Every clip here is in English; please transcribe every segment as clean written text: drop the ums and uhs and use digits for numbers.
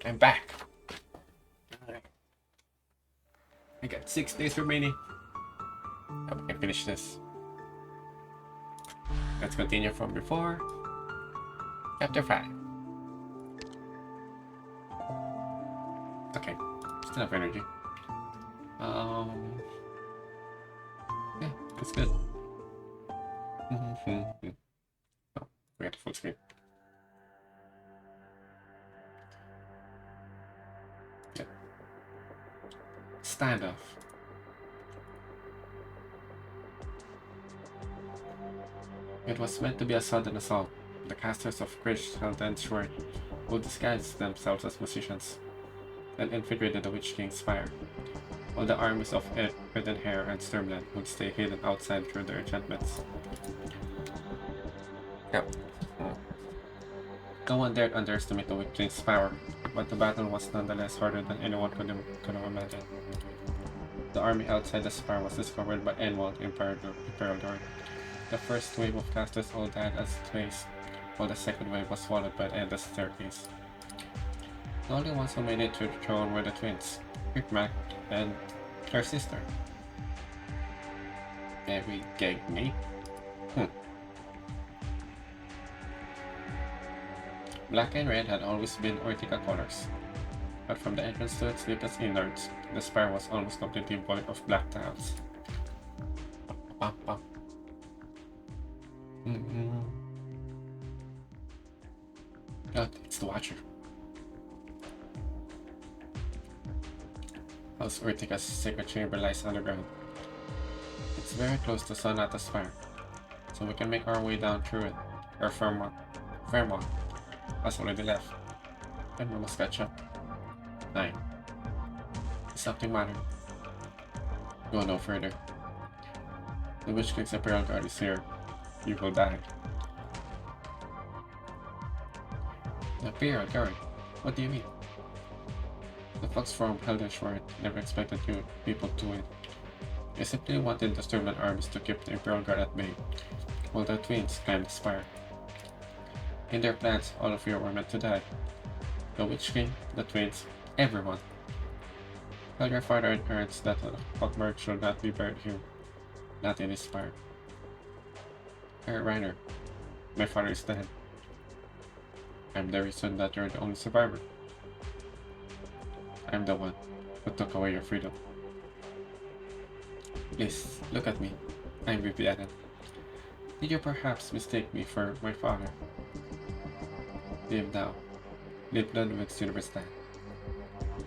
I'm back. Alright. I got 6 days remaining. Hope I can finish this. Let's continue from before. Chapter 5. Okay, still have energy. Yeah, that's good. Oh, we got the full screen. Yeah. Standoff. It was meant to be a sudden assault. The casters of Krish held ensured who disguised themselves as musicians and infiltrated the Witch King's spire, while the armies of Red Hair and Sturmland would stay hidden outside through their enchantments. Yep. No one dared underestimate the Witch King's power, but the battle was nonetheless harder than anyone could have imagined. The army outside the spire was discovered by Enwald Imperador. The first wave of casters all died as it faced, while the second wave was swallowed by the endless staircase. The only ones who made it to the throne were the twins, Rickmack and her sister. Every gag me? Black and red had always been Ortica colors, but from the entrance to its deepest innards, the spire was almost completely void of black tiles. Oh, it's the Watcher. House Ortica's sacred chamber lies underground. It's very close to Sonata's spire, so we can make our way down through it. Or Fairmont has already left, and we must catch up. 9. Something mattered. Go no further. The Witch King's Imperial Guard is here. You will die. The Imperial Guard? What do you mean? The Fox from Heldenshire never expected you people to win. They simply wanted the Sturmland armies to keep the Imperial Guard at bay, while the twins climbed the spire. In their plans, all of you were meant to die. The Witch King, the twins, everyone. Tell your father and Ernst that Hawkmark should not be buried here, not in his spire. Reiner, my father is dead. I'm the reason that you're the only survivor. I'm the one who took away your freedom. Please, look at me. I'm Viviana. Did you perhaps mistake me for my father? Live now. Live Ludwig's University.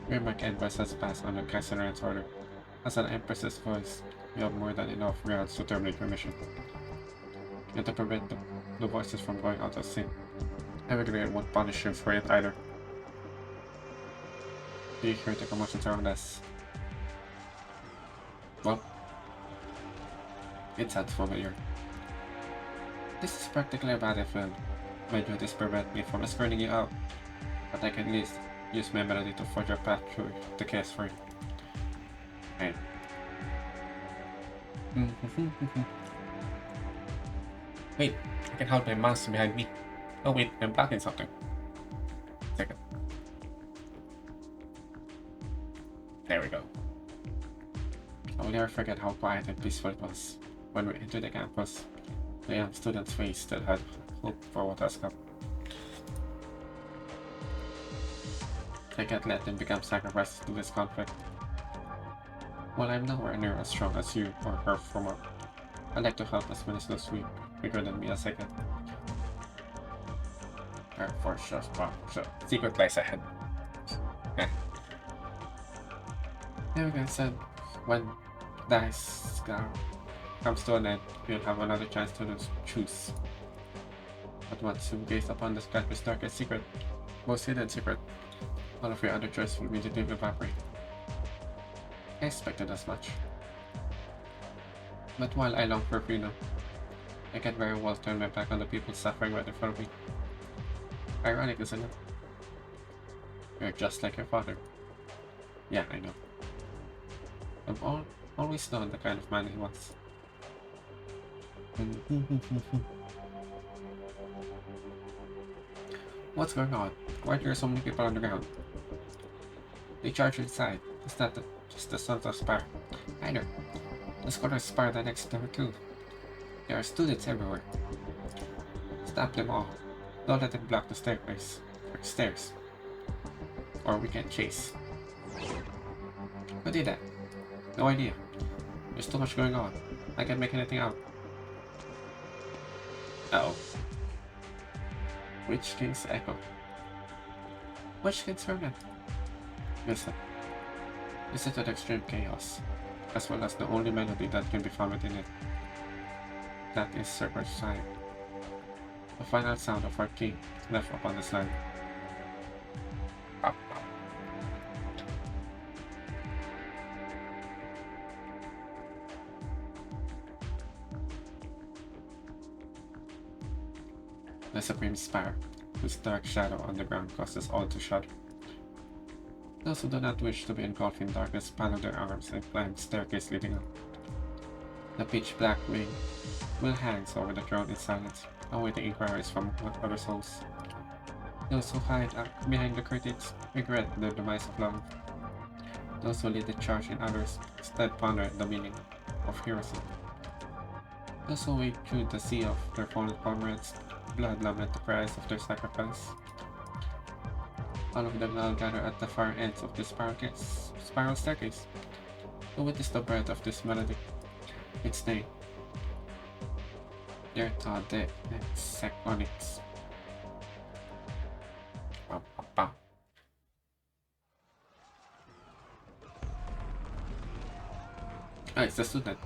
Your Mark Envoys has passed on the Kaiser's order. As an Empress's voice, you have more than enough grounds to terminate your mission. And to prevent the voices from going out of sync, Evergreen won't punish you for it either. Do you hear the commotions around us? Well, it sounds familiar. This is practically a battlefield. My duties prevent me from escorting you out, but I can at least use my melody to forge a path through the chaos for you. Right. Wait, I can hold my mouse behind me. Oh wait, I'm blocking something. Second. There we go. I will never forget how quiet and peaceful it was. When we entered the campus, the young student's face still had hope for what has come. I can't let them become sacrifices to this conflict. While I'm nowhere near as strong as you or her former, I'd like to help as many souls weaker than me as I can. For sure, secret lies ahead. Everyone said, when dice comes to an end, you'll have another chance to choose. But once you gaze upon the campus darkest secret, most hidden secret, all of your other choices will immediately evaporate. I expected as much. But while I long for freedom, I can very well turn my back on the people suffering right in front of me. Ironic, isn't it? You're just like your father. Yeah, I know. I've always known the kind of man he was. What's going on? Why are there so many people on the ground? They charge inside. It's not just the Santa Spire. Either. The Scholars Spire the next door too. There are students everywhere. Stop them all. Don't let them block the staircase. Or stairs. Or we can chase. Who did that? No idea. There's too much going on. I can't make anything out. Uh-oh. Witch King's Echo. Witch King's Remnant. Listen. Listen to the extreme chaos, as well as the only melody that can be found within it. That is Circular Sign. The final sound of our king left upon the slide. The Supreme Spire, whose dark shadow on the ground causes all to shudder. Those who do not wish to be engulfed in darkness paddle their arms and climb the staircase leading up. The pitch black wing will hangs over the throne in silence, awaiting inquiries from other souls. Those who hide behind the curtains regret the demise of love. Those who lead the charge in others instead ponder the meaning of heroism. Those who wade through the sea of their fallen comrades, blood lament the price of their sacrifice. All of them now gather at the far ends of this spiral staircase to witness the birth of this melody. Its name. Derta de Seconics. Ah, it's the student.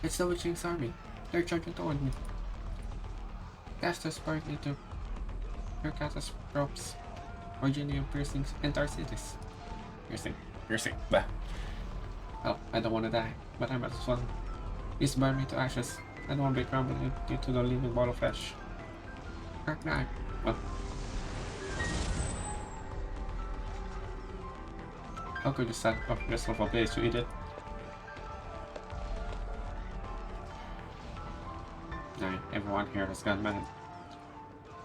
It's the Witch King's army. They're charging toward me. Casters spark into Mercatus ropes. Originium piercings entire cities. Piercing. Bah. Help, I don't want to die, but I might as well. Please burn me to ashes. I don't want to be crumbled into the living ball of flesh. Arknight. What? How could you set up yourself a place, you idiot? Everyone here has gone mad.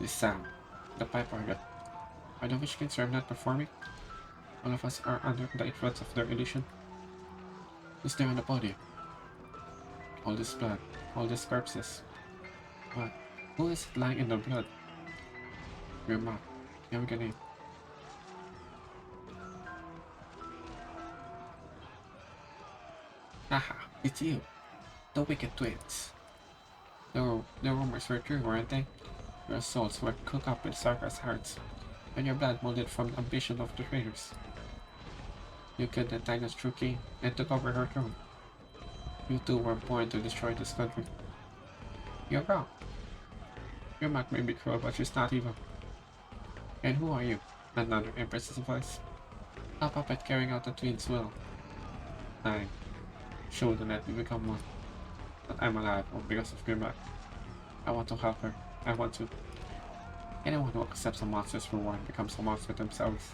This sound, the pipe organ. Are the Witch Kings not performing? All of us are under the influence of their illusion. Who's there on the podium? All this blood, all these corpses. What? Who is it lying in the blood? Your mom. You have a name. Haha, it's you. The wicked twins. The rumors were true, weren't they? Your souls were cooked up with Sarka's hearts, and your blood molded from the ambition of the traitors. You killed the Titan's true king and took over her throne. You two were born to destroy this country. You're wrong. Your mark may be cruel, but she's not evil. And who are you? Another Empress's voice. A puppet carrying out the twins' will. I should let me become one. But I'm alive because of Grimback. I want to help her. I want to. Anyone who accepts a monster's reward becomes a monster themselves.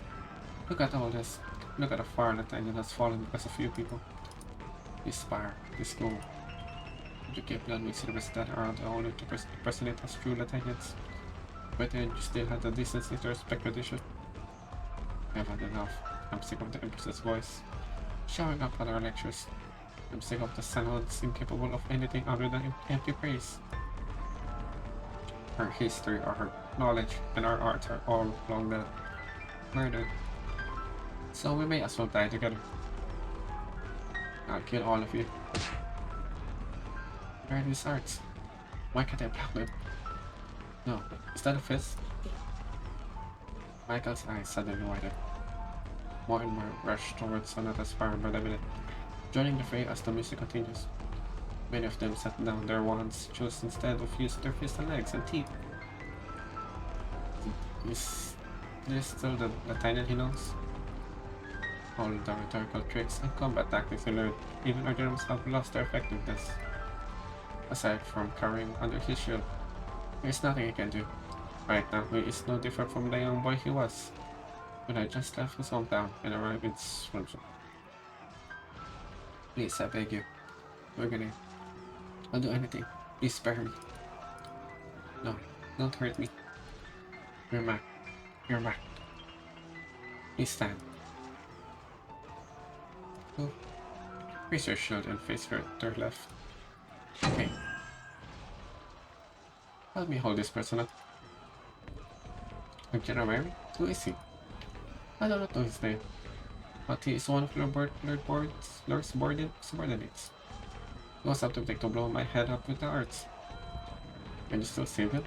Look at all this. Look at the far the Titan has fallen because of few people. This spire, this school. The Cape Blood makes it that are the only to personate as true Latinians. But then you still have the decency to respect tradition. I've had enough. I'm sick of the Empress's voice showing up at our lectures. I'm sick of the Sanhed's incapable of anything other than empty praise. Our history, our knowledge, and our arts are all long dead, murdered. So we may as well die together. I'll kill all of you. Where are these arts? Why can't I block them? No, is that a fist? Michael's eyes suddenly widened. More and more rush towards another spire by the minute, joining the fray as the music continues. Many of them set down their wands, chose instead of use their fists and legs and teeth. Is this still the Titan he knows? All the rhetorical tricks and combat tactics he learned, even our germs have lost their effectiveness. Aside from carrying under his shield, there's nothing he can do. Right now, he is no different from the young boy he was when I just left his hometown and arrived in Swimson. Please, I beg you. We're gonna... I'll do anything. Please spare me. No, don't hurt me. You're Mac. You're Mac. Please stand. Oh, raise your shield and face your left. Okay, help me hold this person up. General, who is he? I do not know his name, but he is one of Lord's subordinates. He was attempting to blow my head up with the arts. Can you still save him?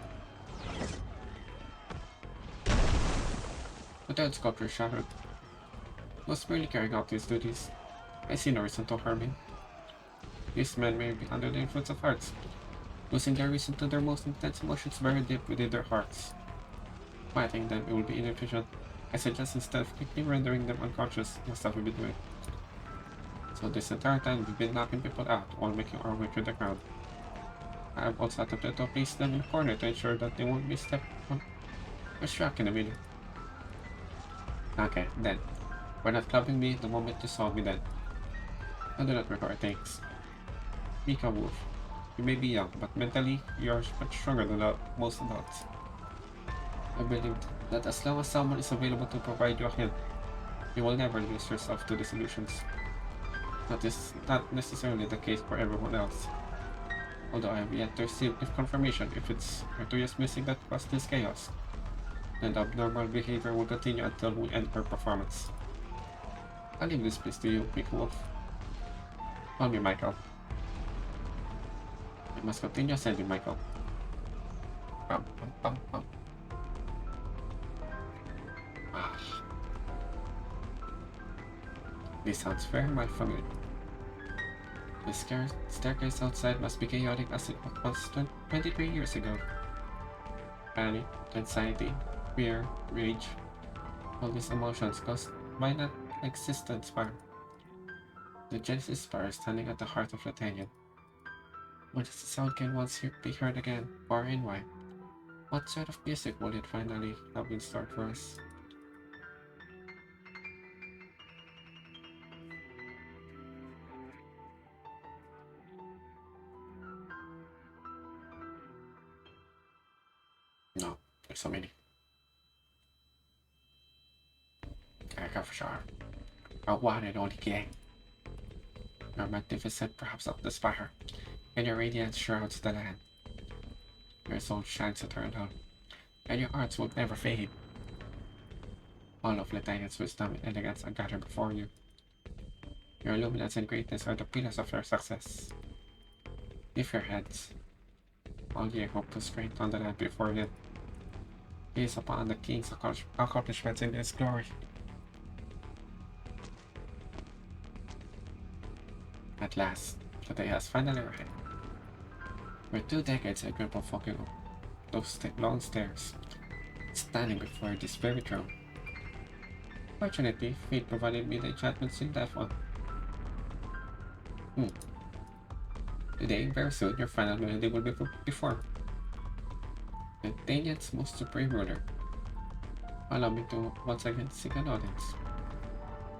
The dead sculptor shattered. He was merely carrying out his duties. I see no reason to harm him. These men may be under the influence of arts, losing their reason to their most intense emotions buried deep within their hearts. Fighting them it will be inefficient. I suggest instead of quickly rendering them unconscious, that's what we've been doing. So this entire time we've been knocking people out while making our way through the crowd. I have also attempted to place them in a corner to ensure that they won't be stepped on or struck in a minute. Okay, then. We're not clubbing me the moment you saw me then. I do not require thanks. Mika Wolf. You may be young, but mentally you are much stronger than most adults. I believe that as long as someone is available to provide you a hint, you will never lose yourself to these illusions. That is not necessarily the case for everyone else. Although I have yet to receive confirmation if it's Artorias missing that caused this chaos, and abnormal behavior will continue until we end her performance. I'll leave this place to you, Big Wolf. Call me Michael. I must continue ascending, Michael. Bum, bum, bum, bum. Ah. This sounds very much familiar. The staircase outside must be chaotic as it was 23 years ago. Panic, anxiety, fear, rage, all these emotions caused by that existent spire. The Genesis spire is standing at the heart of Latanian. When does the sound can once be heard again, or and why? What sort of music will it finally have in store for us? No, there's so many. I got for sure. Our one and only gang. Your magnificent props of the spire, and your radiance shrouds the land. Your soul shines eternal, and your arts will never fade. All of Latanian's wisdom and elegance are gathered before you. Your luminance and greatness are the pillars of your success. Lift your heads. All ye hope to straight on the land before you. Gaze upon the king's accomplishments in his glory. At last, the day has finally arrived. For 2 decades I grew up walking up those long stairs, standing before this very throne. Fortunately, fate provided me the enchantments in that one. Today, very soon, your final melody will be performed. The Danian's most supreme ruler. Allow me to once again seek an audience.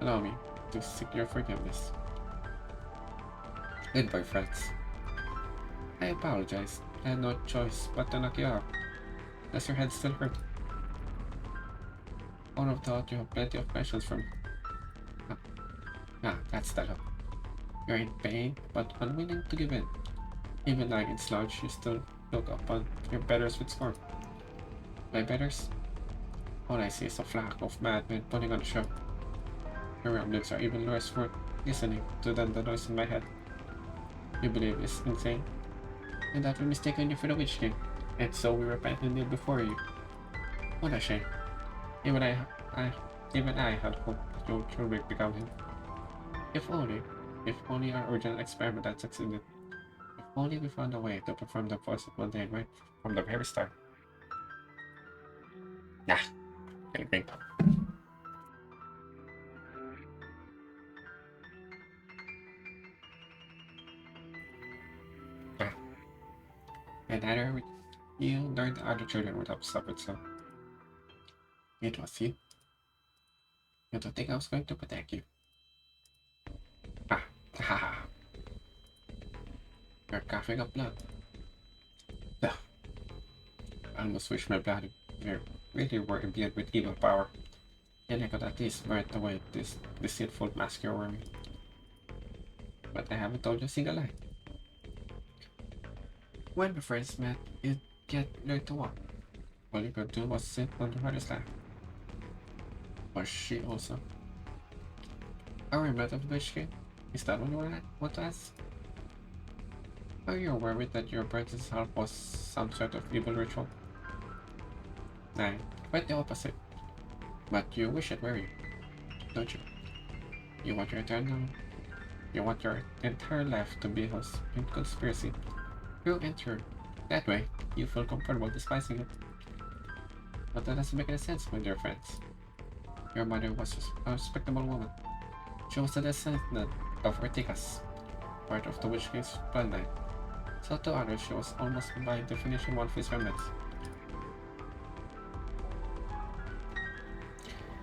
Allow me to seek your forgiveness. Goodbye, friends. I apologize. I had no choice but to knock you out. Does your head still hurt? I would have thought you have plenty of questions from me. That's the look. You're in pain, but unwilling to give in. Even lying in slouch, you still look upon your betters with scorn. My betters? All I see is a flock of madmen putting on a show. Your ramblings are even less worth listening to than the noise in my head. You believe it's insane? And that we mistaken you for the Witch King, and so we repent and kneel before you. What a shame. Even I had hoped that you would become him. If only our original experiment had succeeded. If only we found a way to perform the voice of mundane right from the very start. Nah, anything. And neither you nor the other children would have suffered so. It was you. You don't think I was going to protect you? Ha. You're coughing up blood. Ugh. I almost wish my blood really were imbued with evil power. Then I could at least burn away this deceitful mask you're wearing. but I haven't told you a single lie. When we first met, you learned to walk. All you could do was sit on the mother's lap. Was she also? Are we met of the witch king? Is that what you want to ask? Are you worried that your brother's help was some sort of evil ritual? Nah, quite the opposite. But you wish it were you, don't you? You want your entire life to be a conspiracy. Through and through. That way, you feel comfortable despising it. But that doesn't make any sense, my dear friends. Your mother was a respectable woman. She was a descendant of Ortigas, part of the Witch King's bloodline. So to others, she was almost by definition one of his remnants.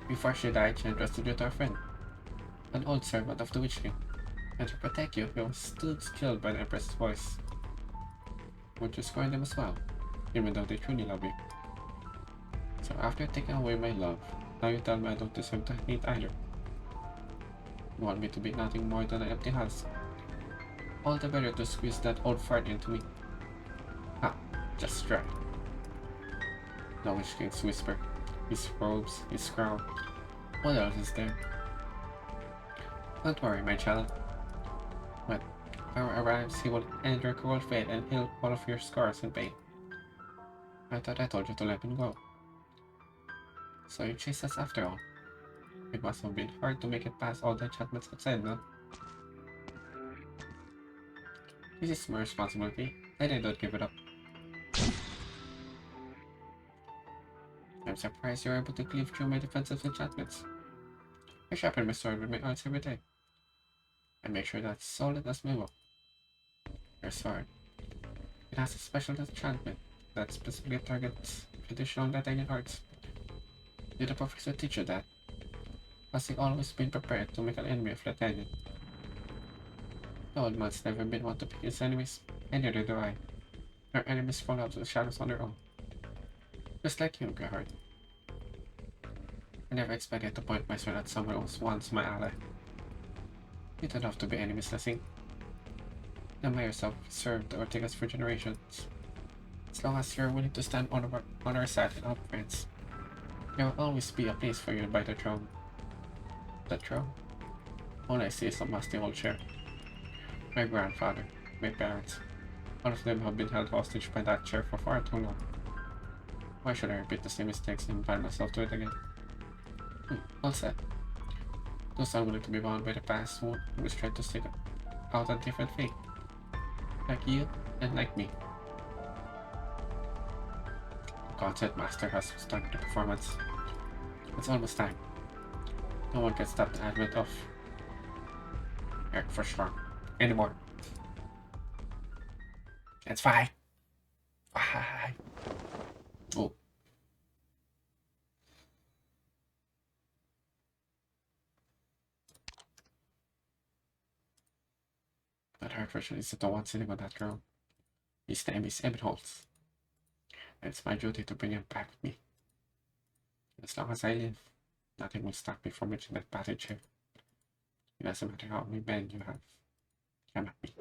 Before she died, she entrusted you to a friend, an old servant of the Witch King, and to protect you, he was still killed by the Empress's voice. Would you scorn them as well, even though they truly love you? So after taking away my love, now you tell me I don't deserve to hate either. You want me to be nothing more than an empty husk. All the better to squeeze that old fart into me. Ha, just try. The Witch King's whisper, his robes, his crown. What else is there? Don't worry, my child. When power arrives, he will end your cruel fate and heal all of your scars and pain. I thought I told you to let him go. So you chased us after all. It must have been hard to make it past all the enchantments outside, no? This is my responsibility, and I don't give it up. I'm surprised you're able to cleave through my defensive enchantments. I sharpen my sword with my arms every day. I make sure that's solid as my will. Your sword. It has a special enchantment that specifically targets traditional Latinian arts. Did the professor teach you that? Has he always been prepared to make an enemy of Latinian? The old man's never been one to pick his enemies, and neither do I. Our enemies fall out of the shadows on their own. Just like you, Gerhard. I never expected to point my sword at someone who was once my ally. You don't have to be enemies, Lessing. The mayors have served the Ortegas for generations. As long as you're willing to stand on our side and help friends, there will always be a place for you by the throne. The throne? All I see is a musty old chair. My grandfather, my parents, all of them have been held hostage by that chair for far too long. Why should I repeat the same mistakes and bind myself to it again? All set. Those unwilling to be bound by the past who always try to stick out a different fate. Like you and like me. The concept master has started the performance. It's almost time. No one can stop the advent of Eric for sure anymore. Let's fight. Fight. Oh. That hard version is the one sitting on that girl. His name is Emmett Holtz. And it's my duty to bring him back with me. As long as I live, nothing will stop me from reaching that passage here. It doesn't matter how many men you have. Come at me.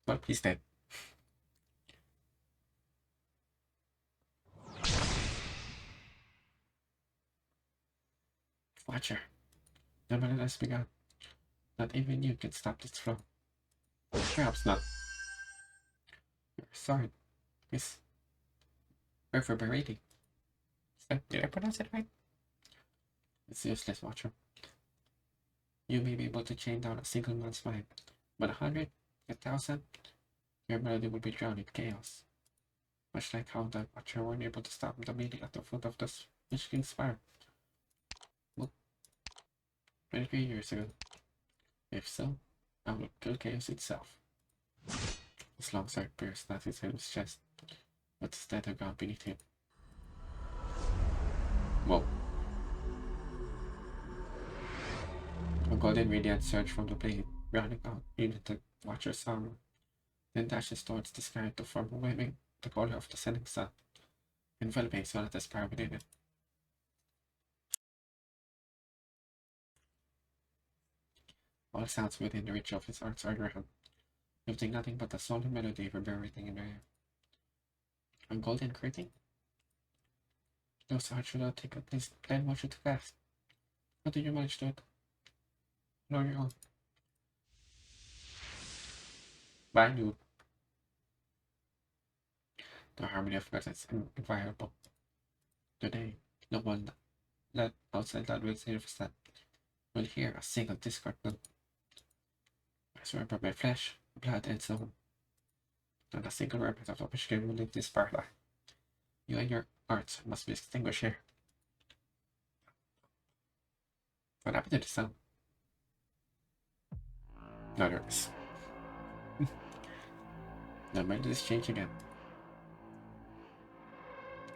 Well, he's dead. Watcher, the battle has begun. Not even you can stop this flow. Perhaps not. Your sword is reverberating. Did I pronounce it right? It's useless, Watcher. You may be able to chain down a single man's mind, but 100, 1,000, your melody will be drowned in chaos. Much like how the Watcher weren't able to stop the meeting at the foot of the Witch King's fire. Well, 23 years ago. If so, I will kill chaos itself. His long sword pierced not inside his chest, but instead the ground beneath him. Whoa. A golden radiance surged from the blade, rounding out into the Watcher's armor, then dashes towards the sky to form a waving the color of the setting sun, enveloping Sonata's power within it. All sounds within the reach of his arts are drowned, lifting nothing but the solemn melody reverberating in the air. A golden curtain? Those arts should not take a place plan motion to cast. How did you manage to it? On your own. By noon, the harmony of gods is inviolable. Today, no one let outside that will say that will hear a single discord note. I swear by my flesh, blood, and soul. Not a single remnant of the Michigan will leave this parlor. You and your arts must be extinguished here. What happened to the sound? No, there is. The melody is changed again.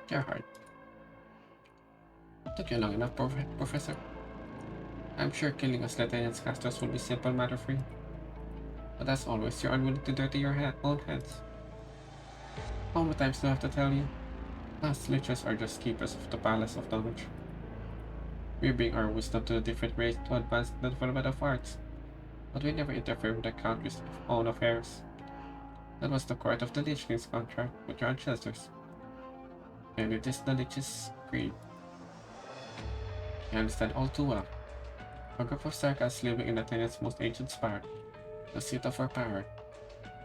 You're hard. Took you long enough, Professor. I'm sure killing us lieutenant's casters will be simple matter for you. But as always, you're unwilling to dirty your own hands. How many times do I have to tell you? Us leeches are just keepers of the palace of knowledge. We bring our wisdom to the different race to advance the development of arts, but we never interfere with the country's own affairs. That was the court of the Lich King's contract with your ancestors. And it is the Lich's creed. I understand all too well. A group of Sarkas living in the Tanyan's most ancient spire, the seat of our power.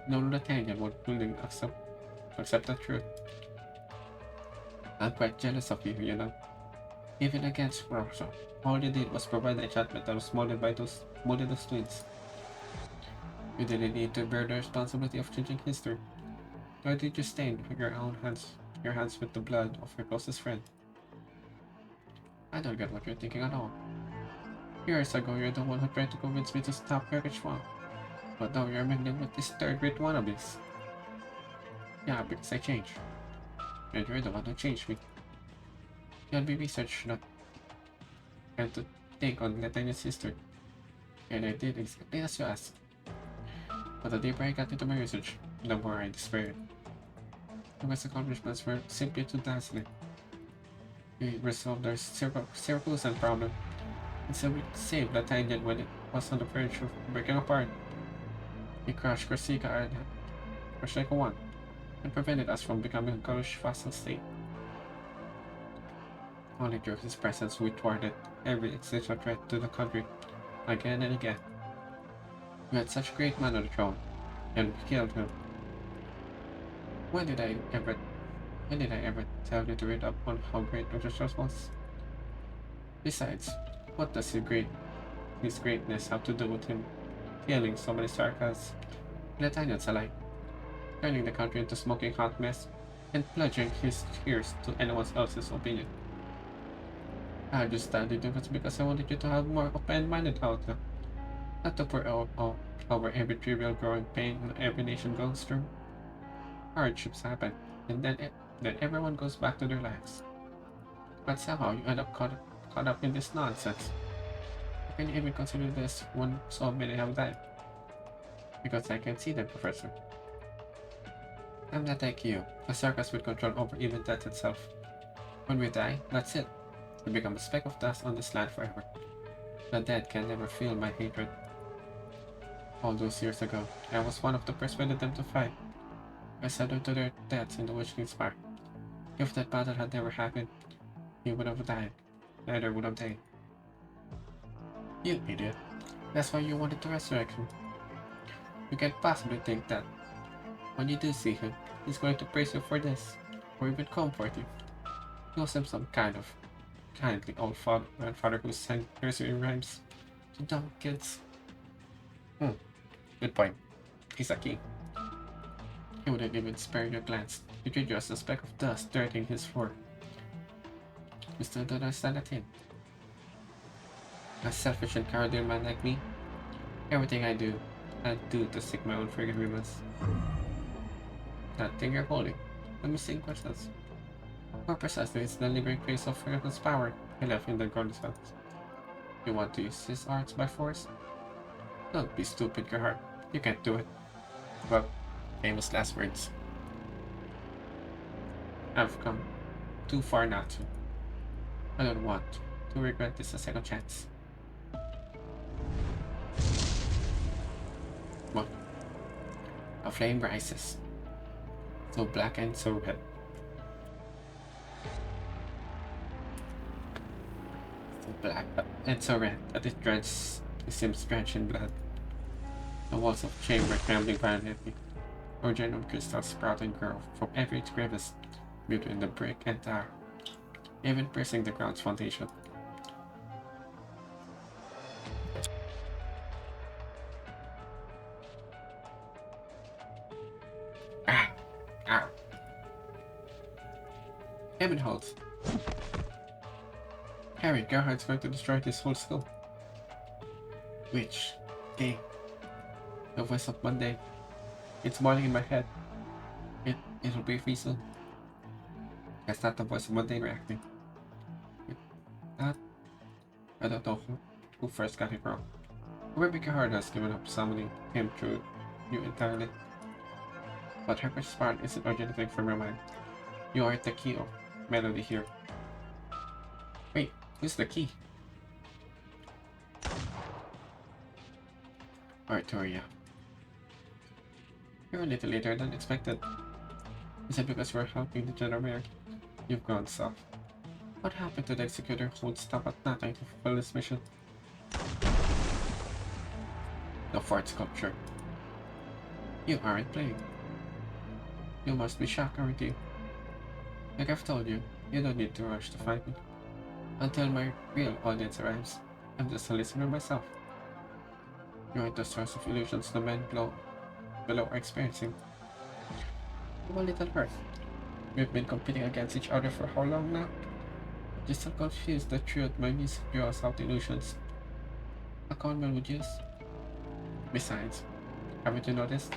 No Tanyan won't willing accept the truth. I'm quite jealous of you, you know. Even against Russia, all you did was provide the enchantment that was molded by those twins. You didn't need to bear the responsibility of changing history. Nor did you stain your hands with the blood of your closest friend. I don't get what you're thinking at all. Years ago, you're the one who tried to convince me to stop Kirkichwang. But now you're mingling with these third-rate wannabes. Yeah, because I changed. And you're the one who changed me. You had me research not and to think on Lieutenant's history. And I did exactly as you asked. But the deeper I got into my research, the more I despaired. His accomplishments were simply too dazzling. He resolved their Syracuse problem, and so we saved Latanian when it was on the verge of breaking apart. He crushed Corsica Island, 1, and prevented us from becoming a Gaulish vassal state. Only through his presence we thwarted every existential threat to the country, again and again. We had such a great man on the throne, and we killed him. When did I ever tell you to read up on how great Rochester was? Besides, what does his greatness have to do with him killing so many Sarkas, Latanians alike, turning the country into a smoking hot mess, and pledging his ears to anyone else's opinion? I just studied it because I wanted you to have more open-minded outlook, not to pour over every trivial growing pain every nation goes through. Hardships happen, and then everyone goes back to their lives. But somehow you end up caught up in this nonsense. How can you even consider this when so many have died? Because I can see them, Professor. I'm not like you, a circus with control over even death itself. When we die, that's it. We become a speck of dust on this land forever. The dead can never feel my hatred. All those years ago, I was one of the persuaded them to fight. I surrendered to their deaths in the Witch King's Park. If that battle had never happened, he would have died. Neither would have they. You idiot. That's why you wanted to resurrect him. You can't possibly think that. When you do see him, he's going to praise you for this, or even comfort you. He owes him some kind of kindly old grandfather who sang nursery rhymes to dumb kids. Good point. He's a king. He wouldn't even spare your glance. You treat you as a speck of dust dirtying his floor. You still don't understand that hint. A selfish and cowardly man like me, everything I do to seek my own forgiveness. That thing you're holding, the missing crystals. More precisely, it's the liberating grace of Herbst's power he left in the Golden Suns. You want to use his arts by force? Don't be stupid, Gerhard. You can't do it. Well, famous last words. I've come too far not to. I don't want to regret this a second chance. Well, a flame rises, so black and so red. So black and so red that it seems drenched in blood. The walls of the chamber trembling violently. Original crystals sprout and grow from every crevice between the brick and tower, even piercing the ground's foundation. Ah! Ow! Hammond holds. Harry, Gerhardt's going to destroy this whole school. Which? Gay. The voice of Monday. It's boiling in my head. It'll be free soon. That's not the voice of Monday reacting. That I don't know who first got it wrong. Maybe Gerhard has given up summoning him through you entirely. But Herbert's part isn't originating from your mind. You are the key of melody here. Wait, who's the key? Artoria. You're a little later than expected. Is it because we're helping the General Mayor? You've gone soft. What happened to the executor who would stop at nothing to fulfill this mission? The fourth sculpture. You aren't playing. You must be shocked, aren't you? Like I've told you, you don't need to rush to find me. Until my real audience arrives, I'm just a listener myself. You're the source of illusions the men below are experiencing. I'm a little hurt. We've been competing against each other for how long now? Just so confused that throughout my music draws out illusions. A conman would use. Besides, haven't you noticed?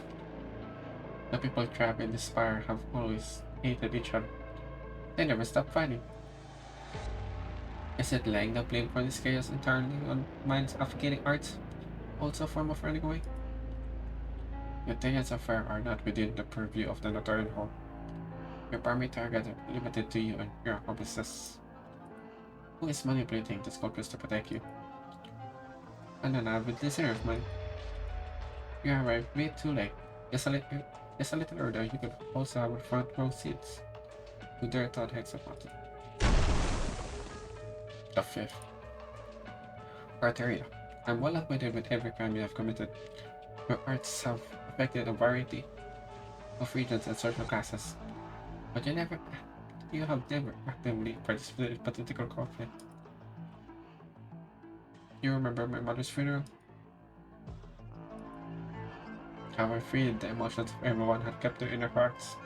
The people trapped in this spire have always hated each other. They never stop fighting. Is it laying the blame for this chaos entirely on minds advocating arts? Also a form of running away? Your tenets of fire are not within the purview of the Notorian Hall. Your primary target are limited to you and your accomplices. Who is manipulating the sculptures to protect you? And an avid listener of mine. You arrived way too late. Just a little earlier, you could also have front row seats. Who dare thought hex about it? The fifth. Arteria. I'm well acquainted with every crime you have committed. Your arts have affected a variety of regions and social classes, but you have never actively participated in political conflict. You remember my mother's funeral? How I freed the emotions of everyone had kept in their hearts.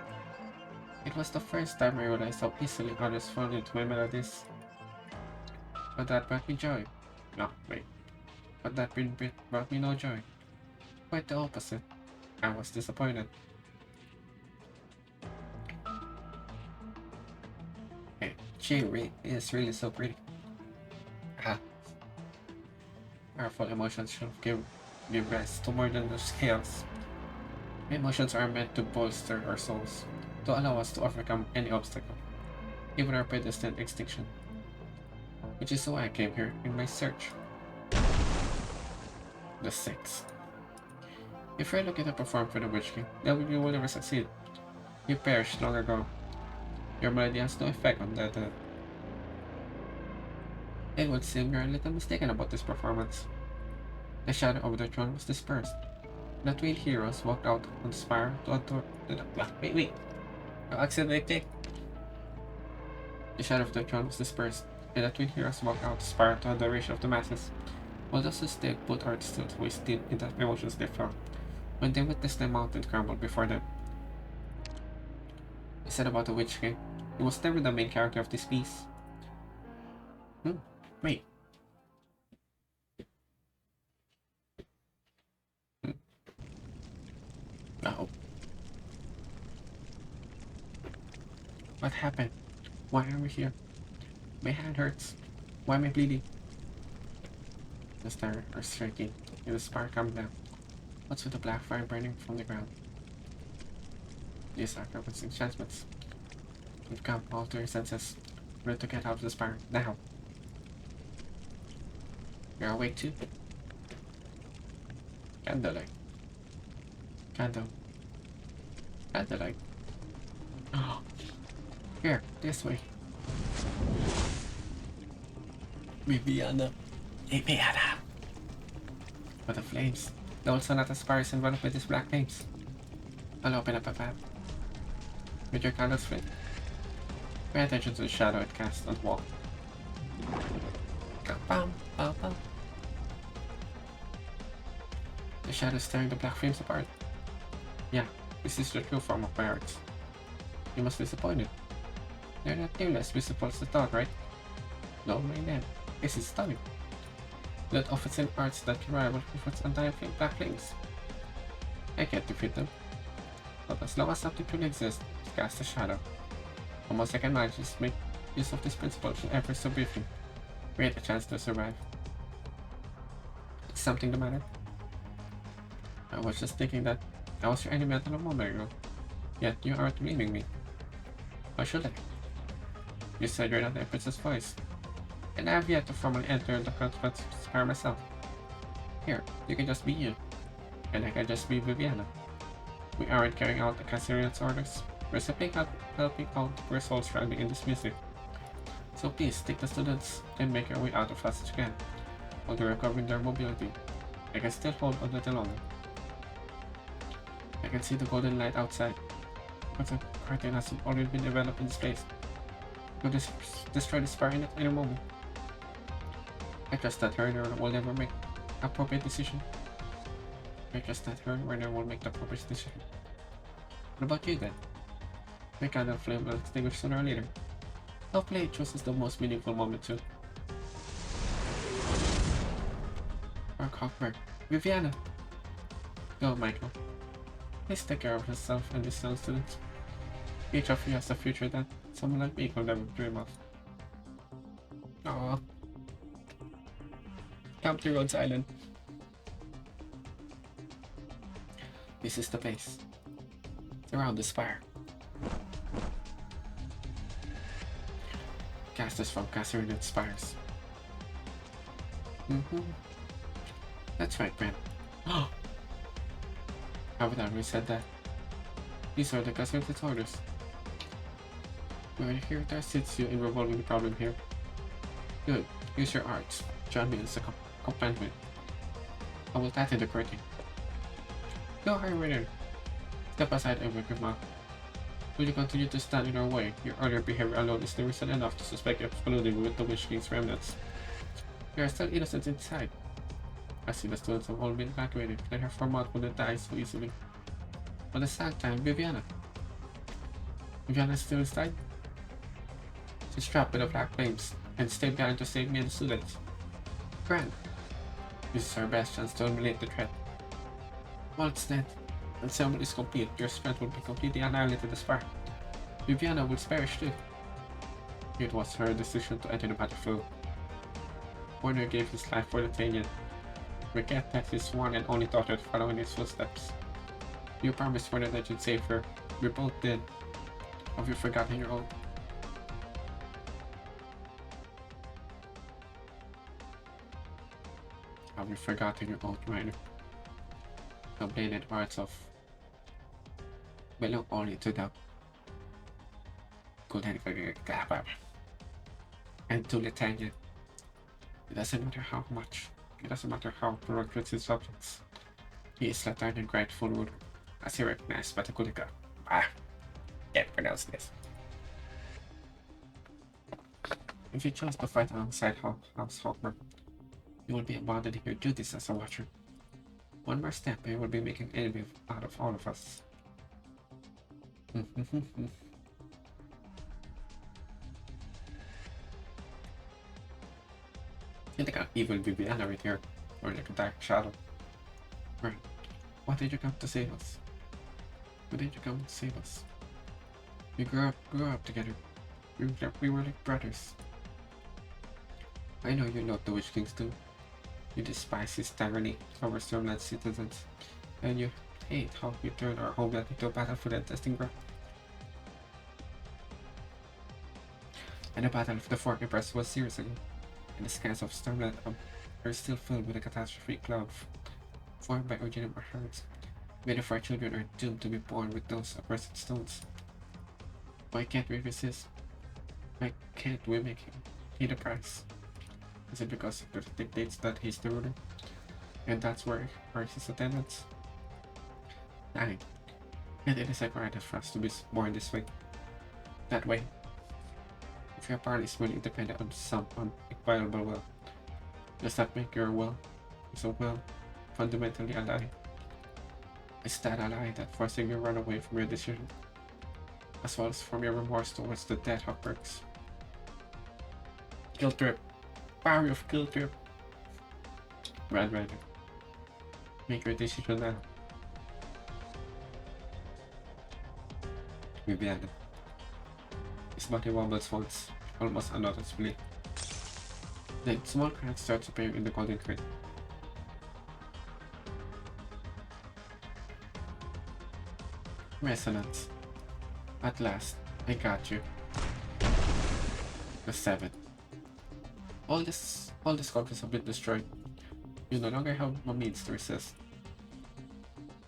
It was the first time I realized how easily others fall into my melodies. But that brought me joy. No, wait. But that brought me no joy. Quite the opposite. I was disappointed. Hey, she is really so pretty. Ah. Powerful emotions should give rise to more than just chaos. Emotions are meant to bolster our souls, to allow us to overcome any obstacle, even our predestined extinction. Which is why I came here in my search. The sixth. If you're looking to perform for the Witch King, then you will never succeed. You perished long ago. Your melody has no effect on that. It would seem you're a little mistaken about this performance. The shadow over the throne was dispersed. The twin heroes walked out on the spire to adore the wait. I accidentally clicked. The shadow of the throne was dispersed, and the twin heroes walked out the spire to adoration of the masses. While those who stayed put art still to waste in the emotions they felt when they witnessed the mountain crumble before them. I said about the Witch King, he was never the main character of this piece. Wait. Oh. What happened? Why are we here? My hand hurts. Why am I bleeding? The stars are striking, and the spark comes down. What's with the black fire burning from the ground? These are Herbst's enchantments. We've come all to your senses. We're to get out of the spire, now! You're awake too? Candlelight. Candle. Candlelight. Oh. Here, this way. Viviana. Viviana. For the flames. The old sonata spires enveloped with these black flames. I'll open up a path. With your candle's flame. Pay attention to the shadow it casts on the wall. Bam, bam, bam. The shadow is tearing the black flames apart. Yeah, this is the true form of pirates. You must be disappointed. They're not nearly as visible as the thought, right? No, my man. This is stunning. Let off its in arts that can rival with its undying black flames. I can't defeat them. But as long as something truly exists, it casts a shadow. Almost I can manage to make use of this principle ever so briefly. Create a chance to survive. Is something the matter? I was just thinking that I was your enemy until a moment ago. Yet you aren't blaming me. Why should I? You said you're not the Empress's voice. And I have yet to formally enter the consequence by myself. Here, you can just be you. And I can just be Viviana. We aren't carrying out the Cassarian's orders. We're simply helping out the poor souls stranded in this music. So please, take the students and make your way out of passage again. While they're recovering their mobility, I can still hold on a little longer. I can see the golden light outside, but the curtain has already been developed in this place. We'll destroy the spire in any moment. I trust that Herner will never make the appropriate decision. I trust that Herner will make the appropriate decision. What about you then? My candle flame will extinguish sooner or later. Hopefully it chooses the most meaningful moment too. Mark Hawkberg. Viviana! Go, Michael. Please take care of yourself and these young students. Each of you has a future that someone like me could never dream of. Aww. Come to Rhodes Island. This is the place. Around the spire. Casters from Cassarian spires. That's right, Brent. Oh! Haven't I already said that? These are the Cassarian's orders. We're here to assist you in resolving the problem here. Good. Use your arts. Join me as a accompaniment. I will tighten the curtain. Go, High Step aside and work your mouth. Will you continue to stand in our way? Your earlier behavior alone is the reason enough to suspect you of colluding with the Witch King's remnants. You are still innocent inside. I see the students have all been evacuated. Let her form out wouldn't die so easily. But the sad time, Viviana. Viviana is still inside? She's trapped with the black flames and stayed behind to save me and the students. Grant, this is our best chance to eliminate the threat. Once dead, and ceremony is complete, your strength will be completely annihilated as far. Viviana will perish too. It was her decision to enter the battlefield. Warner gave his life for the Tanian. Regret that his one and only daughter to follow in his footsteps. You promised Warner that you'd save her. We both did. Have you forgotten your oath? Have you forgotten your oath, Minor? The bladed arts of belong only to the golden and to the Tanian. It doesn't matter how much. It doesn't matter how Perot treats his subjects. He is Latin and grateful ruler, as he recognized by the Kulika. Can't pronounce this. If you chose to fight alongside House Hawkmer, you will be abandoning your duties as a watcher. One more step and you will be making an enemy out of all of us. You're like an evil Viviana right here, or like a dark shadow. Right. Why did you come to save us? Why did you come to save us? We grew up together. We were like brothers. I know you love the Witch Kings too. You despise his tyranny over Stormland citizens, and you hate how we turned our homeland into a battlefield and testing ground. And the Battle of the Fork Empress was years ago, and the skies of Stormland are still filled with a catastrophic cloud formed by Urgenium or Herbst. Many of our children are doomed to be born with those accursed stones. Why can't we resist? Why can't we make him pay the price? Is it because it dictates that he's the ruler? And that's where his attendance? Nine. And it is imperative for us to be born this way. That way. If your part is really dependent on some unacquirable will, does that make your will so will fundamentally a lie? Is that a lie that forcing you to run away from your decision, as well as from your remorse towards the dead Hawkbergs? Guilt trip. Power of guilt trip. Red Rider. Make your decision now. Viviana. His body wobbles once, almost unnoticeably. Then small cracks start appearing in the golden curtain. Resonance. At last, I got you. The 7. All these copies have been destroyed. You no longer have a means to resist.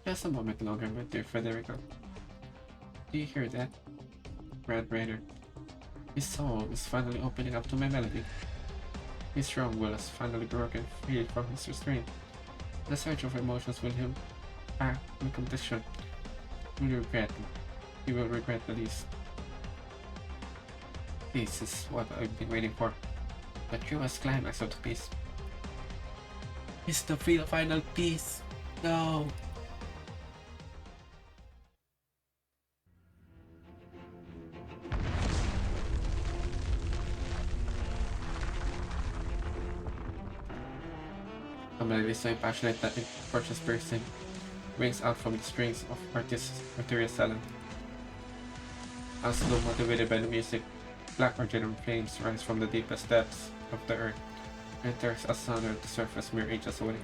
Just a moment longer, my dear Federico. Do you hear that? Red Raider. His soul is finally opening up to my melody. His strong will has finally broken free from his restraint. The surge of emotions will him back in condition. He will regret the least. This is what I've been waiting for. The truest climax of the piece. It's the final piece. No. A melody so passionate that it approaches piercing, rings out from the strings of arterial talent. As though motivated by the music, black argent flames rise from the deepest depths of the earth, and tears asunder the surface mere inches away.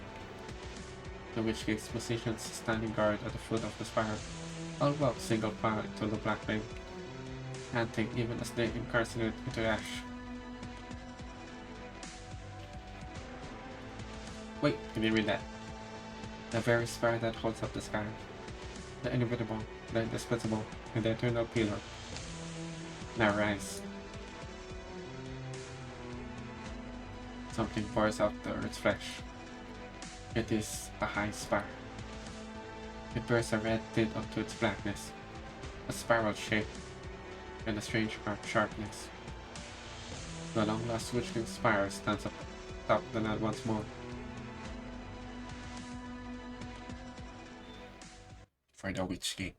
The Witch King's musicians standing guard at the foot of the spiral, all walk single file into the black flame, panting even as they incarcerate into ash. Wait, can you read that? The very spire that holds up the sky. The inevitable, the indispensable, and the eternal pillar. Now rise. Something pours out the earth's flesh. It is a high spire. It bears a red tint onto its blackness, a spiral shape, and a strange sharpness. The long-lost Witch King spire stands up top the night once more. For the Witch King.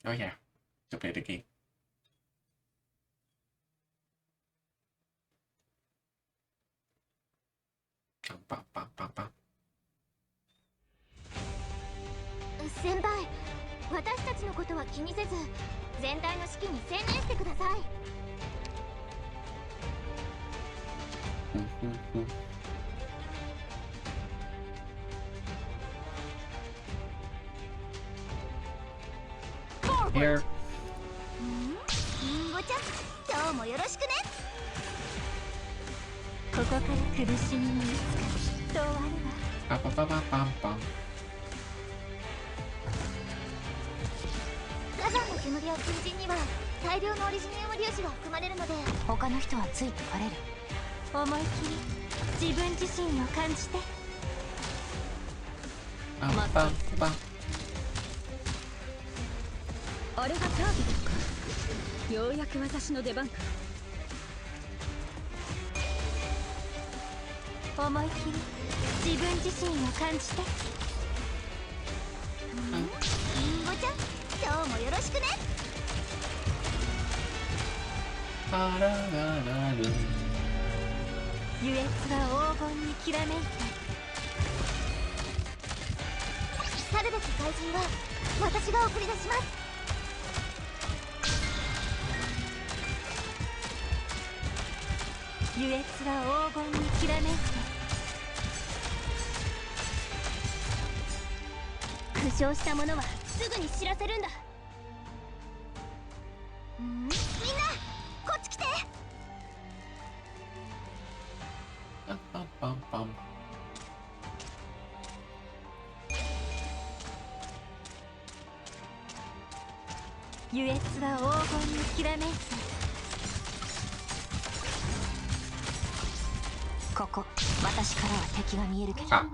Oh yeah, to play the game. Bam, bam, bam, bam. 先輩、私たちのことは気にせず、全体の指揮に専念してください。Here. りんごちゃん、今日もよろしくね。ここから苦しみにいつかきっと終わるわ。パパパパパンパン。火山の煙や風神には大量のオリジニウム粒子が含まれるので、他の人はついてかれる。思い切り自分自身を感じて。パンパンパン。あれがターゲットか。ようやく私の出番か。思い切り自分自身を感じて。りんごちゃん、今日もよろしくね。あらららる。優越は黄金にきらめいて。去るべき怪人は私が送り出します。優越は黄金にきらめいて。負傷した者はすぐに知らせるんだ。みんなこっち来て。パンパンパンパン。優越は黄金にきらめいてここ私からは敵が見えるけどあ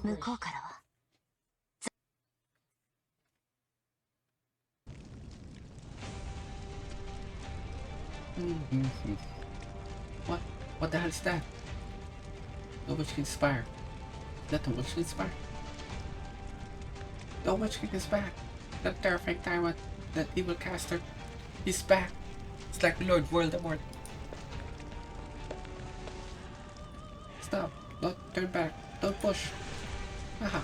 向こうからは What? What the hell is that? The Witch King Spire. Is that the Witch King Spire? The Witch King is back. That terrifying tyrant, that evil caster, he's back. It's like Lord Voldemort. Stop. Don't turn back. Don't push. Haha.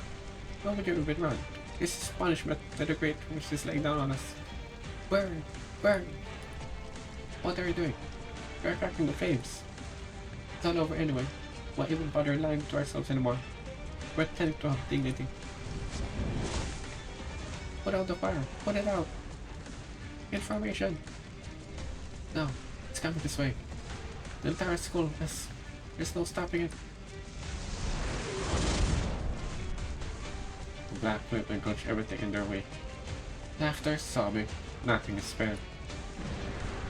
Why would you even run? This is punishment that the Great Witch is laying down on us. Burn! Burn! What are you doing? We're cracking the flames. It's all over anyway. Why even bother lying to ourselves anymore? We're tending to have dignity. Put out the fire. Put it out. Information. No, it's coming this way. The entire school has... There's no stopping it. The black flame engulfed everything in their way. Laughter, sobbing, nothing is spared.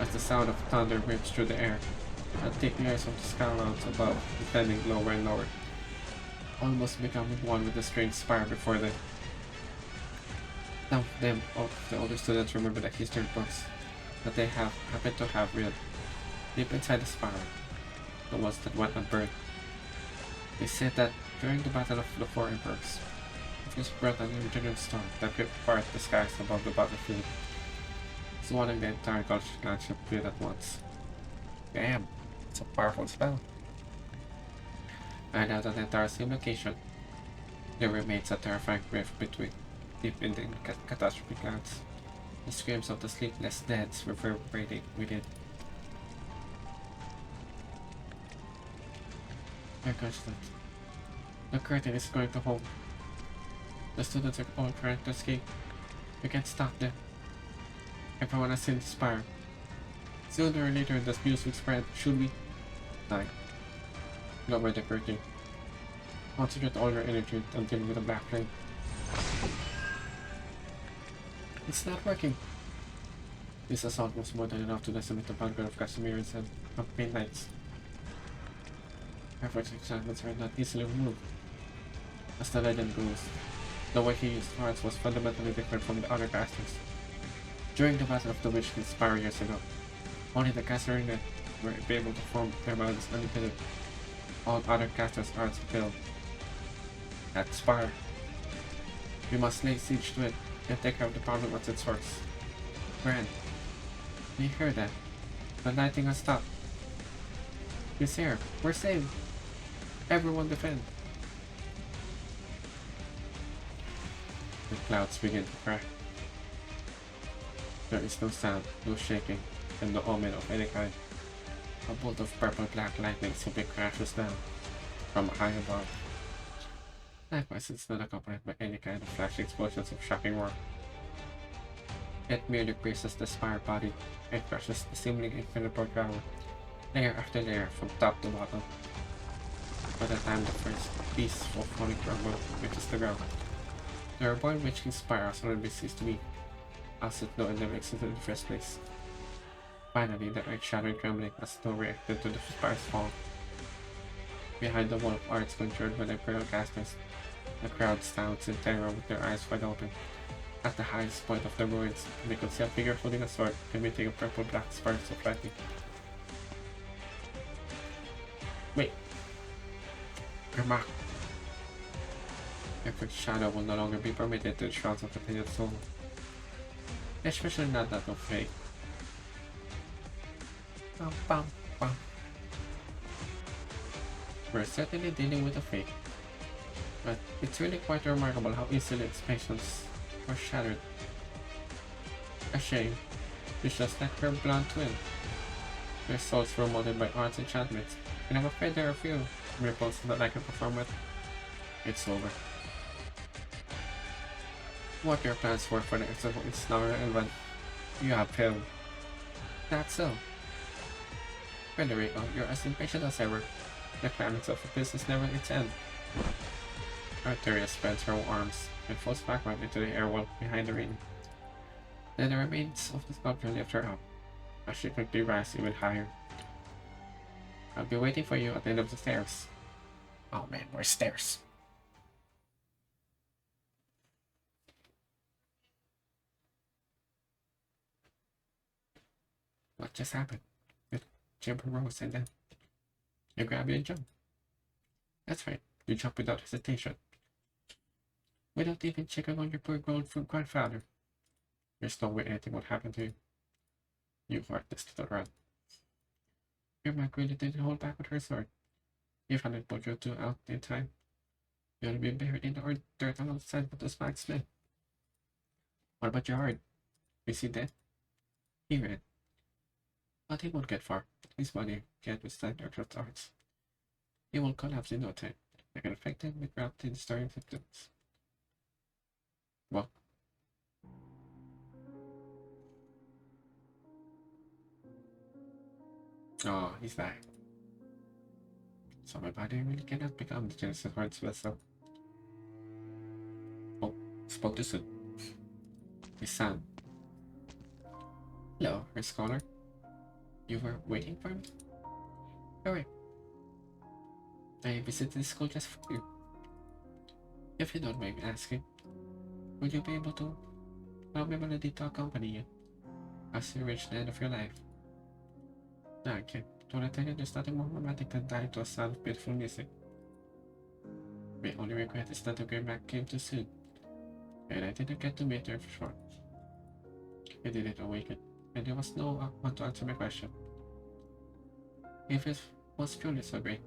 As the sound of thunder rips through the air, the thick layers of the skylands above descending lower and lower, almost becoming one with the strange spire before them. Some of the older students remember the history books that they happened to have read deep inside the spire, the ones that went unburned. They said that during the Battle of the Four Emperors, it was brought an engineering storm that ripped apart the skies above the battlefield, swallowing the entire Gulf landship fleet at once. Damn, it's a powerful spell. And out of the entire same location, there remains a terrifying rift between deep in the catastrophic lands, the screams of the sleepless dead reverberating within. They're constant. The curtain is going to hold. The students are all trying to escape. We can't stop them. Everyone has seen the spire. Sooner or later the news will spread, should we? 9. Lower the curtain. Concentrate all your energy on dealing with the black flame. It's not working. This assault was more than enough to decimate the vanguard of Casimirs and campaign knights. Efforts examples are not easily removed. As the legend goes, the way he used hearts was fundamentally different from the other casters. During the Battle of the Witch King Spire years ago, only the casters were able to form their bodies unimpeded. All other casters' arts failed. That spire. We must lay siege to it and take care of the problem at its source. Grand, do you hear that? The lighting has stopped. He's here. We're saved. Everyone defend. The clouds begin to crack. There is no sound, no shaking, and no omen of any kind. A bolt of purple-black lightning simply crashes down from high above. Likewise, it's not accompanied by any kind of flashing explosions of shocking roar. It merely pierces the spire body and crushes the seemingly infinite tower, layer after layer from top to bottom. By the time the first piece of falling rubble reaches the ground, the reborn Witch King Spire has already ceased to be, as it though it never existed in the first place. Finally, the earth-shattering trembling as though reacted to the spire's fall. Behind the wall of arts conjured by the Imperial casters, the crowd stands in terror with their eyes wide open. At the highest point of the ruins, they could see a figure holding a sword, emitting a purple-black sparks of lightning. Wait! You're back! Every shadow will no longer be permitted to the shrouds of the painted soul. Especially not that of fate. Bum, bum. We're certainly dealing with a fate, but it's really quite remarkable how easily its patience were shattered. A shame. It's just like her blonde twin. Their souls were molded by arts enchantments, and I'm afraid there are few ripples that I can perform with. It's over. What your plans were for the exploits now irrelevant. You have failed. That's so. Federico, you're as impatient as ever. The climax of the business never its end. Arteria spreads her arms and falls backward into the air wall behind the ring. Then the remains of the sculpture lift her up, as she quickly rises even higher. I'll be waiting for you at the end of the stairs. Oh man, more stairs. What just happened? The chamber rose and then you grab it and jump. That's right, you jump without hesitation. Without even checking on your poor grandfather. There's no way anything would happen to you. You heartless little rat. Your mom really didn't hold back with her sword. If I hadn't put you two out in time, you'd be buried in the dirt alongside with the blacksmith. What about your heart? Is he dead? He ran. But he won't get far. His body can't withstand Arknights' arts. He will collapse in no time. I can affect him with wrapped in stirring symptoms. Well. Oh, he's back. So my body really cannot become the Genesis Heart's vessel. Oh, spoke too soon. His son. Hello, her scholar. You were waiting for me? Alright. I visited the school just for you. If you don't mind me asking, would you be able to allow me Melody to accompany you as you reach the end of your life? No, I can't. Don't I tell you there's nothing more romantic than dying to a sound of beautiful music? My only regret is that the great Mac came too soon, and I didn't get to meet her for short. He didn't awaken, and there was no one to answer my question. If it was truly so great,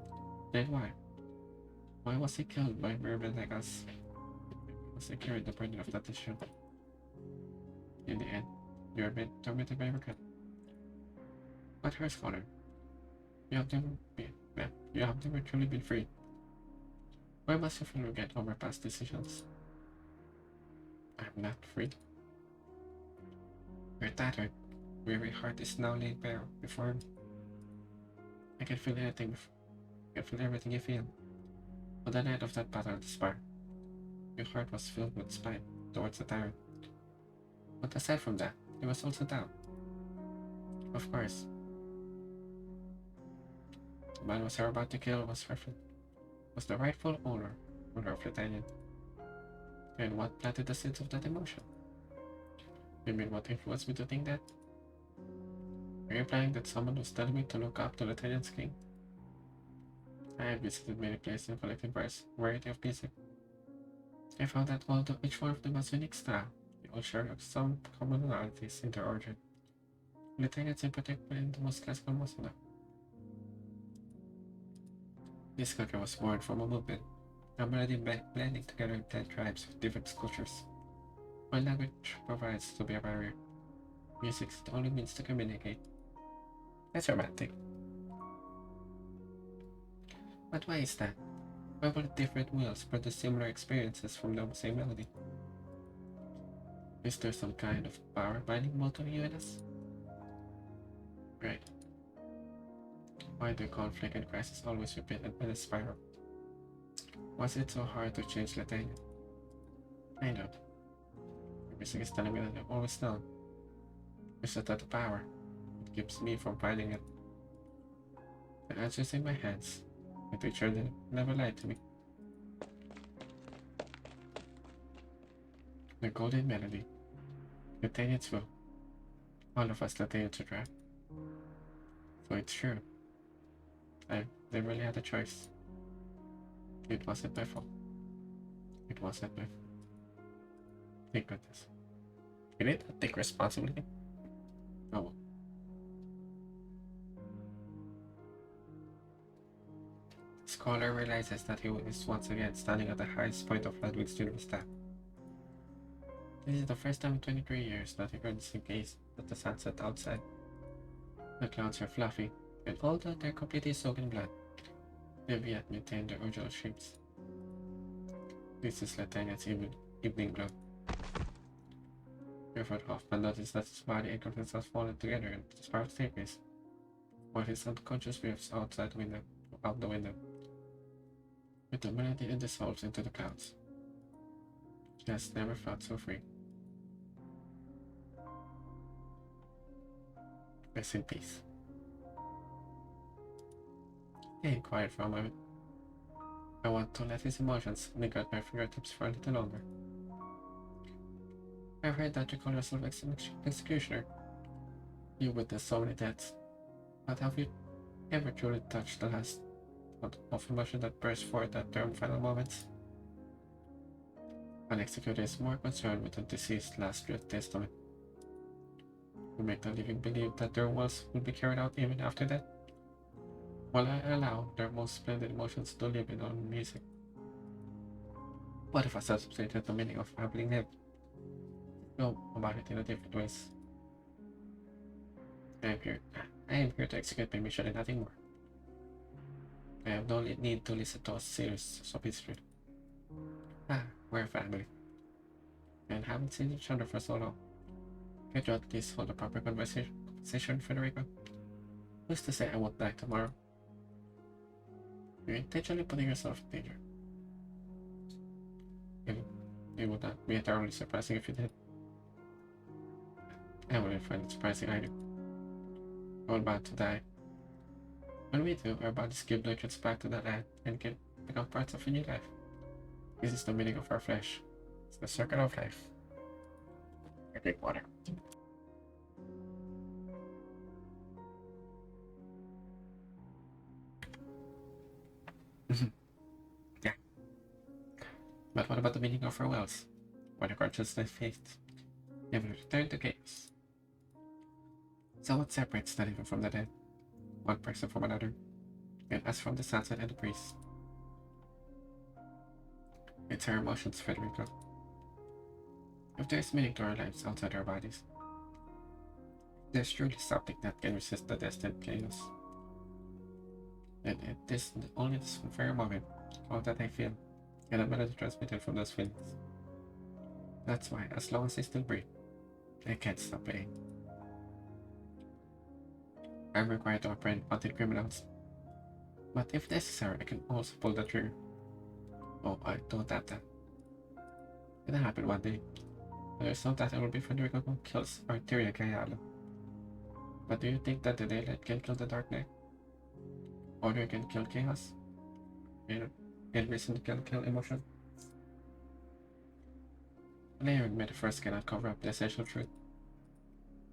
then why? Why was he killed by mermen like us? Was he carried the burden of that issue? In the end, you are tormented by regret. But her scholar, you have never truly been free. Why must you feel regret over past decisions? I'm not free. Your tattered, weary heart is now laid bare before me. I can feel anything. I can feel everything you feel. On the night of that battle at the spire, your heart was filled with spite towards the tyrant. But aside from that, it was also doubt. Of course, the man was about to kill was the rightful owner of Latanian. And what planted the seeds of that emotion? You mean what influenced me to think that? Are you implying that someone was telling me to look up to Latanian's king? I have visited many places and collected a variety of music. I found that although each one of them has unique style, they all share some commonalities in their origin. Latanians in particular in the most classical Muslim. This country was born from a movement, already blending together 10 tribes with different cultures. While language provides to be a barrier, music is the only means to communicate. That's romantic. But why is that? Why will different wills produce similar experiences from the same melody? Is there some kind of power binding both of you and us? Right. Why do conflict and crisis always repeated by the spiral? Was it so hard to change Latania? I know. Your music is telling me that I've always known. It's just that the power. It keeps me from finding it. The answer is in my hands. My teacher never lied to me. The golden melody. Latanians will. All of us Latanians will rap. So it's true. I never really had a choice. It wasn't my fault. It wasn't my fault. Thank goodness. You need to take responsibility. Oh well. The scholar realizes that he is once again standing at the highest point of Ludwig's university. This is the first time in 23 years that he earns a gaze at the sunset outside. The clouds are fluffy, and although they're completely soaked in blood, they've yet maintained their original shapes. This is Latania's evening glow. Barefoot Hoffman noticed that his body and countenance has fallen together in the spiral staircase, while his unconscious drifts out the window. With the melody and dissolves into the clouds. He has never felt so free. Rest in peace. Stay quiet for a moment. I want to let his emotions linger at my fingertips for a little longer. I've heard that you call yourself executioner. You witnessed so many deaths. But have you ever truly touched the last of emotion that bursts forth at their final moments? An executor is more concerned with the deceased's last breath testament. You make the living believe that their wills will be carried out even after death, while I allow their most splendid emotions to live in on music. What if I substituted the meaning of having lived? Go about it in a different ways. I am here to execute my mission and nothing more. I have no need to listen to a series of history. We're family. And haven't seen each other for so long. Can't you at least hold a proper conversation, Federico? Who's to say I won't die tomorrow? You're intentionally putting yourself in danger. It would not be entirely surprising if you did. I wouldn't find it surprising either. We're about to die. When we do, our bodies give nutrients back to the land and can become parts of a new life. This is the meaning of our flesh. It's the circle of life. I drink water. Yeah. But what about the meaning of our wills? When the consciousness fades, they will return to chaos. So what separates the living from the dead? One person from another, and us from the sunset and the breeze. It's our emotions, Federico. If there's meaning to our lives outside our bodies, there's truly something that can resist the destined chaos. And it is only this very moment, all that I feel, and I'm melody transmitted from those feelings. That's why, as long as I still breathe, I can't stop praying. I'm required to apprehend wanted criminals, but if necessary, I can also pull the trigger. Oh, I don't have that. It'll happen one day. There's no doubt it will be Federico who kills Arteria Gallo. But do you think that the daylight can kill the dark night? Order can kill chaos? And reason can kill emotion? Layering metaphors cannot cover up the essential truth.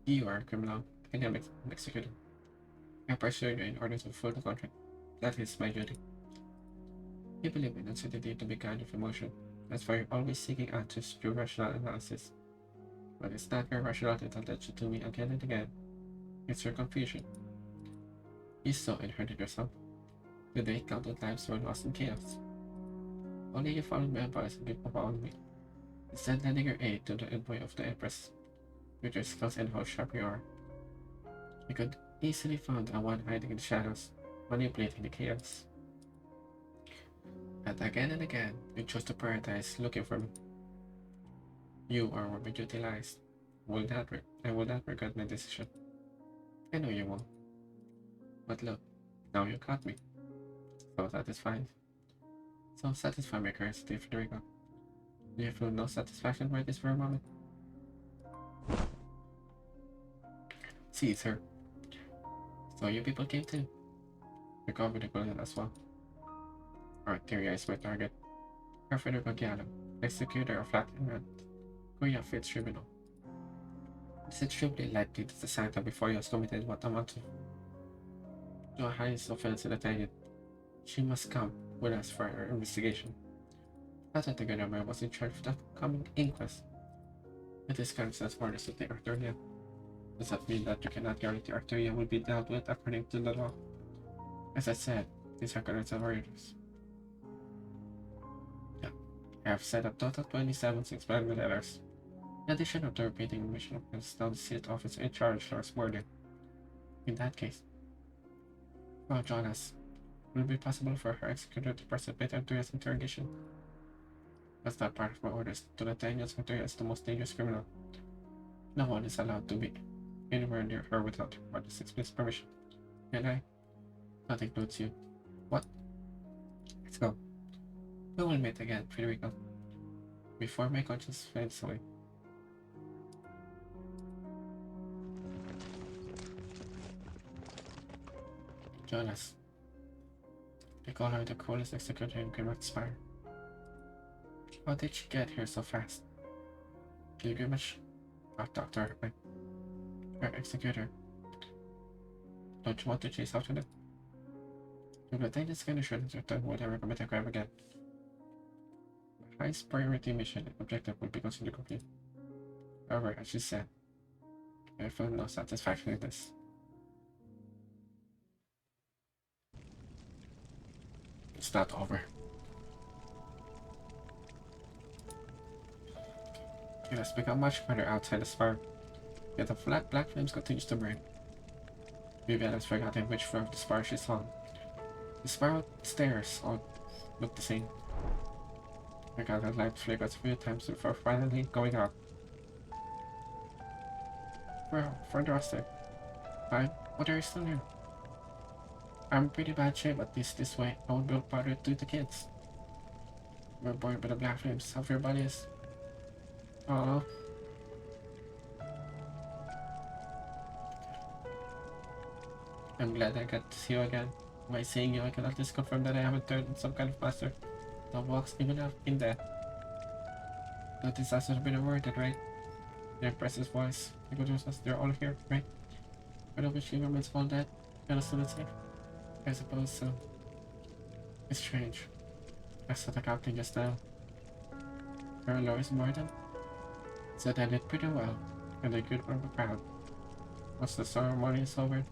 You are a criminal, and I'm executed. I pursue you in order to fulfill the contract. That is my duty. You believe in uncertainty to be kind of emotion. That's why you're always seeking answers through rational analysis. But it's not your rationality that led you to me again and again. It's your confusion. You saw and heard it yourself. The day counted lives were lost in chaos. Only you followed my advice and gave up on me. Instead lending your aid to the envoy of the Empress. With your skills and how sharp you are. You could easily find a one hiding in the shadows, manipulating the chaos. And again, you chose to prioritize looking for me. You are where my duty lies. I will not regret my decision. I know you won't. But look, now you caught me. So satisfied. So satisfy my curiosity, Federico. Do you feel no satisfaction by this very moment? See, sir. So you people came too. Recover the bullet as well. Arteria is my target. Federico Gallo, executor of Lieutenant Kuya Fitztribunal. Is it truly likely that the Santa before you has committed what amounted to a highest offense in the Italian? She must come with us for her investigation. I thought the Governor was in charge of the coming inquest. It is Kansas orders to take Arteria. Does that mean that you cannot guarantee Arteria will be dealt with according to the law? As I said, these are correct orders. Yeah, I have set up total 27 explanatory letters. In addition to repeating the mission of the seat officer in charge for Morgan. In that case, well, join us. Will it be possible for her executor to participate in Arteria's interrogation? That's not part of my orders. To the Daniels, Arteria is the most dangerous criminal. No one is allowed to be anywhere near her without her mother's explicit permission. And that includes you. What? Let's go. We will meet again, Federico. Before my conscience fades away. Jonas. They call her the coolest executor in Grimrock Spire. How did she get here so fast? Pilgrimage? Doctor, her executor. Don't you want to chase after them? You would think this kind of shouldn't return would ever commit a crime again. The highest priority mission objective would be considered complete. However, as she said, I found no satisfaction in this. It's not over. It has become much better outside the spire, yet the black flames continues to burn. Vivian has forgotten which floor of the spire she's on. The spiral stairs all look the same. I got the light flickers a few times before finally going up. Well, further upstairs. Fine, what are you still here? I'm in pretty bad shape, at least this way I won't be bothered to the kids. We're bored by the black flames of your bodies. Oh. I'm glad I got to see you again. By seeing you, I can at least confirm that I haven't turned into some kind of master that walks even up in there. No disaster has been averted, right? The Empress's voice. The good news is they're all here, right? But of which the government's all dead, innocent and safe. I suppose so. It's strange. I saw the captain just now. Her and Lois Morton said I did pretty well, and they could were proud. Once the ceremony is over,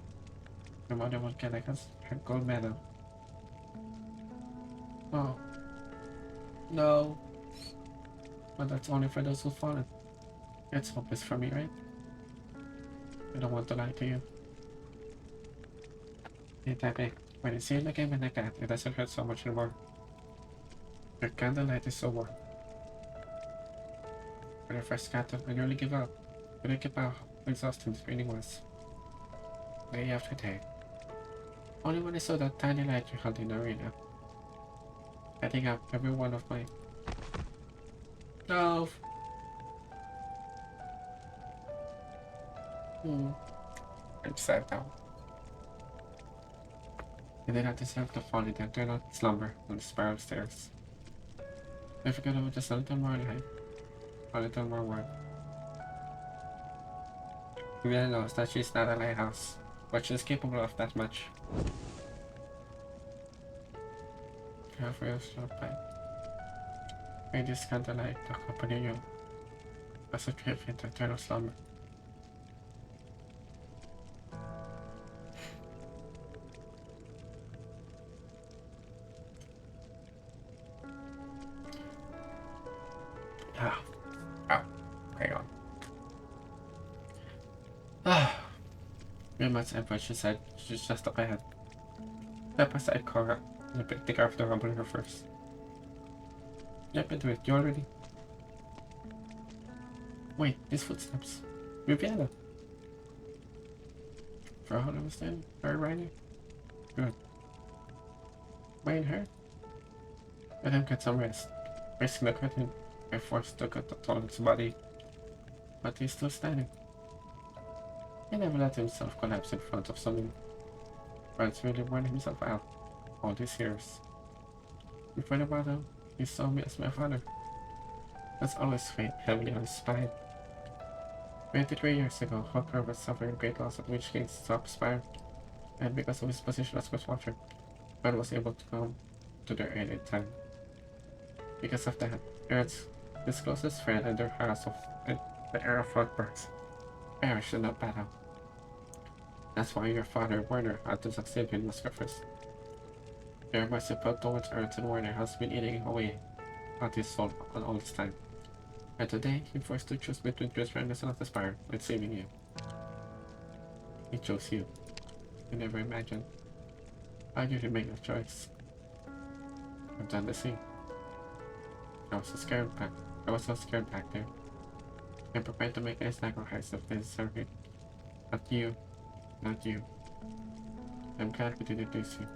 your mother will get us her gold medal. Oh. No. But that's only for those who've fallen. It's hopeless for me, right? I don't want to lie to you. Hey, Taipei, when you see it again like that, it doesn't hurt so much anymore. Your candlelight is so warm. When I first got up, I nearly gave up. But I kept out how exhausting the training was. Day after day. Only when I saw that tiny light you held in the arena. Lighting up every one of my... No! I'm sad now. I did not deserve to fall into eternal slumber on the spiral stairs. I forgot about just a little more light. A little more warmth. Vivian knows that she's not a lighthouse, but she's capable of that much. Careful of your pipe. May this candlelight accompany you as you drift into eternal slumber. Hang on. Remote said what she said. She's just up ahead. Step aside, Cora. Take her off the rumble her first. Yep, into it. You already? Wait, these footsteps. Viviana. For all I understand, her riding? Good. Wait, her? Let him get some rest. Bracing the curtain, I forced to cut the toilet's body. But he's still standing. He never let himself collapse in front of someone. Brad's really worn himself out all these years. Before the battle, he saw me as my father. That's always weighed heavily on his spine. 23 years ago, Hawker was suffering great loss at which gained top spire, and because of his position as coach watcher, Brad was able to come to their aid in time. Because of that, Earth's his closest friend and their house of the era of Frogburgs perished in that battle. That's why your father, Werner, had to succeed in Muscovers. Their merciful towards Earth and Werner has been eating away at his soul on all this time. And today, he forced to choose between transferring the Son of the Spire and saving you. He chose you. You never imagined. How did you make a choice? I've done the same. I was so scared back there. I'm prepared to make any sacrifice if necessary. Not you. Not you. I'm glad we didn't lose you.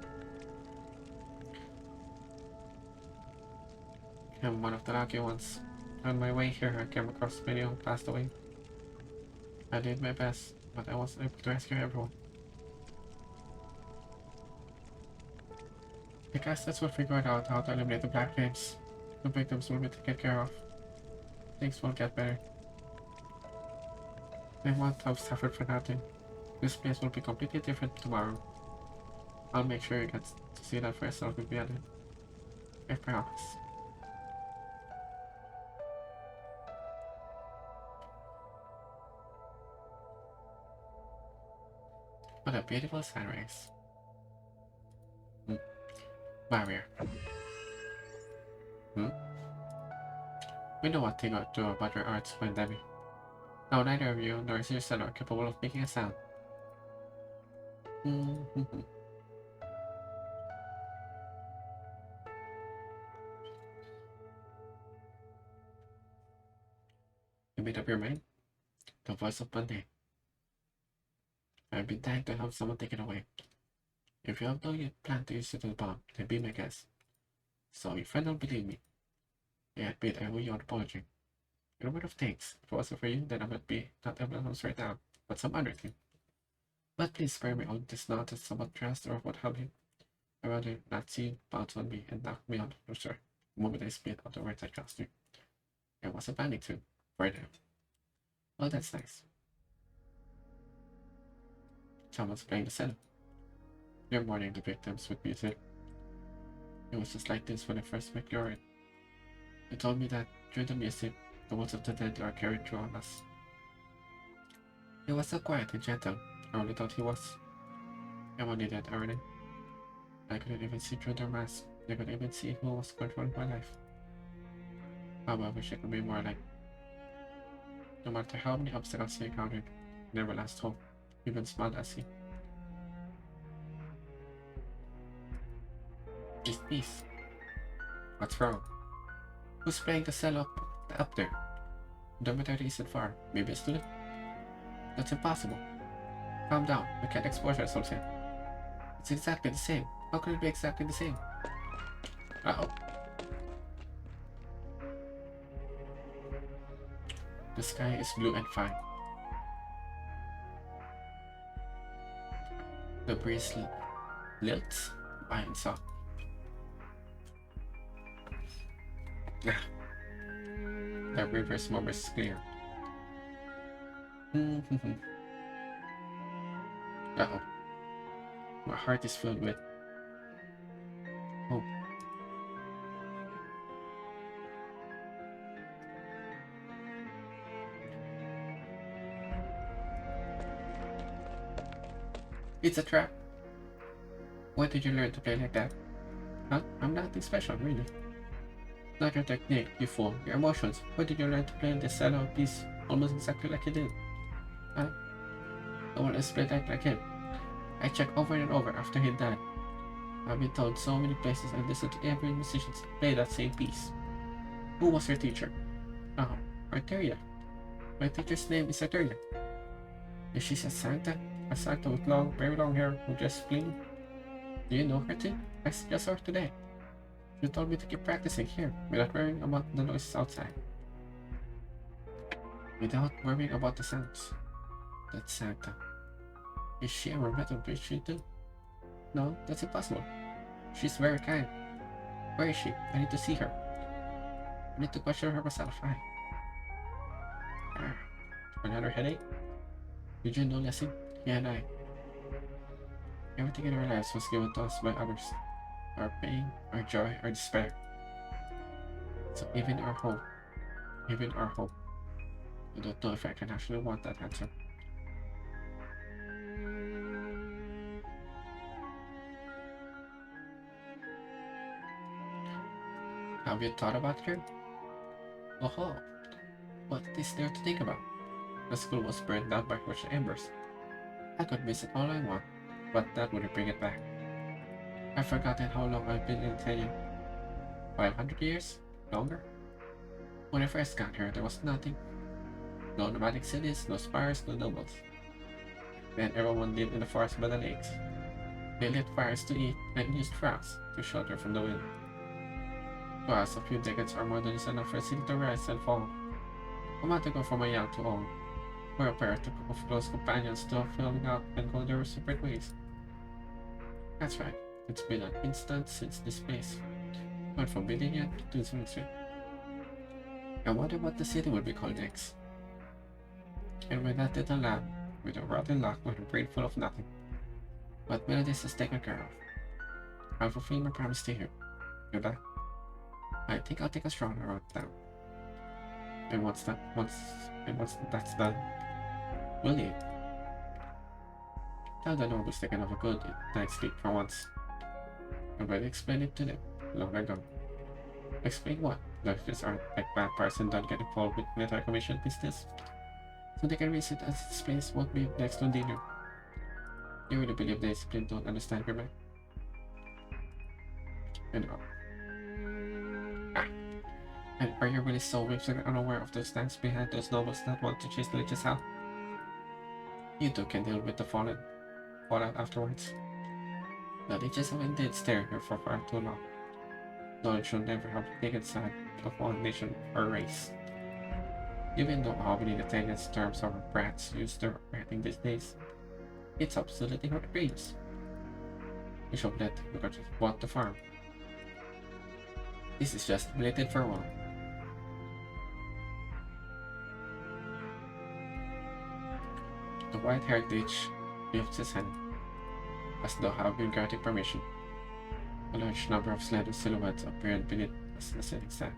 I'm one of the lucky ones. On my way here, I came across many who passed away. I did my best, but I wasn't able to rescue everyone. I guess that's what figured out how to eliminate the black flames. The victims will be taken care of. Things will get better. They won't have suffered for nothing. This place will be completely different tomorrow. I'll make sure you get to see that for yourself in the end. I promise. What a beautiful sunrise. Barrier. We know what thing to do about your arts, Pandemic. Now neither of you nor is your son are capable of making a sound. You made up your mind? The voice of Monday. I've been dying to have someone take it away. If you have no plan to use it as a bomb, then be my guest. So your friend don't believe me. Yeah, admit I owe you an apology. In a word of thanks. If it wasn't for you, then I would be not able to right now, but some other thing. But please spare me on this not somewhat dressed or what have you. I rather not see you bounce on me and knock me on the floor the moment I spit out the words I cost you. I wasn't planning to, for now. Well, that's nice. Someone's playing the cello. You're mourning the victims with music. It was just like this when I first met Glorin. You told me that during the music, the words of the dead are carried through on us. He was so quiet and gentle. I only thought he was. Everyone did that, aren't I couldn't even see through their mask. I couldn't even see who was controlling my life. How I wish I could be more like. No matter how many obstacles he encountered, he never lost hope, even smiled as he. This piece. What's wrong? Who's playing the cello up there? The dormitory isn't far. Maybe a student? That's impossible. Calm down. We can't expose ourselves here. It's exactly the same. How could it be exactly the same? Uh-oh. The sky is blue and fine. The breeze lilts by and soft. The river's murmur is clear. Uh-oh. My heart is filled with hope. It's a trap. When did you learn to play like that? Huh? I'm nothing special, really. Not your technique, you fool. Your emotions. When did you learn to play this cello piece almost exactly like you did? Huh? No one else played like him. I checked over and over after he died. I've been told so many places and listened to every musician play that same piece. Who was your teacher? Oh, Arteria. My teacher's name is Arteria. Is she a Santa? A Santa with long, very long hair who just clean? Do you know her too? I just saw her today. You told me to keep practicing here, without worrying about the noises outside. Without worrying about the sounds. That's Santa. Is she ever met a patient too? No, that's impossible. She's very kind. Where is she? I need to see her. I need to question her myself. Another headache? Did you know, Leslie? Yeah, and I. Everything in our lives was given to us by others. Our pain, our joy, our despair. So even our hope. I don't know if I can actually want that answer. Have you thought about her? Oh, what is there to think about? The school was burned down by Russian embers. I could miss it all I want, but that wouldn't bring it back. I've forgotten how long I've been in Italian. 500 years? Longer? When I first got here, there was nothing. No nomadic cities, no spires, no nobles. Then everyone lived in the forest by the lakes. They lit fires to eat and used rocks to shelter from the wind. To us, a few decades are more than just enough for a city to rise and fall. A month ago from a young to old, we're a pair of close companions still filling out and going their separate ways. That's right. It's been an instant since this place went from Virginia to Zwillingstürme. I wonder what the city will be called next. And with that little lamb, with a rotten lock with a brain full of nothing. But Melodies is taken care of. I'll fulfill my promise to you. You that? I think I'll take a stroll around town. And once that's done, we'll leave. Tell the nobles they can have a good night's sleep for once. I've already explained it to them long ago. Explain what? That these aren't like vampires and don't get involved with military commission business. So they can visit as this place won't be next to dinner. You really believe they simply don't understand your mind? And and are you really so weak and unaware of the stance behind those nobles that want to chase the leeches out? You two can deal with the fallout afterwards. The leeches haven't did stare here for far too long. Knowledge should never have taken side of one nation or race. Even though how many Italians terms or brats use their writing these days, it's absolutely outrageous. You should let them just bought the farm. This is just related for one. The white-haired leech lifts his hand, as though having granted permission. A large number of slender silhouettes appeared beneath the setting sun.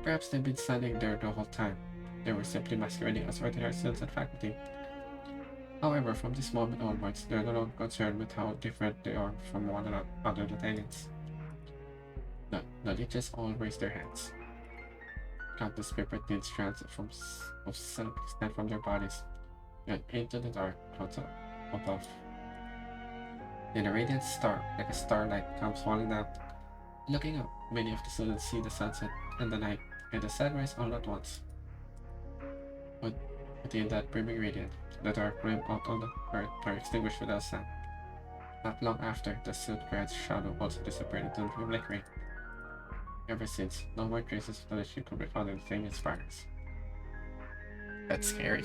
Perhaps they've been standing there the whole time. They were simply masquerading as ordinary students and faculty. However, from this moment onwards, they are no longer concerned with how different they are from one another aliens. The leeches all raise their hands. Countless paper-thin strands of silk extend from their bodies and into the dark clouds above. Then a radiant star, like a starlight, comes falling down. Looking up, many of the students see the sunset and the night and the sunrise all at once. But within that brimming radiance, the dark rim out on the earth are extinguished without sound. Not long after, the silk-clad shadow also disappeared into the dream like rain. Ever since, no more traces of the leech could be found in the thing inspires. That's scary.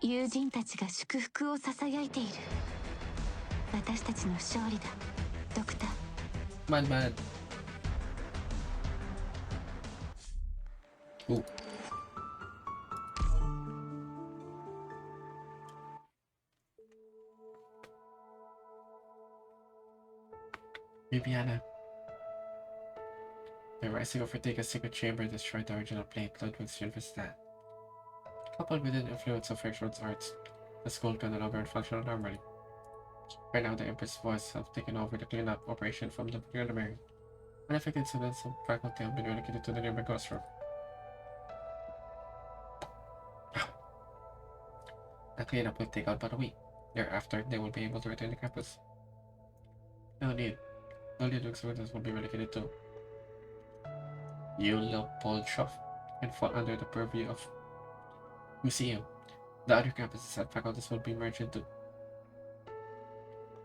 友人たちが祝福を囁いている。私たちの勝利だ、ドクター。Mad. Ooh. Bibiana. The rising overtake a secret chamber destroyed the original plate Ludwig's Universitat. Coupled with the influence of Hirschman's arts, the school can no longer function normally. Right now, the Empress Voice have taken over the cleanup operation from the Gendarmerie. Unaffected students and faculty have been relocated to the nearby ghost room. The cleanup will take about a week. Thereafter, they will be able to return to campus. No need. The Ludwig students will be relocated to Leopoldhof and fall under the purview of Museum. The other campuses and faculties will be merged into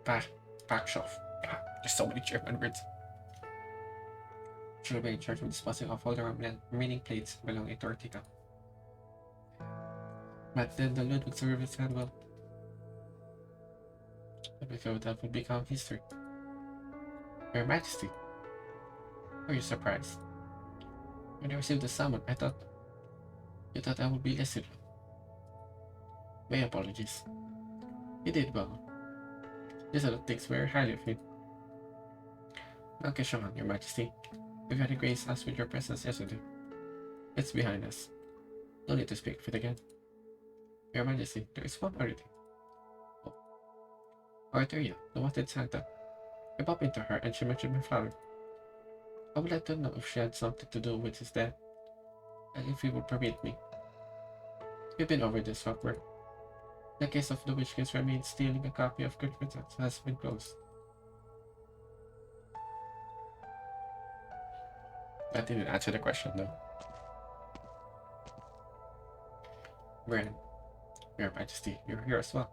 Backshof. There's so many German words. She will be in charge of disposing of all the remaining plates belonging to Ortica. But then the Ludwig service had well. That will become history. Your Majesty. Are you surprised? When I received the summon, you thought I would be listened. My apologies. You did well. This other thinks very highly of you. Okay, Shaman, Your Majesty. We've had a grace us with your presence yesterday. It's behind us. No need to speak of it again. Your Majesty, there is one other thing. Oh. Arteria, the wanted Santa. I bumped into her and she mentioned my father. I would like to know if she had something to do with his death, and if he would permit me. We've been over this awkward. The case of the witch case remains stealing a copy of Good Results has been closed. That didn't answer the question though. Bren, Your Majesty, you're here as well.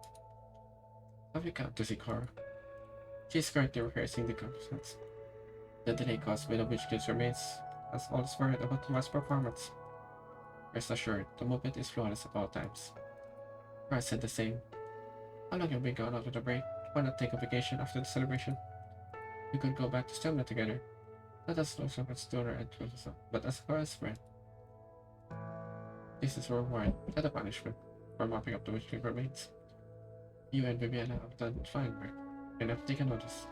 Have you come to see Cora? She is currently rehearsing the conference. The delay caused by the witch case remains as all is worried about tomorrow's performance. Rest assured, the movement is flawless at all times. Cora said the same. How long have you been gone out of the break? Why not take a vacation after the celebration? We could go back to Stamina together. Not as close as Stoner and Closer, but as far as friend. This is reward, not a punishment, for mopping up the witching remains. You and Viviana have done fine work, and have taken notice.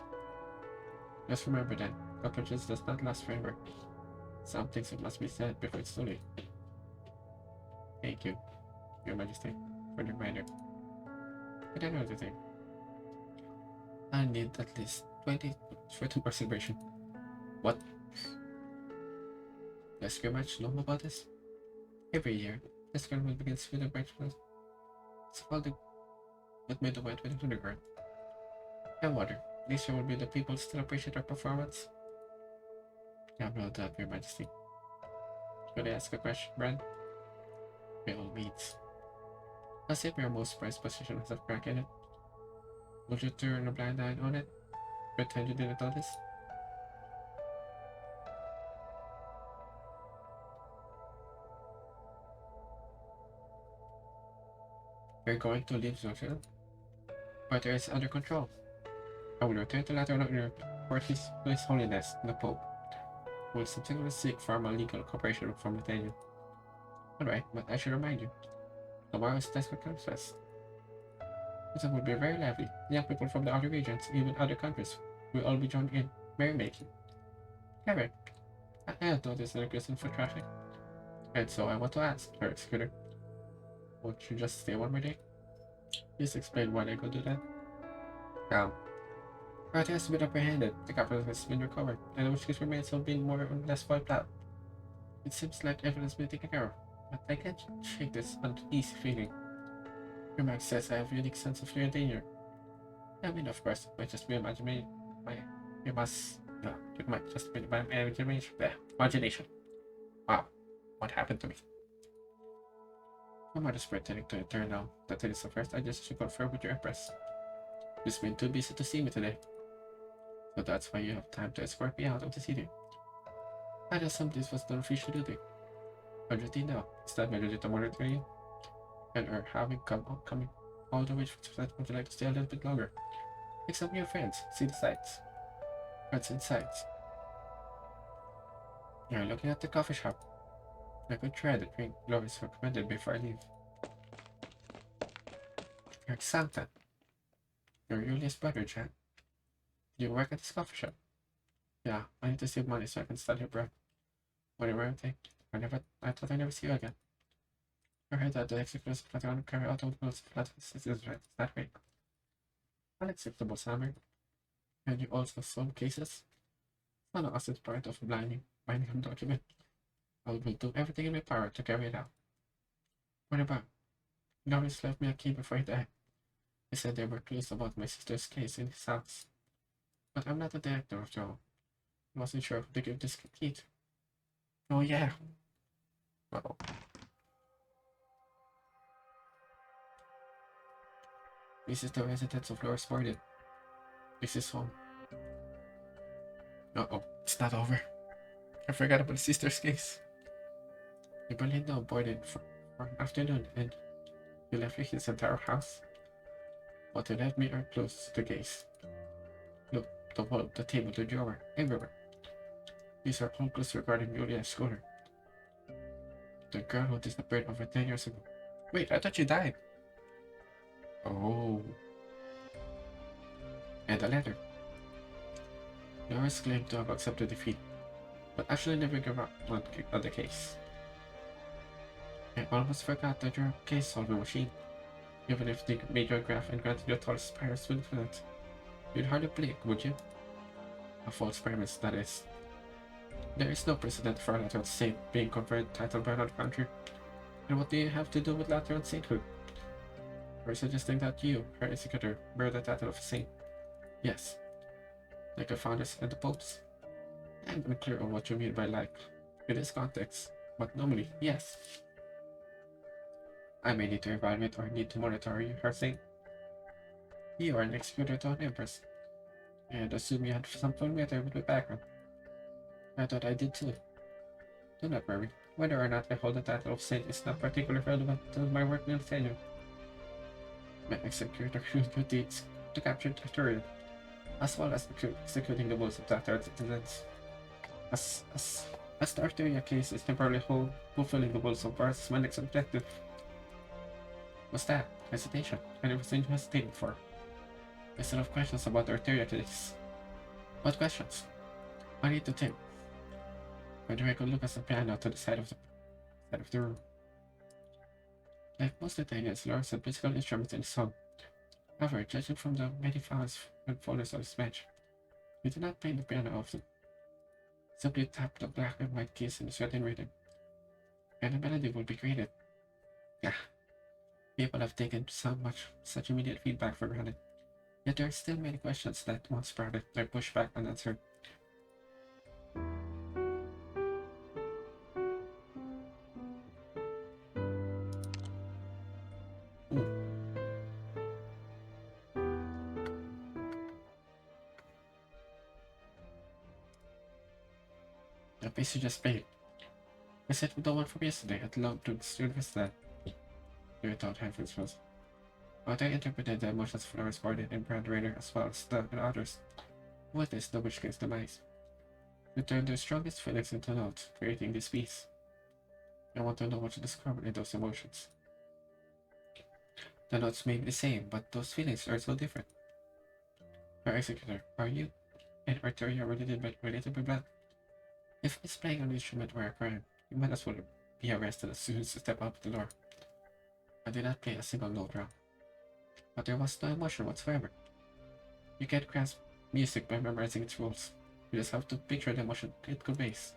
Just remember that, cockroaches does not last forever. Some things must be said before it's too late. Thank you, Your Majesty, for the reminder. But another thing. I need at least 20 for the celebration. What? Does Scrimmage know about this? Every year, the Scrimmage begins with a breakfast. It's called the that made the white with the underground. I wonder, this year will be the people still appreciate our performance? I will that, Your Majesty. Could I ask a question, Brad? By all means. Let's say your most prized possession has a crack in it. Would you turn a blind eye on it? Pretend you didn't notice? You're going to leave Zoshil? But there is under control. I will return to Lateran on Europe for His Holiness, the Pope, who will subsequently seek formal legal cooperation from Lithuania. Alright, but I should remind you, tomorrow is Tesco Fest. It will be very lively. Young people from the other regions, even other countries, will all be joining in merrymaking. Karen, I have noticed an increase in foot traffic, and so I want to ask, her Scooter, won't you just stay one more day? Please explain why I could do that. Karate has been apprehended, the capital has been recovered, and the witch remains have been more or less wiped out. It seems like everything has been taken care of, but I can't shake this uneasy feeling. Your Max says I have a unique sense of fear and danger. I mean, of course, it might just be imagination. It might just be my imagination. Wow, what happened to me? My mother's pretending to turn now that it is the first I just should confirm with your Empress. You've been too busy to see me today, so that's why you have time to escort me out of the city. I assumed this was the official duty. Our duty now is that my duty to monitor you, and are having coming all the way from would you like to stay a little bit longer? Make some new friends, see the sights. Friends and sights. You're looking at the coffee shop. I could try the drink Loris recommended before I leave. You're Santa. You're Julia's brother, Jack. Do you work at this coffee shop? Yeah, I need to save money so I can study abroad. Whatever I think. I thought I'd never see you again. I heard that the executors plan to carry out all the rules of Latin citizens, right? Is that right? Unacceptable, Samir. And you also solve cases? None of us is part of binding a document. I will do everything in my power to carry it out. What about? Norris left me a key before he died. He said there were clues about my sister's case in his house. But I'm not a director after all. I wasn't sure who to give this key to. Oh yeah. Uh-oh. This is the residence of Lord Spartan. This is home. Uh-oh, it's not over. I forgot about the sister's case. The Berlin boarded for an afternoon and you left his entire house. What you left me are close to the case. Look, the wall, the table, the drawer, everywhere. These are all clues regarding Julia Schooner. The girl who disappeared over 10 years ago. Wait, I thought you died. Oh. And a letter. Norris claimed to have accepted defeat, but actually never gave up on the case. I almost forgot that you're a case-solving machine. Even if they made your graph and granted your tallest spires with influence, you'd hardly blink, would you? A false premise, that is. There is no precedent for a Lateran saint being conferred title by another country. And what do you have to do with Lateran sainthood? Or suggesting that you, her executor, bear the title of a saint? Yes. Like the founders and the popes? I'm unclear on what you mean by like, in this context, but normally, yes. I may need to evaluate or need to monitor you, her saint. You are an executor to an empress. And assume you had some familiarity with my background. I thought I did too. Do not worry. Whether or not I hold the title of saint is not particularly relevant to my work in Lithuania. My executor duties to capture the Arturian, as well as executing the most of the attendants. As the Arteria case is temporarily fulfilling the wills of Varus' next objective. What's that? Hesitation. I never seen you hesitating for. Instead of questions about the Arteria case. What questions? I need to think. Federico looked at the piano to the side of the room. Like most of the things, Laura had musical instruments in his home. However, judging from the many files and folders of his bench, he did not play the piano often. Simply tap the black and white keys in a certain rhythm, and a melody will be created. Yeah, people have taken such immediate feedback for granted. Yet there are still many questions that, once sprouted, are pushed back unanswered. The piece you just played. I said with the one from yesterday, I'd love to revisit that. You thought heavens was. But I interpreted the emotions Flores guarded in Brand Raider as well as the others. What is the Witch King's demise? You turned their strongest feelings into notes, creating this piece. I want to know what you discovered in those emotions. The notes may be the same, but those feelings are so different. Our executor, are you and Arteria related by blood? If it's playing an instrument were a crime, you might as well be arrested as soon as you step up the door. I did not play a single note wrong. But there was no emotion whatsoever. You can't grasp music by memorizing its rules. You just have to picture the emotion it conveys.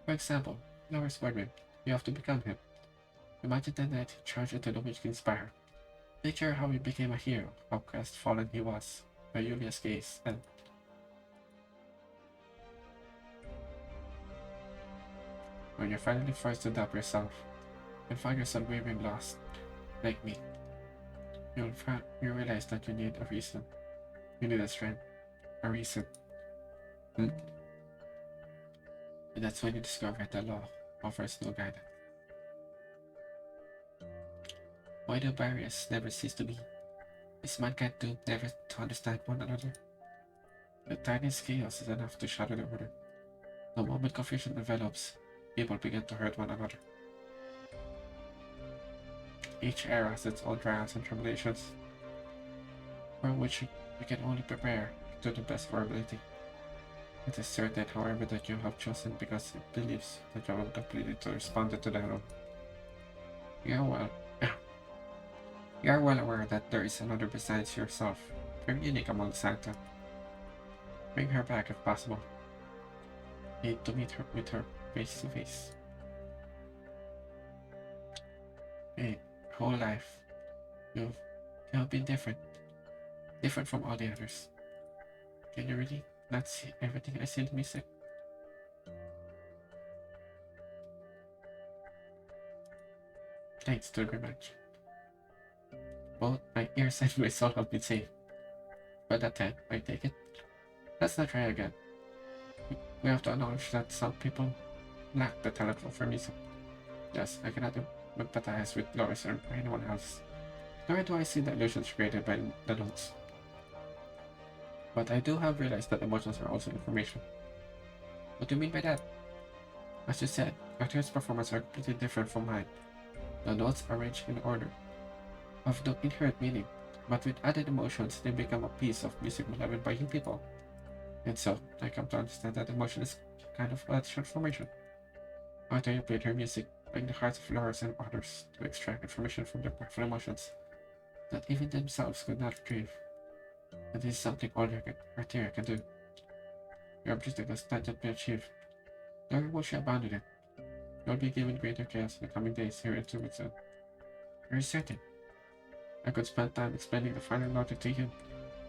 For example, Laura's Birdman, you have to become him. Imagine the night he charged into the Witch King's Spire. Picture how he became a hero, how crestfallen he was by Yulia's gaze, and when you're finally forced to doubt yourself and find yourself wavering lost, like me, you realize that you need a reason. You need a strength, a reason. And that's when you discover the law offers no guidance. Why do barriers never cease to be? Is mankind doomed never to understand one another? The tiniest chaos is enough to shatter the order. The moment confusion develops, people begin to hurt one another. Each era has its own trials and tribulations, for which we can only prepare to the best of our ability. It is certain, however, that you have chosen because it believes that you have completely responded to that role. You are well aware that there is another besides yourself, very unique among Santa. Bring her back if possible. Need to meet her face to face. Hey, whole life, you have been different from all the others. Can you really not see everything I see in the music? Thanks to the rematch. Both my ears and my soul have been saved. By that time, I take it. Let's not try again. We have to acknowledge that some people lack the talent for music. Yes, I cannot empathize with Loris or anyone else. Nor do I see the illusions created by the notes. But I do have realized that emotions are also information. What do you mean by that? As you said, Arthur's performances are completely different from mine. The notes are arranged in order, of no inherent meaning, but with added emotions they become a piece of music beloved by you people. And so, I come to understand that emotion is kind of a transformation. Arthur played her music, like the hearts of Loris and others, to extract information from their powerful emotions that even themselves could not retrieve. And this is something only Arteria can do. Your objective has not yet been achieved. Nor will she abandon it. You'll be given greater chaos in the coming days here in Tubitsu. Very certain. I could spend time explaining the final logic to you,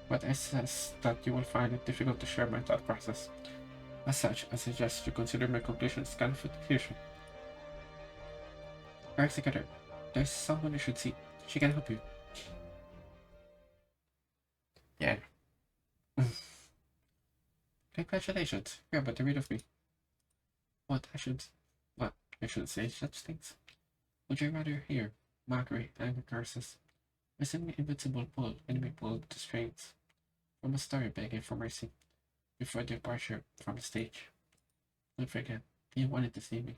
but I sense that you will find it difficult to share my thought process. As such, I suggest you consider my conclusion as kind of a diffusion. Our executor, there's someone you should see. She can help you. Yeah. Congratulations, you're about to read of me. What, I shouldn't say such things. Would you rather hear mockery and curses? A semi-invincible bull enemy pulled the strings from a story begging for mercy before departure from the stage. Don't forget, you wanted to see me.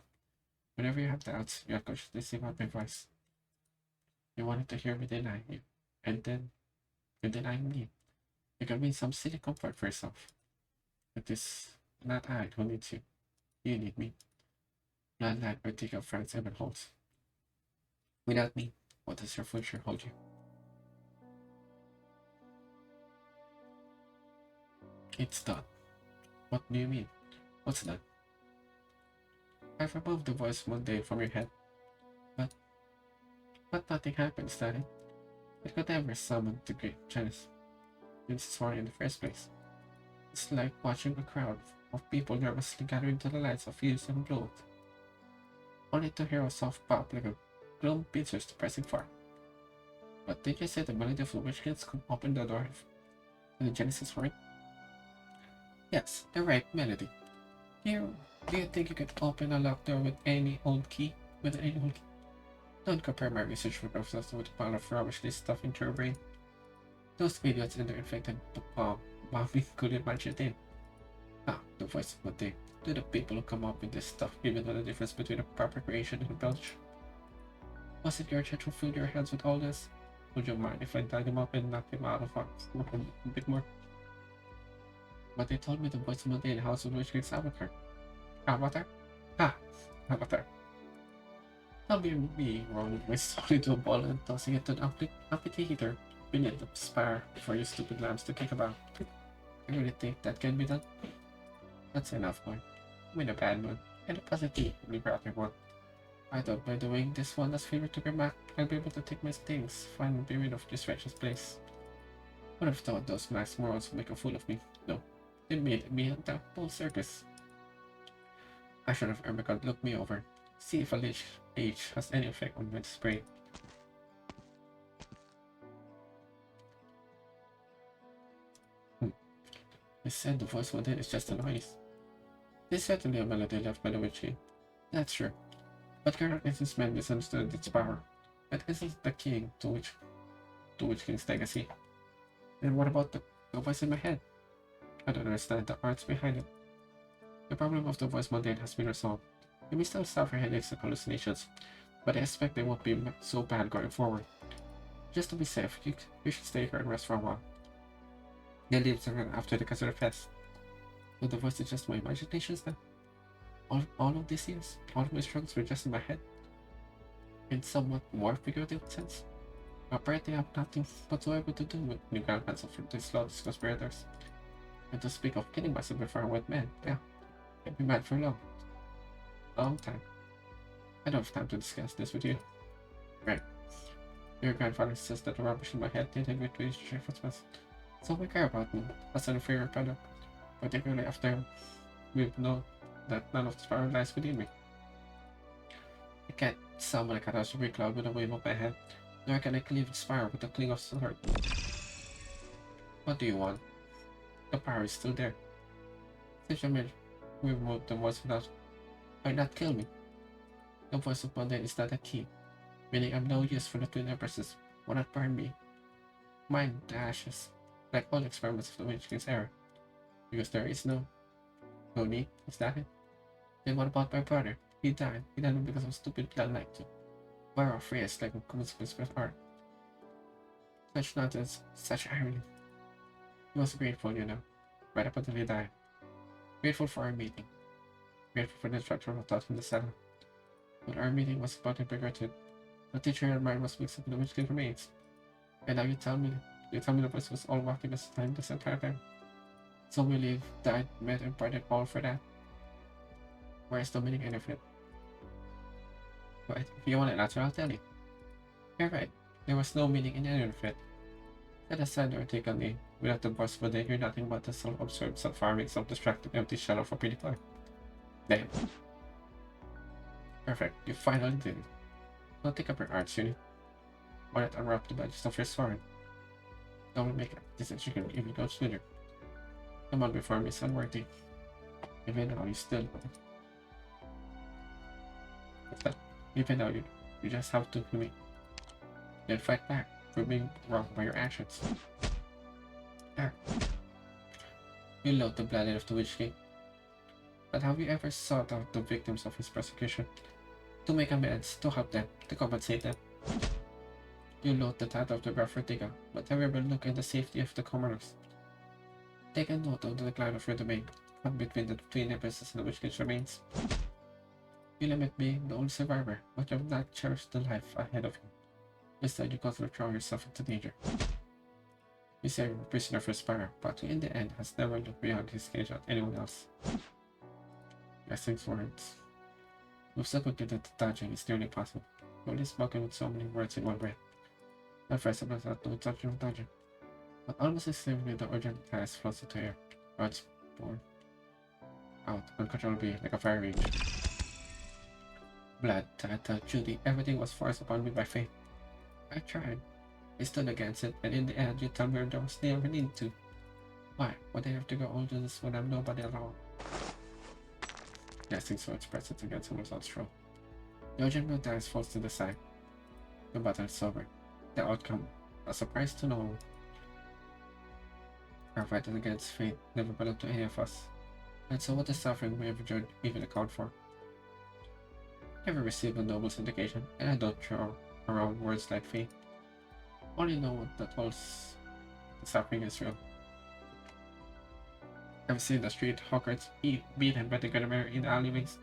Whenever you have doubts, you unconsciously sing out my voice. You wanted to hear me deny you, and then you deny me. You can win some silly comfort for yourself. It is not I who needs you. You need me. Not like particular friends ever holds. Without me, what does your future hold you? It's done. What do you mean? What's done? I've removed the voice mundane from your head. But nothing happens, Daddy. It could never summon the great Genesis in the first place. It's like watching a crowd of people nervously gathering to the lights of fuse and glow, only to hear a soft pop like a glowing pincer's depressing fart. But did you say the melody of the witch kids could open the door to the Genesis horn? Yes, the right melody. Do you think you could open a locked door with any old key? With any old key? Don't compare my research results with a pile of rubbishly stuff into your brain. Those idiots in their infected bombing couldn't match it in. Ah, the voice of the day. Do the people who come up with this stuff even know the difference between a proper creation and a belch? Was it your church who filled your heads with all this? Would you mind if I dug him up and knocked him out of us a bit more? But they told me the voice of the day in the house of which kicks Avatar. Avatar? Ah, Avatar. I'll be me rolling my soul into a ball and tossing it to the amphitheater beneath the spire for you stupid lambs to kick about. I really think that can be done. That's enough, boy. I'm in a bad mood, and a positively proud one. I thought by doing this one as favor to Grandma, I'll be able to take my stings, find be rid of this wretched place. Would have thought those masked morons would make a fool of me. No, they made me a damn bull circus. I should have Ermicott look me over, see if a lich age has any effect on my spray. I said the voice one day is just a noise. There's certainly a melody left by the witchy. That's true. But Arknights men misunderstood its power. It isn't the king to which king's legacy. Then what about the voice in my head? I don't understand the arts behind it. The problem of the voice mundane has been resolved. You may still suffer headaches and hallucinations, but I expect they won't be so bad going forward. Just to be safe, you should stay here and rest for a while. Then leave after the Castle Fest. But the voice is just my imaginations then? All of these years, all of my struggles were just in my head? In somewhat more figurative sense? Apparently I have nothing whatsoever to do with new ground pencil for these lawless conspirators. And to speak of killing myself before I went mad, yeah, I'd be mad for a long time. I don't have time to discuss this with you. Right. Your grandfather says that the rubbish in my head didn't agree to his shiftless. So we care about me as an inferior product, particularly after we know that none of the power lies within me. I can't summon a catastrophe cloud with a wave of my head, nor can I cleave the spire with a cling of sword. What do you want? The power is still there. Since you may remove the voice without, why not kill me? The voice of Mundane is not a key, meaning I'm no use for the twin empresses. Why not burn me? Mine the ashes, like all experiments of the Witch King's era. Because there is no need, is that it? Then what about my brother? He died because of stupid blood like to. Why are phrase like a consequence of art? Such nonsense, such irony. He was grateful, you know, right up until he died. Grateful for our meeting. Grateful for the instructional thought in the cellar. But our meeting was about to be regretted. The teacher and mine was mixed up in the Witch King remains. And now you tell me the voice was all walking this time, this entire time. So we live, died, met, and parted all for that. Where is the meaning in of it? But if you want an answer, I'll tell you. You're right. There was no meaning in any of it. Let us send or take on me. Without the boss for day, you're nothing but a self-absorbed, self-farming, self-destructive, empty shell of a pretty toy. Damn. Perfect. You finally did it. Don't take up your arts, Uni. Why not unwrap the badges of your sword? Don't make it. This is chicken if you go sooner. Come on before me, son worthy. Even now you still. Even now you just have to me. Then fight back. for being wronged by your actions. There. You loathe the blood of the Witch King. But have you ever sought out the victims of his persecution? To make amends, to help them, to compensate them? You loathe the title of the Graffertiga, but have you ever looked at the safety of the commoners? Take a note of the decline of your domain, caught between the twin empresses and the Witch King's remains. You lament being the only survivor, but you have not cherished the life ahead of you. Instead, you constantly throw yourself into danger. You say you're a prisoner for Spire, but who in the end has never looked beyond his cage at anyone else. Blessings words. We've so quickly that touching is nearly impossible. Only spoken with so many words in one breath. At first I thought no touching, but almost instantly the urgent task flows into air. Words born out uncontrollably like a fire rage. Blood, title, duty, everything was forced upon me by fate. I tried. I stood against it, and in the end you tell me there was never need to. Why would I have to go all do this when I'm nobody at all? Nesting swords press it against someone's throat. The urgent will dice falls to the side. The battle is over. The outcome, a surprise to no one. Our fight against fate never belonged to any of us. And so what the suffering we have endured even account for? I never received a noble's indication, and I don't throw around words like fate. Only know that all the suffering is real. I've seen the street hawkers beat and betting in the alleyways.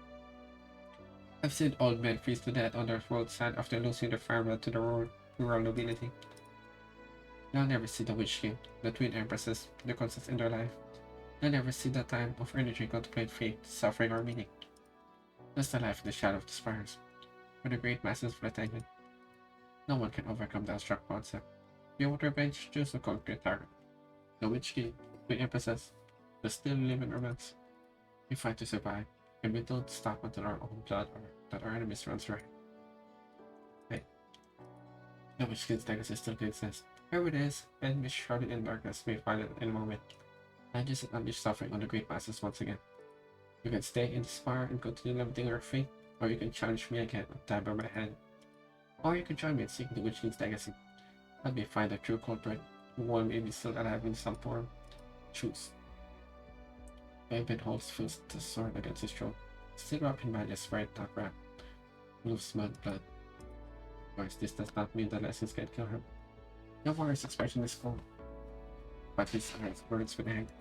I've seen old men freeze to death on the roadside after losing their farmland to the rural nobility. I'll never see the Witch King, the twin empresses, the constants in their life. I'll never see the time of energy contemplate fate, suffering, or meaning. That's the life in the shadow of the spires, where the great masses fly tangent. No one can overcome that abstract concept. You want revenge, choose a concrete target. The Witch King, twin empresses, the still live in romance. We fight to survive, and we don't stop until our own blood or that our enemies runs dry. Hey, the Witch King's legacy still exists. Wherever it is, enemies shrouded in darkness may find it at any moment. I just unleash suffering on the great masses once again. You can stay in the spire and continue limiting our fate, or you can challenge me again and die by my hand. Or you can join me in seeking the Witch King's legacy. Let me find the true culprit, who one may be still alive in some form. Choose. David holds fist the sword against his throat, still wrapped in magic right not wrapped. Moves mud blood. Of course, this does not mean the lessons can kill him. No warrior's expression is cold, but his eyes burns with anger.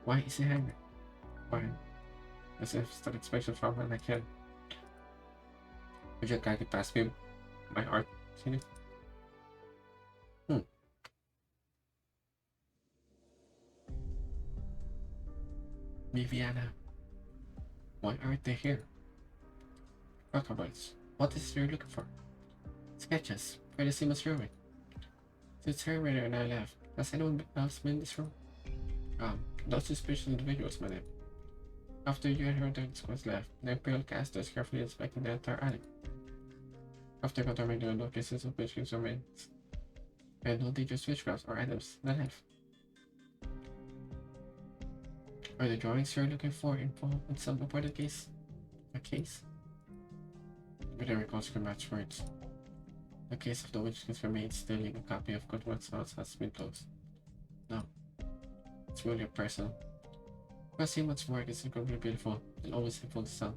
Why is he angry? Why? As if that expression from her like him. Would you guide it past me? My art, see? Viviana. Why aren't they here? Rockabouts. What is it you're looking for? Sketches. Where the scene was ruined. Since Hermiter and I left, has anyone else been in this room? Those suspicious individuals, my name. After you and her was left, the Imperial casters carefully inspected the entire attic. After confirming there were no cases of Witch King's remains, and no dangerous witchcrafts or items that left. Are the drawings you're looking for involved in some important case? A case? But I recall match words. The case of the Witch King's remains stealing a copy of Goodwin's house has been closed. No. It's really personal. Because Simon's work is incredibly beautiful and always full of sun.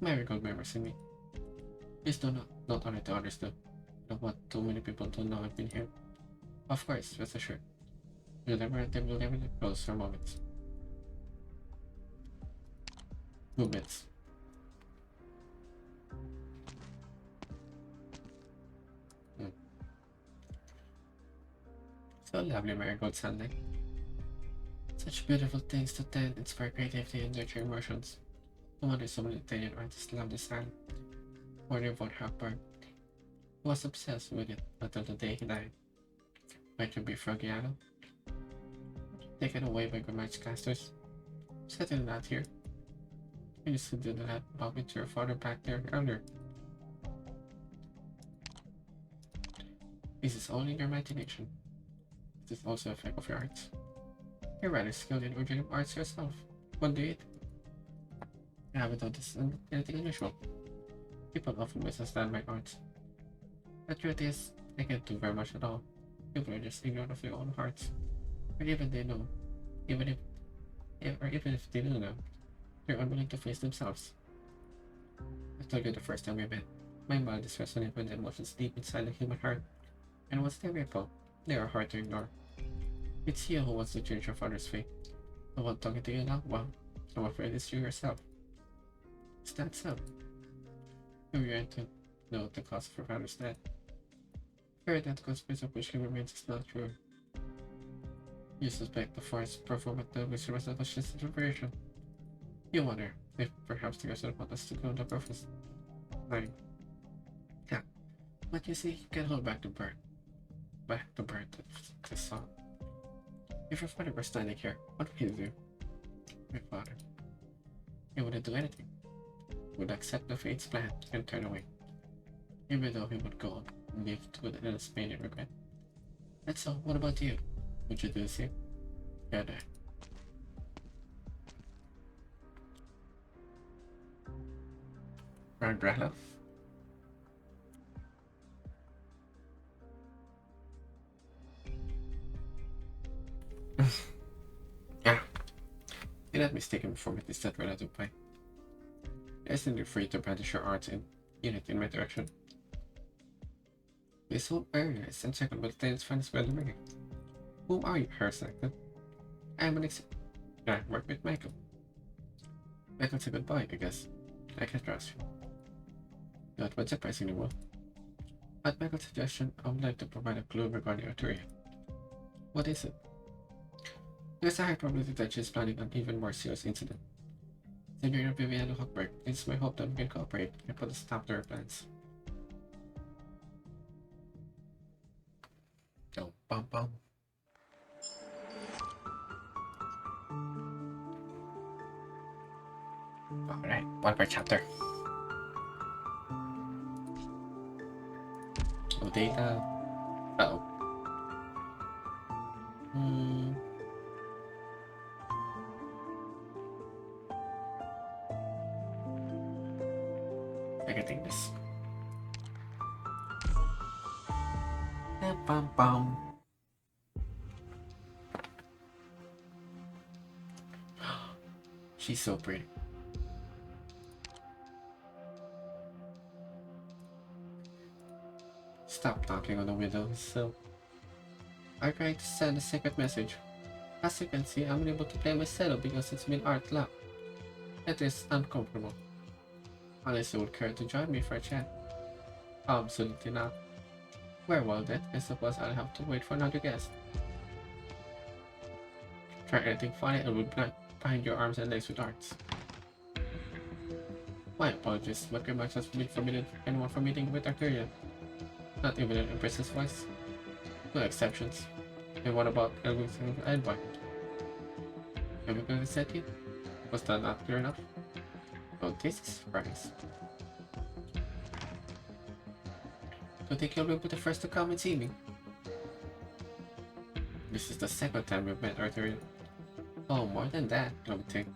Marigold memories in me. Please do not only to understand, but what too many people don't know I've been here. Of course, rest assured. We'll never close for moments. Movements. So lovely, Marigold sunlight. Such beautiful things to tend, inspire creativity and nurture emotions. No wonder so many Italian artists love this style. Werner von Hackberg was obsessed with it until the day he died. Might you be Froggiano? Taken away by Arknights casters? Certainly not here. You used to do that about with your father back there earlier. This is only your imagination. This is also a effect of your arts. You're rather skilled in original arts yourself. What do you think? I haven't noticed anything unusual. People often misunderstand my art. The truth is, I can't do very much at all. People are just ignorant of their own hearts. Or even they know. Even if they do know, they're unwilling to face themselves. I told you the first time we met. My mind is resonant with the emotions deep inside the human heart. And once they ripple, they are hard to ignore. It's you who wants to change your father's fate. The one talking to you now? Well, I'm afraid it's you yourself. Is that so? You're going to know the cause of your father's death. Fear that conspiracy of which he remains is not true. You suspect the force performed the reserve of his interpretation. You wonder if perhaps the rest want us to go on the purpose. Lying. Yeah, but you see, you can hold back the bird. Back the bird that the song. If your father were standing here, what would he do? My father. He wouldn't do anything. He would accept the fate's plan and turn away. Even though he would go on and live to the endless pain and regret. And so, what about you? Would you do the same? Yeah, no. Umbrella? Yeah. You're not mistaken for me, is that relative pie? Isn't it free to brandish your arts in unit in my direction? This whole area is encircled by the finest weather. Who are you, Herbst? I'm an I work with Michael. Michael's a good boy, I guess. I can trust you. Not much surprising the world. At Michael's suggestion, I would like to provide a clue regarding Arturia. What is it? There's a high probability that she's planning an even more serious incident. Senorita Viviana Hochberg, it's my hope that we can cooperate and put a stop to her plans. Oh, bum bum. Alright, one per chapter. No data. Uh-oh. I can take this. Bum bum. She's so pretty. Stop knocking on the windows, so I tried to send a secret message. As you can see, I'm unable to play my cello because it's been art locked. It is uncomfortable. Unless you would care to join me for a chat. Absolutely not. Well then, I suppose I'll have to wait for another guest. Try anything funny and we'll bind your arms and legs with arts. My apologies, but your match has been forbidden for anyone from meeting with Arturia. Not even an Empress's voice. No exceptions. And what about everything with Envoy? Am I going to set you? Was that not clear enough? Oh, this is a surprise. Do you think you'll be the first to come and see me? This is the second time we've met, Arturia. Oh, more than that, let me think.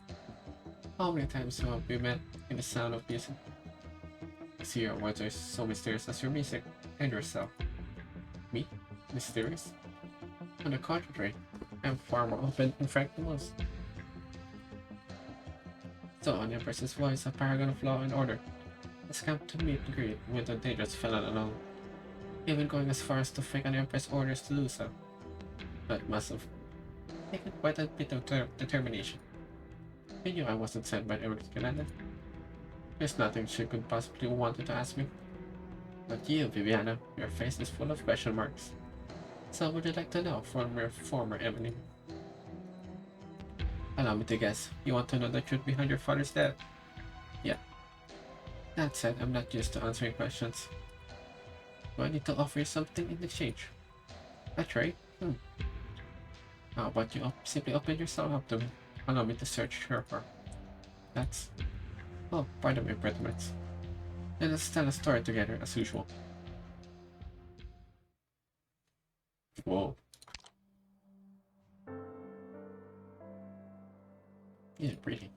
How many times have we met in the sound of music? I see your words are so mysterious as your music, and yourself. Me? Mysterious? On the contrary, I'm far more open and frank than most. So, on the Empress's voice, a paragon of law and order, has come to meet and greet with a dangerous felon alone, even going as far as to fake an Empress orders to do so. That must have taken quite a bit of determination. I knew I wasn't sent by Yolanda. There's nothing she could possibly wanted to ask me. But you, Viviana, your face is full of question marks. So would you like to know from your former enemy? Allow me to guess, you want to know the truth behind your father's death? Yeah. That said, I'm not used to answering questions. Do I need to offer you something in exchange? That's right. How about you simply open yourself up to me? Allow me to search her for. That's... Oh, pardon my impediments. Let us tell a story together as usual. Whoa. Yeah, pretty.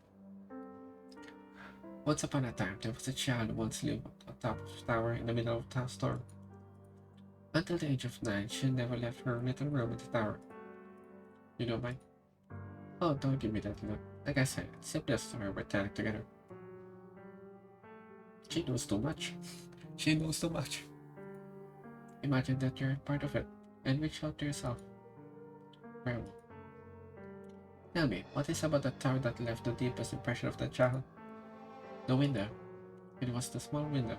Once upon a time, there was a child who once lived on top of a tower in the middle of a storm. Until the age of 9, she never left her little room in the tower. You don't mind? Oh, don't give me that look. Like I said, it's simply a story we're telling together. She knows too much. She knows too much. Imagine that you're part of it, and reach out to yourself. Well, tell me, what is about the tower that left the deepest impression of the child? The window. It was the small window.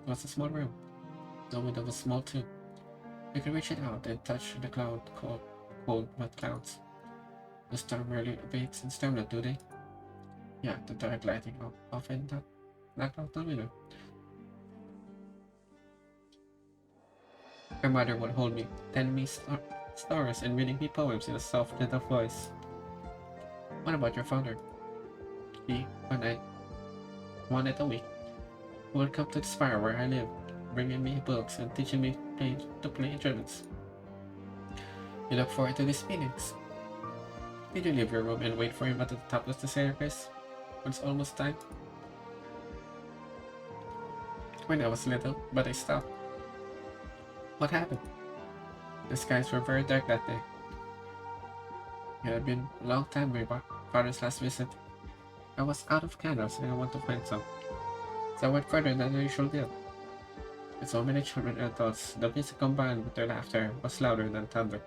It was a small room. The window was small too. You could reach it out and touch the cold mud clouds. The storm rarely abates in Stormland, do they? Yeah, the dark lighting often knocked out the window. My mother would hold me, telling me stories and reading me poems in a soft, gentle voice. What about your father? He, one night a week, would come to the spire where I live, bringing me books and teaching me to play instruments. You look forward to these meetings. Did you leave your room and wait for him at the top of the staircase when it's almost time? When I was little, but I stopped. What happened? The skies were very dark that day. It had been a long time my father's last visit. I was out of candles and I wanted to find some. So I went further than I usually did. With so many children and adults, the music combined with their laughter was louder than thunder.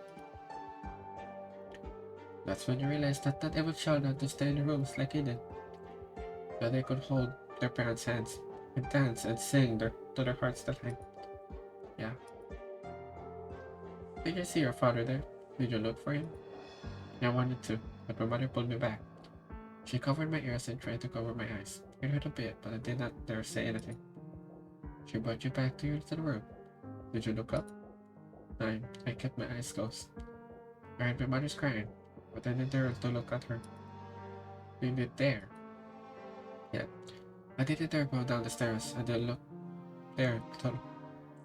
That's when you realized that not every child had to stay in the rooms like he did. That they could hold their parents' hands and dance and sing to their heart's delight. Yeah. Did you see your father there? Did you look for him? I wanted to, but my mother pulled me back. She covered my ears and tried to cover my eyes. It hurt a bit, but I did not dare say anything. She brought you back to your little room. Did you look up? I kept my eyes closed. I heard my mother's crying, but I didn't dare to look at her. Did you dare? Yeah. I didn't dare go down the stairs. I didn't look there for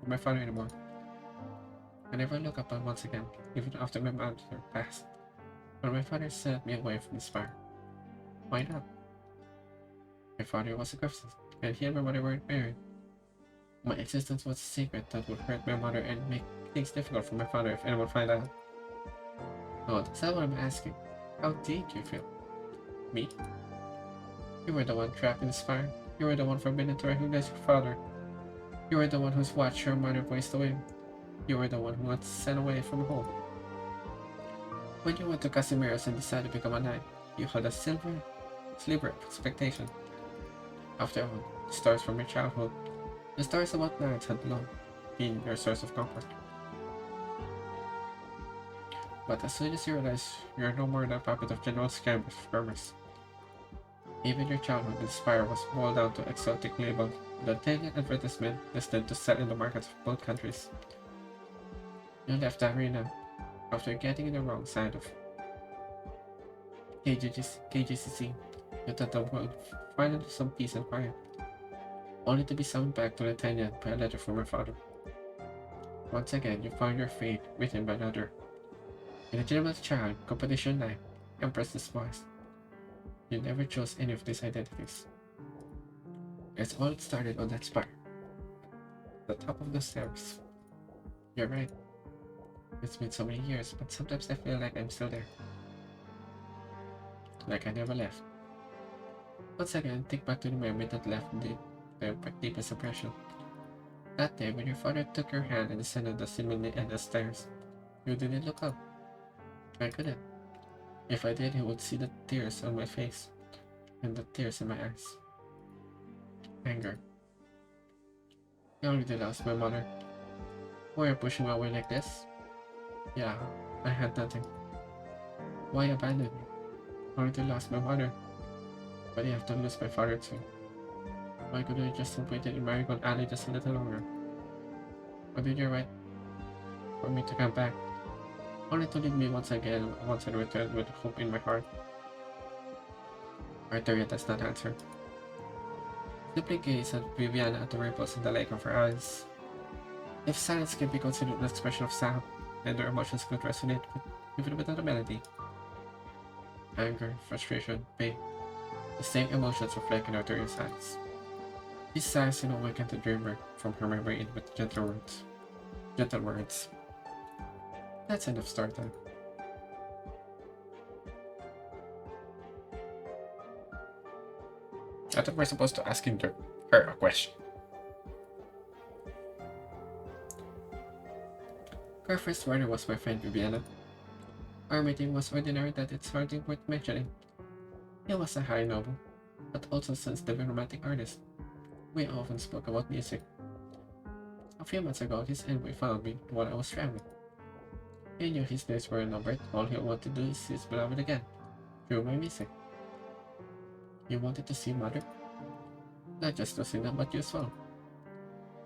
my father anymore. I never looked up once again, even after my mother passed. But my father sent me away from the spire. Why not? My father was a Griffith, and he and my mother weren't married. My existence was a secret that would hurt my mother and make things difficult for my father if anyone found out. No, that's not what I'm asking. How did you feel? Me? You were the one trapped in the spire. You were the one forbidden to recognize your father. You were the one who's watched your mother waste away. You were the one who was sent away from home. When you went to Casimiro's and decided to become a knight, you had a sliver of expectation. After all, the stories from your childhood, the stories about knights had long been your source of comfort. But as soon as you realize you're no more than a puppet of General Skirmers, even your childhood in the spire was boiled down to exotic label, the daily advertisement destined to sell in the markets of both countries. You left the arena after getting in the wrong side of KGCC. You thought the world finally some peace and quiet, only to be summoned back to Lithuania by a letter from your father. Once again, you found your fate written by another. Illegitimate child, competition knight, empress despised. You never chose any of these identities. It's all started on that spire, the top of the stairs. You're right. It's been so many years, but sometimes I feel like I'm still there. Like I never left. Once again, think back to the memory that left the deepest impression. That day when your father took your hand and descended the seemingly endless stairs, you didn't look up. I couldn't. If I did, he would see the tears on my face, and the tears in my eyes. Anger. I already lost my mother. Why are you pushing me away like this? Yeah, I had nothing. Why abandon me? I already lost my mother. But I have to lose my father too. Why couldn't I just have waited in Marigold Alley just a little longer? Or did you right for me to come back? Only to leave me once again once I returned with hope in my heart. Arteria does not answer. Simply gaze at Viviana at the ripples in the lake of her eyes. If silence can be considered an expression of sound, then their emotions could resonate even without a melody. Anger, frustration, pain. The same emotions reflect in Arteria's eyes. She sighs and awakens the dreamer from her memory with gentle words. Gentle words. That's enough story time. I thought we're supposed to ask her a question. Our first rider was my friend Viviana. Our meeting was ordinary that it's hardly worth mentioning. He was a high noble, but also sensitive and romantic artist. We often spoke about music. A few months ago, his envoy found me while I was traveling. He knew his days were numbered. All he wanted to do is see his beloved again, through my music. He wanted to see Mother. Not just Lucina, but you as well.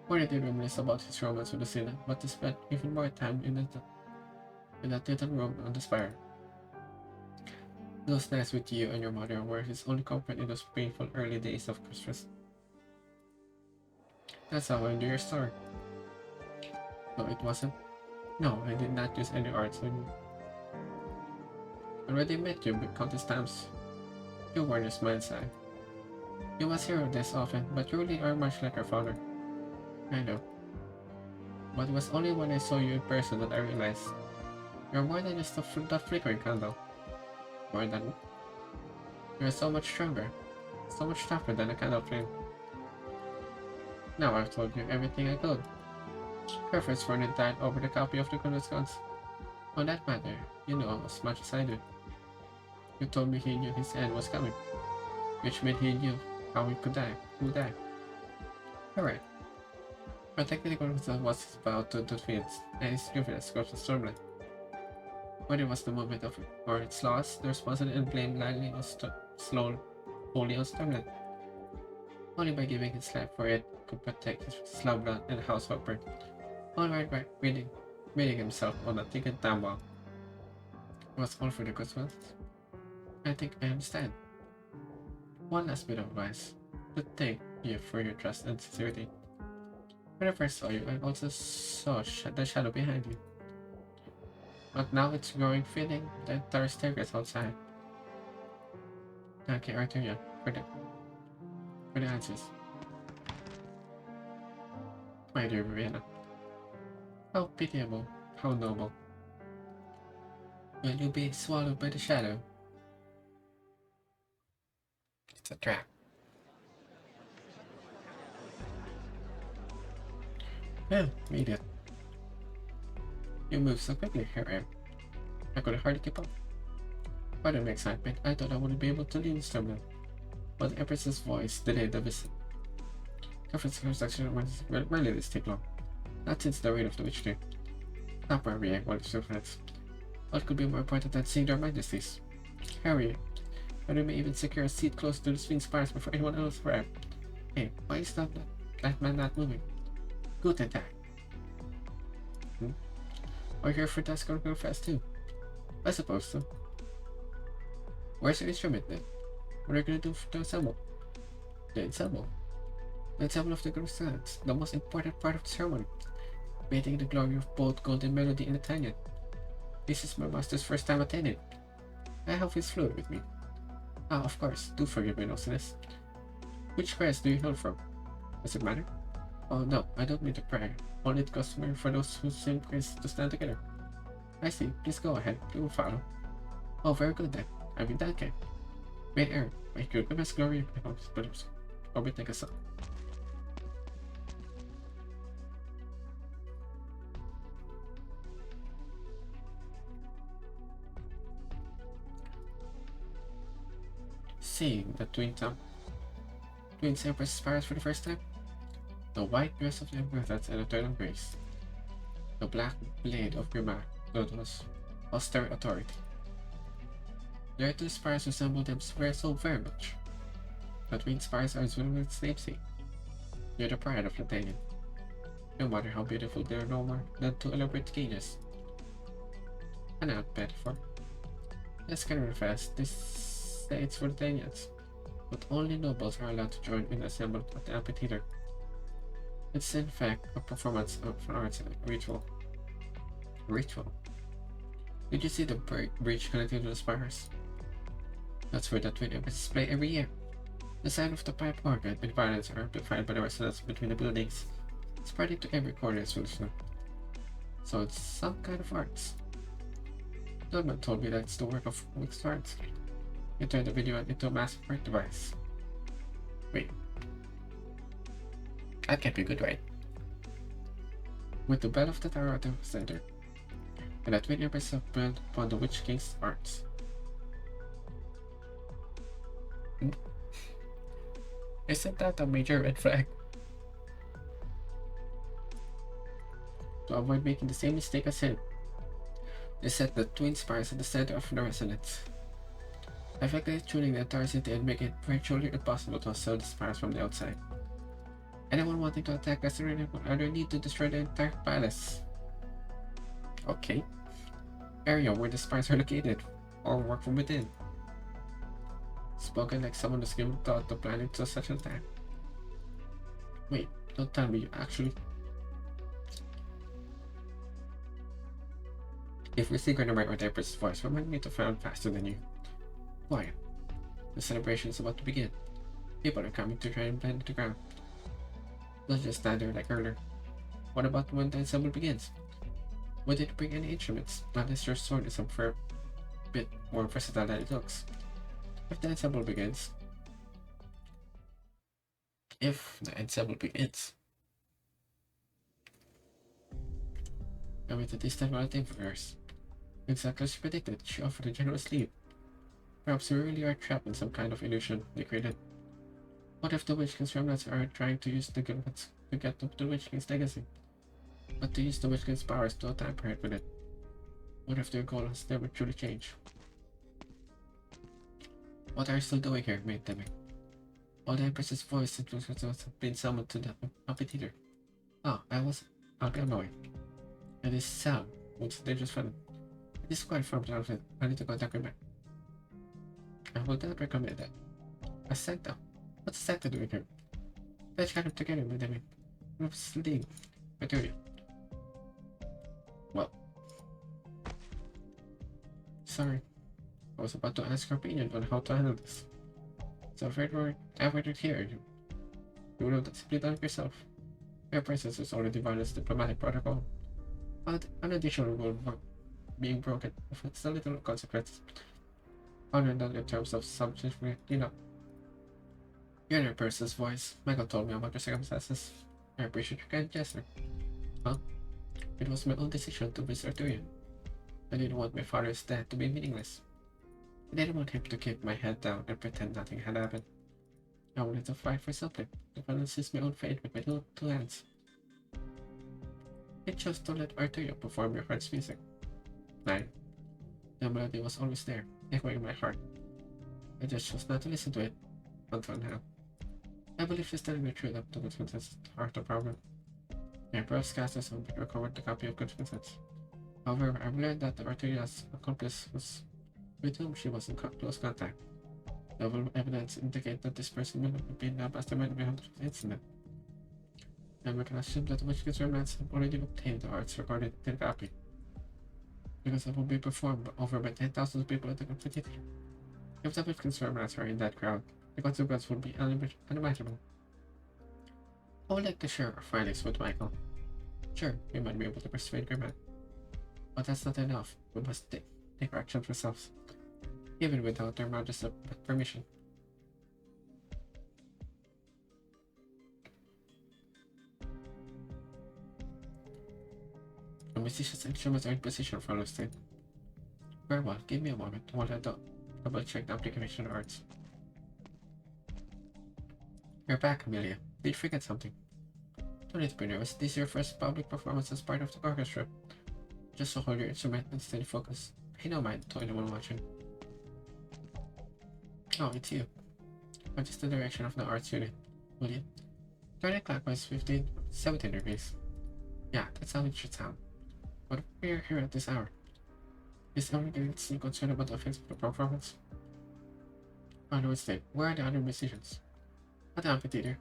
Worried he reminisced about his romance with Lucina, but to spend even more time in that little room on the spire. Those nights with you and your mother were his only comfort in those painful early days of Christmas. That's how I knew your story. No, it wasn't. No, I did not use any arts on you. I already met you countless times. You weren't his mind's eye. You was here this often, but you really are much like our father. I know. But it was only when I saw you in person that I realized you're more than just that flickering candle. More than... You're so much stronger, so much tougher than a candle flame. Now I've told you everything I could. Preference for an died over the copy of the Goodness Gods. On that matter, you know as much as I do. You told me he knew his end was coming, which meant he knew how he could die. Who died? Alright. But technically was about to defeat and his grievous scopes of Stormlight. When it was the moment of or its loss, the responsibility and blame lightly was wholly on Stormlight. Only by giving his life for it could protect his Slavland and House Hopper. All right, reading himself on a ticket downwell. It was all for the good ones. I think I understand. One last bit of advice. To thank you for your trust and sincerity. When I first saw you, I also saw the shadow behind you. But now it's growing, filling the entire staircase outside. Thank you, Arthurian, for the answers. My dear Viviana. How pitiable, how noble. Will you be swallowed by the shadow? It's a trap. Yeah, made it. You moved so quickly, here I am. I could hardly keep up. Pardon my excitement, I thought I wouldn't be able to leave this terminal. But the Empress's voice delayed the visit. Conference construction rarely this take long. Not since the reign of the Witch King. Stop worrying, one of your friends. What could be more important than seeing their majesties? Hurry, and we may even secure a seat close to the Sphinx Spires before anyone else arrives. Hey, why is that man not moving? Guten Tag. Are you here for Task Go Fast too? I suppose so. Where's your instrument then? What are you gonna do for the ensemble? The ensemble? The ensemble of the Crusades, the most important part of the ceremony. Maintaining the glory of both golden melody and Italian. This is my master's first time attending. I have his flute with me. Ah, of course, do forgive my nosiness. Which crest do you hail from? Does it matter? Oh no, I don't mean to pry. Only it customary for those who sing praise to stand together. I see, please go ahead, we will follow. Oh, very good then. I'm in that game. Main air, my goodness glory becomes brothers. Overtake us all. Seeing the twin Empress Spires for the first time, the white dress of the Empress and eternal grace, the black blade of Grimaud's austere authority. Their two spires resemble them so very much. The twin spires are Zwillingstürme's namesake. They're the pride of Latanian. No matter how beautiful, they are no more than two elaborate cages. An apt metaphor. Let's get real fast. This it's for Latanians, but only nobles are allowed to join in the assembly at the amphitheater. It's in fact a performance of an arts ritual. Did you see the bridge connected to the spires? That's where the twin empresses play every year. The sound of the pipe organ and violins are amplified by the resonance between the buildings, spreading to every corner of Switzerland. So it's some kind of arts. Goodman told me that it's the work of mixed arts. He turned the video into a massive art device. Wait. That can't be good, right? With the bell of the tower at the center, and that video myself built upon the Witch King's arts. Isn't that a major red flag? To avoid making the same mistake as him, they set the twin spires at the center of the resonance, effectively tuning the entire city and making it virtually impossible to assail the spires from the outside. Anyone wanting to attack us would either need to destroy the entire palace. Okay. Area where the spires are located, or work from within. Spoken like someone who's given thought to planning to such an attack. Wait, don't tell me you actually... If we're still going to write with Empress's voice, remind me to find faster than you. Why? The celebration is about to begin. People are coming to try and blend into the ground. Don't just stand there like earlier. What about when the ensemble begins? We didn't bring any instruments, unless your sword is a fair bit more versatile than it looks. If the ensemble begins... I waited this time while thing for hers. Exactly as she predicted, she offered a generous leave. Perhaps we really are trapped in some kind of illusion they created. What if the Witch King's remnants are trying to use the Gilberts to get to the Witch King's legacy? But to use the Witch King's powers to tamper with it. What if their goal has never truly changed? What are you still doing here, maid Demi? All the Empress's voice have been summoned to the amphitheater. I'll be on my way. And this sound was dangerous fun. It is quite from the outfit. I need to contact her back. I will not recommend that. A Santa? What's a Santa doing here? Let's get him together, my Demi. I'm sleeping. I tell you. Well. Sorry. I was about to ask your opinion on how to handle this. So I've waited here. You would have simply done it yourself. Your presence has already violated diplomatic protocol. But an additional rule being broken affects a little consequences. Other than in terms of subject, You're in a person's voice. Michael told me about your circumstances. I appreciate your kind gesture. Huh? It was my own decision to visit Arturian. I didn't want my father's death to be meaningless. I didn't want him to keep my head down and pretend nothing had happened. I wanted to fight for something, to balance my own fate with my two hands. I chose to let Arturia perform your heart's music. 9. The melody was always there, echoing in my heart. I just chose not to listen to it, until now. I believe she's telling the truth up to Good Vincent's heart of problem. My brother's casters have recovered the copy of Good Vincent's. However, I've learned that Arturia's accomplice was with whom she was in close contact. Several evidence indicate that this person may have been the mastermind behind the incident. And we can assume that the Witch King's remnants have already obtained the arts recorded in the copy. Because it will be performed over by 10,000 people at the amphitheater. If the Witch King's remnants are in that crowd, the consequence will be unimaginable. I would like to share our findings with Michael. Sure, we might be able to persuade Grimman. But that's not enough. We must take our actions ourselves, even without their majesty's permission. The musician's instruments are in position for listing. Very well, give me a moment while I double check the application arts. You're back, Amelia. Did you forget something? Don't need to be nervous. This is your first public performance as part of the orchestra. Just so hold your instrument and stay focused. Pay no mind to anyone watching. Oh, it's you. What is the direction of the arts unit? Will you? Turn it clockwise 17 degrees. Yeah, that's how it should sound. But we're here at this hour. Is everyone still concerned about the effects of the performance? Oh no, it's late. Where are the other musicians? At the amphitheater.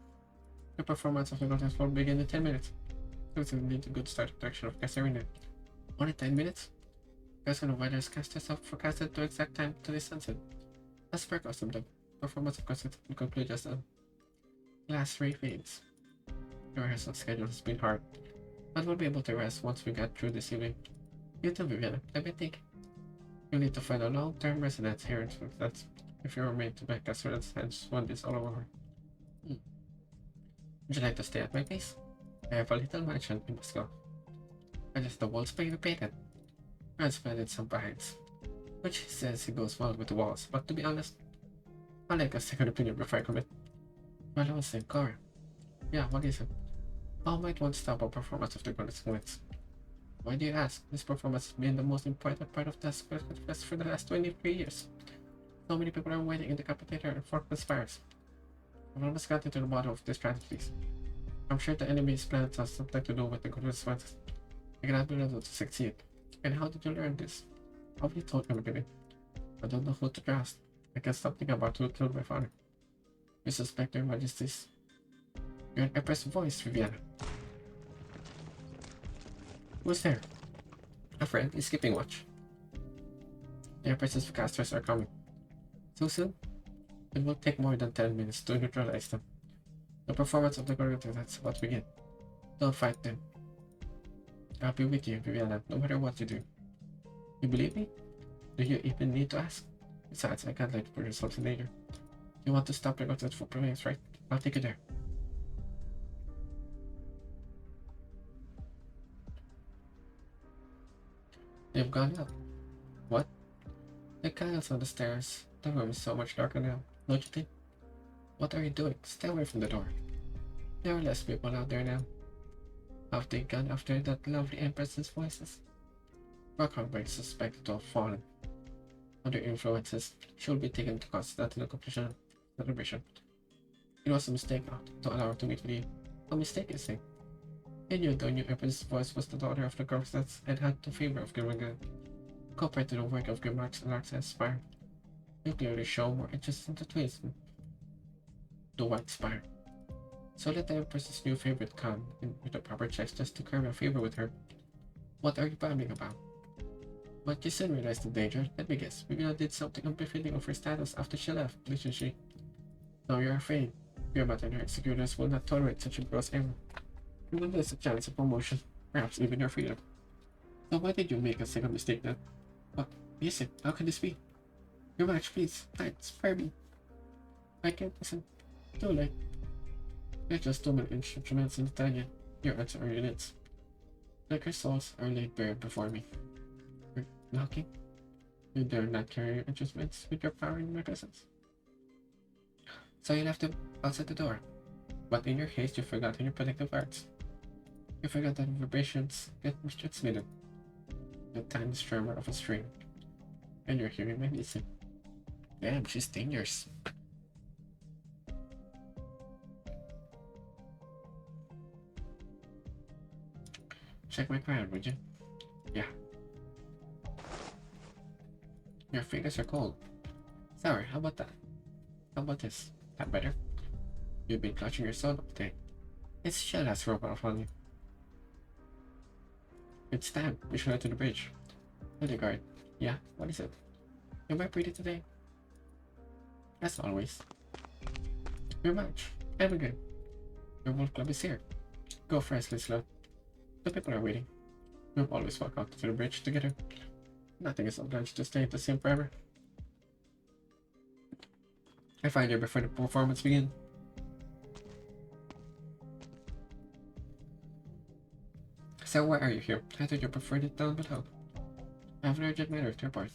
The performance of the contest will begin in 10 minutes. This will lead to good start protection of Cast Arena. Only 10 minutes? Guys and Riders cast yourself forecasted to exact time to the sunset. As per custom, the performance of concert will conclude just the last 3 fades. The rehearsal schedule has been hard. but we'll be able to rest once we get through this evening. You too, Viviana. Let me think. You'll need to find a long-term residence here that's if you remain to make us residence when this all over. Would you like to stay at my place? I have a little mansion in Moscow. I just the walls painted painted. Friends painted some behinds. Which he says he goes well with the walls, but to be honest, I like a second opinion before I commit. Well, I was saying, Cora. Yeah, what is it? How might one stop a performance of the greatest points? Why do you ask? This performance has been the most important part of the fest for the last 23 years. So many people are waiting in the cafeteria for conspires. I've almost gotten to the bottom of this strategies. I'm sure the enemy's plans have something to do with the greatest ones. I cannot be able to succeed. And how did you learn this? How have you told everybody? I don't know who to trust. I can't stop thinking about who killed my father. You suspect their majesties. You're an Empress voice, Viviana. Who's there? A friend is keeping watch. The Empress's casters are coming. So soon? It will take more than 10 minutes to neutralize them. The performance of the choreography that's about to begin. Don't fight them. I'll be with you, Viviana, no matter what you do. You believe me? Do you even need to ask? Besides, I can't let you put yourself in danger. You want to stop the contest for players, right? I'll take you there. They've gone up. What? The candles on the stairs. The room is so much darker now, don't you think? What are you doing? Stay away from the door. There are less people out there now. Have they gone after that lovely Empress's voices? Rockhamber is suspected to have fallen. Under influences, she will be taken to Constantinople completion celebration. It was a mistake to allow her to meet with you. A mistake, you say? He knew the new Empress's voice was the daughter of the Gorstats and had the favor of Grimmagan. Compared to the work of Grimmarks and Arts Spire, you clearly show more interest in the twins than the White Spire. So let the Empress's new favorite come in with the proper checks just to curry a favor with her. What are you babbling about? But you soon realized the danger. Let me guess, Viviana did something unbefitting of her status after she left, didn't she? Now you're afraid. Grimmat and her executors will not tolerate such a gross error. You will lose a chance of promotion, perhaps even your freedom. So why did you make a second mistake then? What? Listen, how can this be? Your match, please. Thanks, spare me. I can't listen. Too late. There's just too many instruments in Italian. Your arts are units. Like your souls are laid bare before me. You're knocking? You dare not carry your instruments with your power in my presence. So you left them outside the door. But in your haste you forgot your protective arts. You forgot that vibrations get transmitted. The tiny tremor of a string. And you're hearing my music. Damn, she's dangerous. Check my crown, would you? Yeah. Your fingers are cold. Sorry, how about that? How about this? That better? You've been clutching your sword all day. It's shell has rubbed off on you. It's time. We should head to the bridge. Hildegard. Yeah, what is it? Am I pretty today? As always. Your match. Evelyn. Your wolf club is here. Go first, Lisla. The people are waiting. We'll always walk out to the bridge together. Nothing is obliged to stay the same forever. I find you before the performance begins. So why are you here? I thought you preferred it down below. I have an urgent matter to report.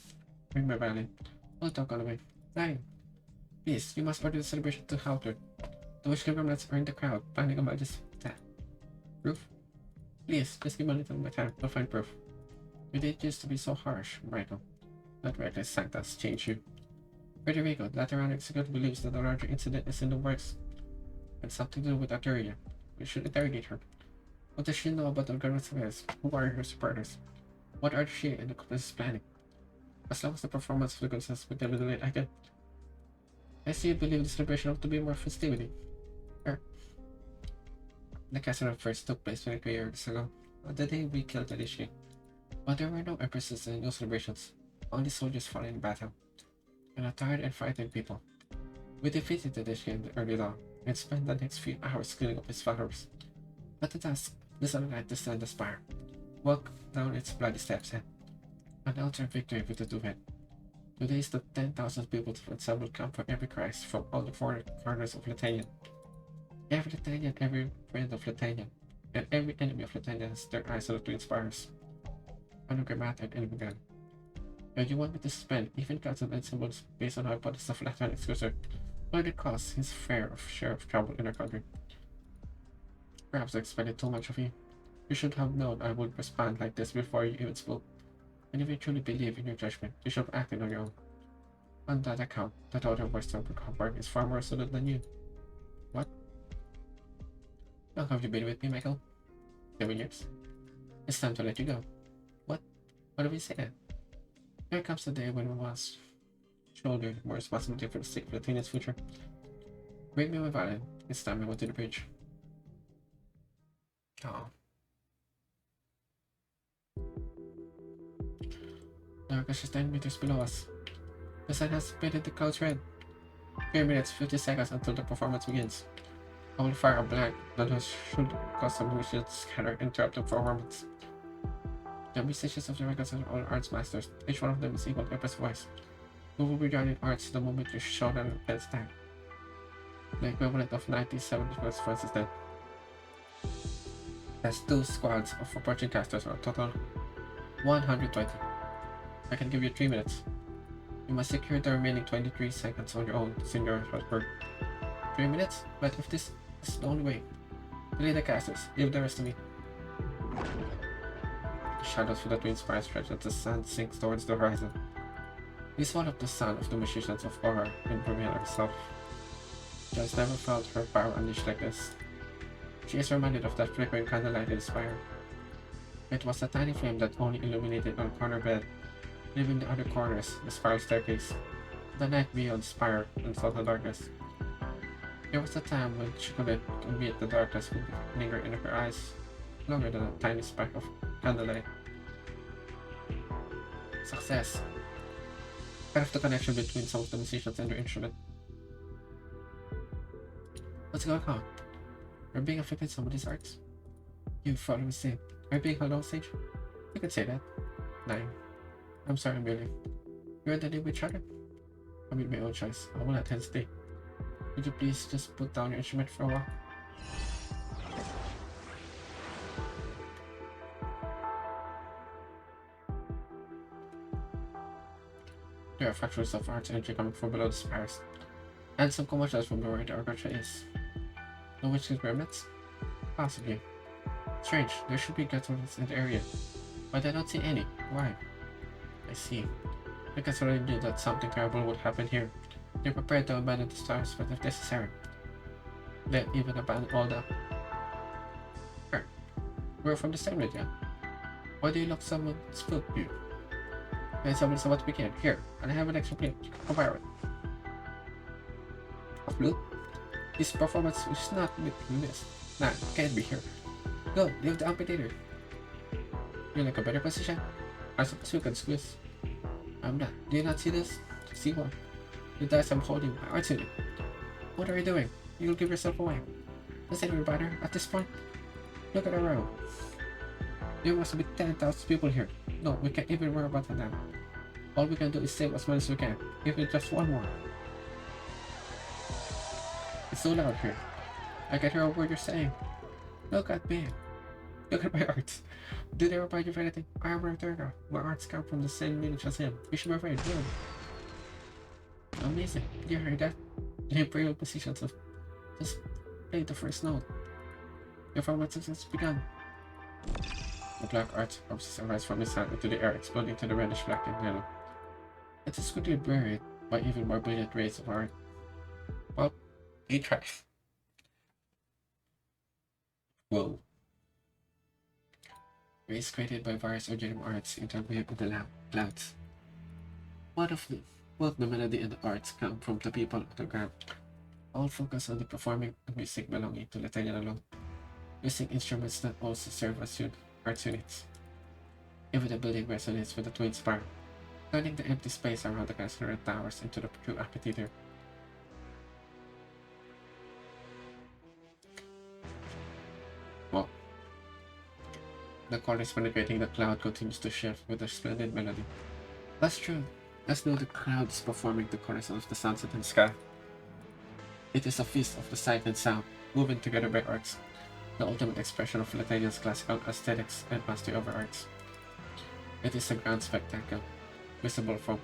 Bring my violin. We'll talk on the way. Lion. Please, you must order the celebration to Halberd. The wish governments are in the crowd, planning about this. Proof? Please, just give me a little bit of time. I'll find proof. You did used to be so harsh, Michael. That reckless Sanctus changed you. Federico, the Lateran executive believes that a larger incident is in the works. It's something to do with Arteria. We should interrogate her. What does she know about the Arknights Event? Who are her supporters? What are she and the company's planning? As long as the performance of the contest with them delay, I can. I see you believe the celebration ought to be more festivity. The castle first took place 23 years ago, on the day we killed Alicia. But there were no empresses and no celebrations, only soldiers falling in battle, and a tired and frightened people. We defeated Alicia in the early dawn, and spent the next few hours cleaning up his followers. At the dusk, The sunlight descends the spire. Walk down its bloody steps and announce our victory with the duet. Today is the 10,000 people that will come from every Christ from all the four corners of Latania. Every Latanian, every friend of Latania, and every enemy of Latania has their eyes on the twin spires. Monogrammatic and began. And you want me to spend even gods and symbols based on how hypothesis of Latin exclusive, but it costs his share of trouble in our country. Perhaps I expected too much of you. You should have known I would respond like this before you even spoke. And if you truly believe in your judgment, you should have acted on your own. On that account, the daughter of Western Compartment is far more resolute than you. What? How long have you been with me, Michael? 7 years. It's time to let you go. What? What do we say then? Here comes the day when we must shoulder more responsibility for the sake of Latinia's future. Bring me my violin. It's time I went to the bridge. Oh. Darkness is 10 meters below us. The sun has painted the clouds red. 3 minutes, 50 seconds until the performance begins. I will fire a blank that should cause some who should scatter, interrupt the performance. The musicians of the records are all arts masters. Each one of them is equal to Empress voice. We will be joining arts the moment you show them and stand. The equivalent of 97 voice is dead. As 2 squads of approaching casters are total 120. I can give you 3 minutes. You must secure the remaining 23 seconds on your own, Senior Rosberg. 3 minutes? But if this is the only way, delay the casters, leave the rest to me. The shadows for the twin spires stretch as the sun sinks towards the horizon. We swallow up the sound of the musicians of horror and Vermeer herself. She has never felt her power unleashed like this. She is reminded of that flickering candlelight in the spire. It was a tiny flame that only illuminated one corner bed, leaving the other corners, the spiral staircase, the night beyond the spire and total darkness. There was a time when she couldn't admit the darkness would linger in her eyes, longer than a tiny spark of candlelight. Success! Cut off the connection between some of the musicians and their instrument. What's going on? Are you being affected by some of these arts? You follow me, say. Are you being held on stage? You could say that. 9. I'm sorry, Amelia. You ready to live with each other? I made my own choice. I will not hesitate. Would you please just put down your instrument for a while? There are fractures of arts energy coming from below the spires, and some commotions from where the orchestra is. No witches pyramids? Possibly. Strange, there should be gatherings in the area, but I don't see any. Why? I see. Because I already knew that something terrible would happen here. They're prepared to abandon the stars, but if necessary, they'll even abandon all the... Sure. We're from the same region. Why do you look someone spooked you? And someone said what we can. Here, and I have an extra plate. You can compare it. A flute? This performance is not meant to be missed. Nah, can't be here. Go, leave the amphitheater. You're like a better position? I suppose you can squeeze. I'm not. Do you not see this? See what? The dice I'm holding my arts in it. What are you doing? You'll give yourself away. Does anyone matter at this point? Look at our row. There must be 10,000 people here. No, we can't even worry about that now. All we can do is save as much as we can. Even just one more. It's so loud here. I can hear a word you're saying. Look at me. Look at my arts. Did they remind you of anything? I am a returner. My arts come from the same lineage as him. You should be afraid. Good. Amazing. Did you hear that? The imperial positions of just play the first note. Your performance has begun. The black arts corpses arise from his hand into the air, exploding to the reddish black and yellow. It is quickly buried by even more brilliant rays of art. Well, he tried. Whoa. Rays created by various original arts interweave in the clouds. Both the melody and the arts come from the people on the ground. All focus on the performing and music belonging to Latanian alone, using instruments that also serve as arts units. Even the building resonates with the twin spire, turning the empty space around the castle and towers into the true amphitheater. Well, The chorus penetrating the cloud continues to shift with a splendid melody. That's true. As though the clouds performing the chorus of the sunset and sky. It is a feast of the sight and sound, woven together by arts, the ultimate expression of Lithuania's classical aesthetics and mastery over arts. It is a grand spectacle, visible from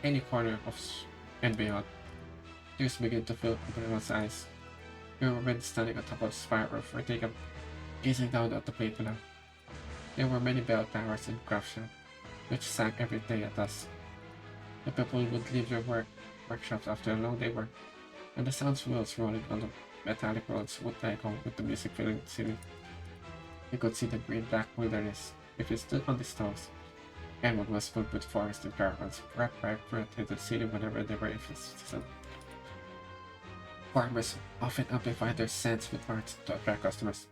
any corner of and beyond. Tears begin to fill everyone's eyes. There were men standing atop of spire or vertigo, gazing down at the plate below. There were many bell towers and craft shops, which sang every day at us. The people would leave their workshops after a long day work, and the sounds of wheels rolling on the metallic roads would echo with the music filling the city. You could see the green-black wilderness if you stood on the stones. Everyone was filled with forest and caravans, brought by fruit into the city whenever they were in season. Farmers often amplified their scents with art to attract customers.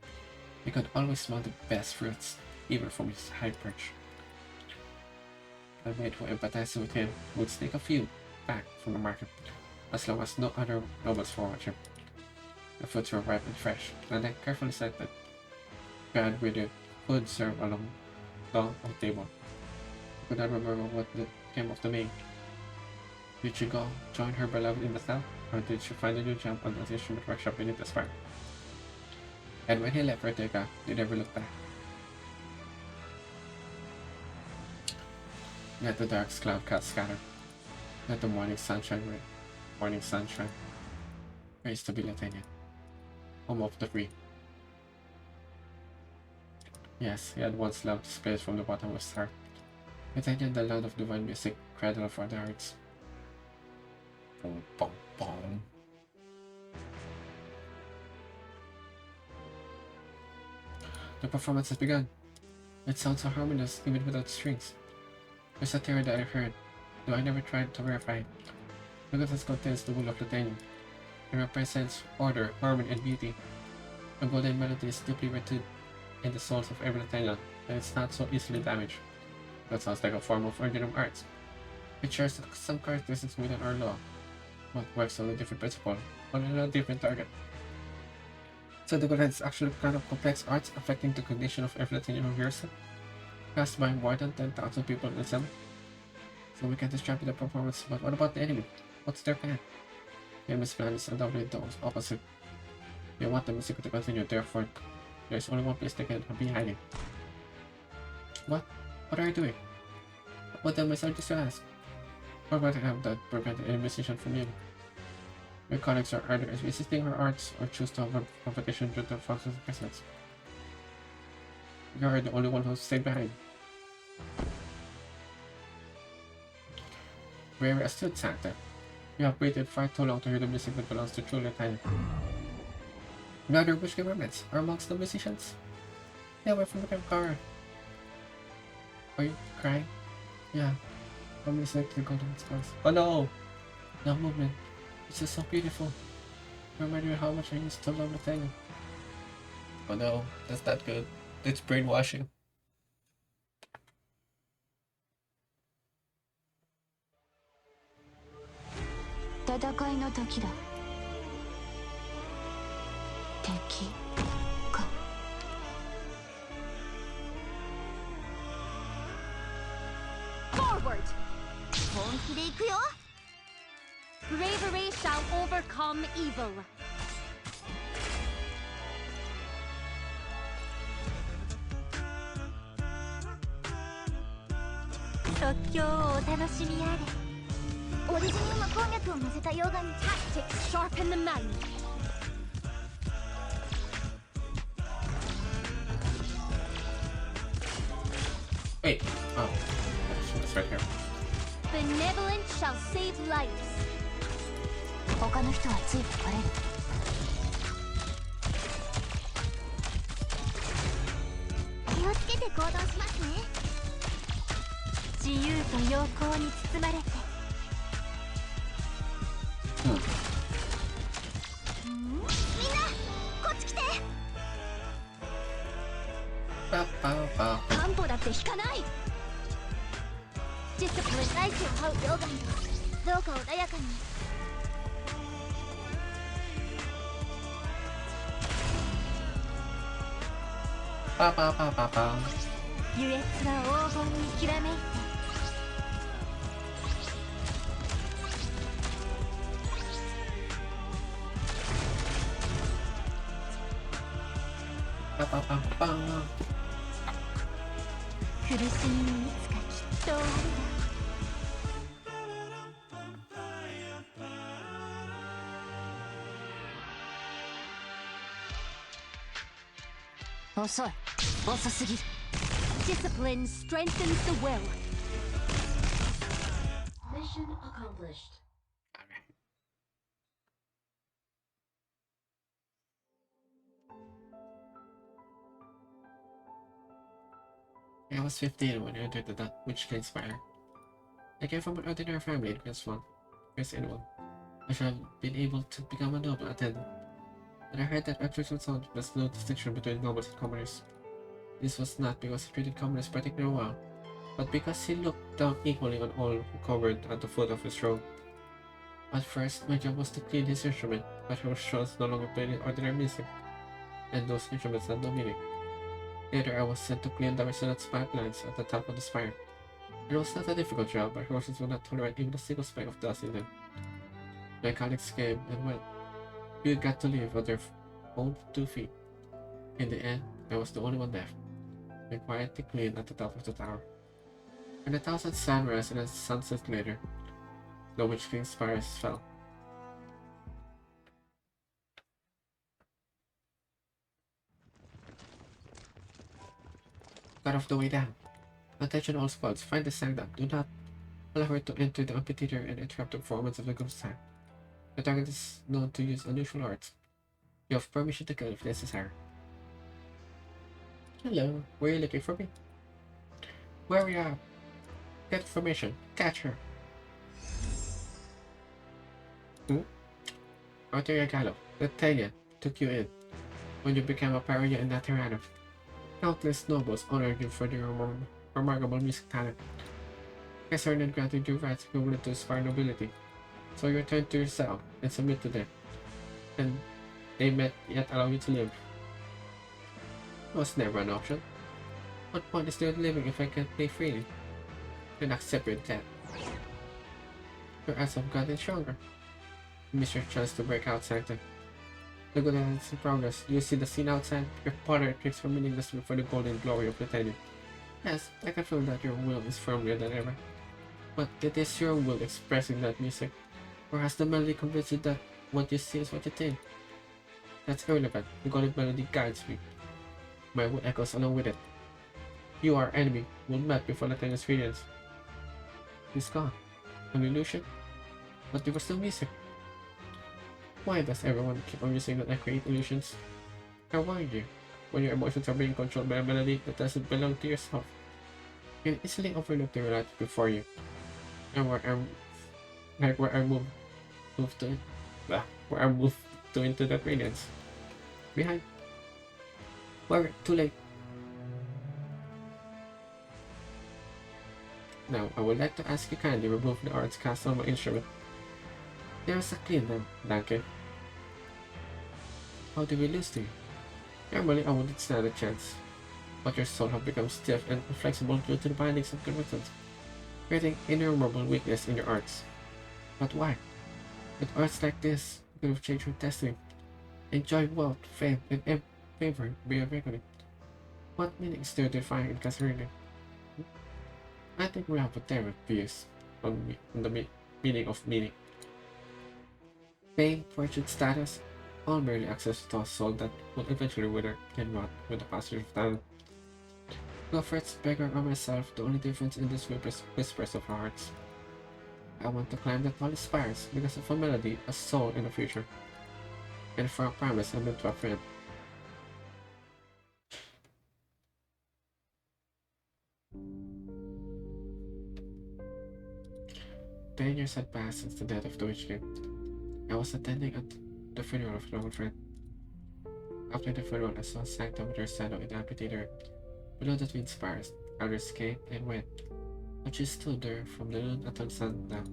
You could always smell the best fruits, even from his high perch. The maid who empathized with him would sneak a few back from the market, as long as no other nobles were watching. The fruits were ripe and fresh, and then carefully selected, paired with the food served along the table. You could not remember what came of the maid. Did she go join her beloved in the south, or did she find a new job on the instrument workshop beneath the spire? And when he left Vertiga, he never looked back. Let the dark cloud clouds scatter. Let the morning sunshine rain. Morning sunshine. Praise to be Lithuania, home of the free. Yes, he had once loved this place from the bottom of his heart. Lithuania, the land of divine music, cradle for the arts. Boom, boom, boom. The performance has begun. It sounds so harmonious even without strings. There's a theory that I heard, though I never tried to verify it. Because it contains the wool of Lithuania. It represents order, harmony, and beauty. A golden melody is deeply rooted in the souls of every Lithuanian, and it's not so easily damaged. That sounds like a form of original arts. It shares some characteristics within our law, but works on a different principle, on a different target. So the Golden is actually kind of complex arts affecting the cognition of every Lithuanian who hears it, cast by more than 10,000 people in December. So we can distribute the performance, but what about the enemy? What's their plan? The enemy's plan is undoubtedly the opposite. They want the music to continue, therefore there's only one place they can be hiding. What? What are you doing? What the message to ask? Or what have that prevent any musician from leaving? Your colleagues are either resisting her arts or choose to have competition due to the functions of presence. You are the only one who stayed behind. Very astute, Santa. You have waited far too long to hear the music that belongs to true Lithuania. The other bush governments are amongst the musicians. Stay away from the car. Are you crying? Yeah. I'm listening to the golden stars. Oh no! The movement. It's just so beautiful. Remind me how much I used to love Lithuania. Oh no, that's not good. It's brainwashing. Forward! Bravery shall overcome evil. Tactics sharpen the mind. Wait. Oh. It's right here. Benevolence shall save lives. 他の人はついてこれる。気をつけて行動しますね。自由と陽光に包まれて。みんな、こっち来て。担保だって引かない。実際大地を這う溶岩よ。どうか穏やかに。Pa pa pa pa pa. 優越は黄金にきらめいて Pa-pa-pa-pa. 苦しみもいつかきっと終わるわ 遅い遅すぎる Discipline strengthens the will Mission accomplished I was 15 when I entered the Witch King Spire. I came from an ordinary family in Chris anyone. I should have been able to become a noble attendant. But I heard that Archbishop Son was no distinction between nobles and commoners. This was not because he treated commoners particularly well, but because he looked down equally on all who covered at the foot of his throne. At first, my job was to clean his instrument, but his shrines no longer played ordinary music, and those instruments had no meaning. Later, I was sent to clean the resonance pipelines at the top of the spire. It was not a difficult job, but horses would not tolerate even a single speck of dust in them. My colleagues came and went. We got to live on their own 2 feet. In the end, I was the only one left. I quietly cleaned at the top of the tower. When the thousand sunrise and the sunset later, the Witch King's spires fell. Cut off the way down. Attention all squads, find the sanctum. Do not allow her to enter the amphitheater and interrupt the performance of the ghost time. The target is known to use unusual arts. You have permission to kill if necessary. Hello, were you looking for me? Where we are? Get information. Catch her. Arteria Gallo, the Italian, took you in when you became a pariah in Laterano. Countless nobles honored you for your remarkable music talent. Caesar granted you rights equivalent to Spire nobility, so you return to your cell and submit to them, and they may yet allow you to live. It was never an option. What point is there in living if I can't pay freely? Then accept your debt. Your odds have gotten stronger. You miss your chance to break out, Sanctum. The good is in progress. You see the scene outside? Your partner tricks for meaningless for the golden glory of Britannia. Yes, I can feel that your will is firmer than ever. But it is your will expressing that music. Or has the melody convinced you that what you see is what you think? That's irrelevant. The golden melody guides me. My will echoes along with it. You, our enemy, will melt before Latinia's radiance. He's gone. An illusion? But there was still music. Why does everyone keep on using that I create illusions? I warned you. When your emotions are being controlled by a melody that doesn't belong to yourself, you can easily overlook the reality before you. And where I move to into that radiance. Behind. Where too late. Now, I would like to ask you kindly remove the arts cast on my instrument. There is a clean them, Duncan. How did we lose to you? Normally, I wouldn't stand a chance, but your soul has become stiff and inflexible due to the bindings of convictions, creating innumerable weakness in your arts. But why? With arts like this, you could have changed your destiny. Enjoy wealth, fame, and favor beyond reckoning. What meanings do you define in Casarini? I think we have a different views on the meaning of meaning. Fame, fortune, status, all merely access to a soul that will eventually wither and rot with the passage of time. Goffred's beggar or myself, the only difference in this whispers of our hearts. I want to climb the tallest spires because of a melody, a soul in the future, and for a promise I made to a friend. Ten years had passed since the death of the Witch King. I was attending at the funeral of an old friend. After the funeral, I saw a sanctum with her shadow in the amphitheater. Below the twin spires, others came and went, but she stood there from the noon until sundown.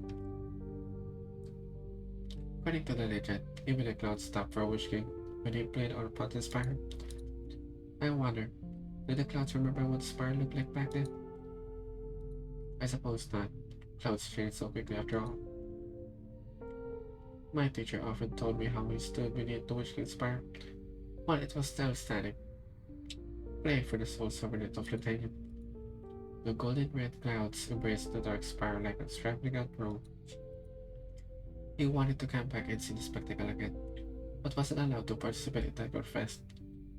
According to the legend, even the clouds stopped for a Witch King when he played on a fountain spire. I wonder, Did the clouds remember what the spire looked like back then? I suppose not. Clouds change so quickly after all. My teacher often told me how we stood beneath the Witchling Spire while it was still standing, praying for the soul sovereignty of Latanium. The golden red clouds embraced the dark spire like a traveling out robe. He wanted to come back and see the spectacle again, but wasn't allowed to participate in that good fest.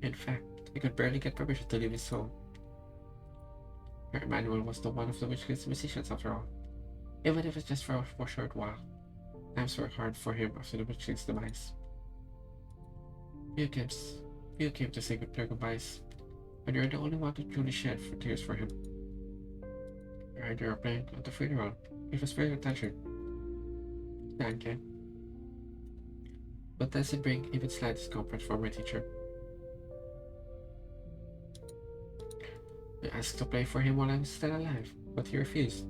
In fact, he could barely get permission to leave his home. Emmanuel was the one of the Witchling's musicians after all, even if it's just for a short while. Times were hard for him after the Witchling's demise. You came to say their goodbyes, and you're the only one to truly shed tears for him. I heard you were playing at the funeral. It was very touching. Thank you. But does it bring even slight discomfort for my teacher? I asked to play for him while I'm still alive, but he refused.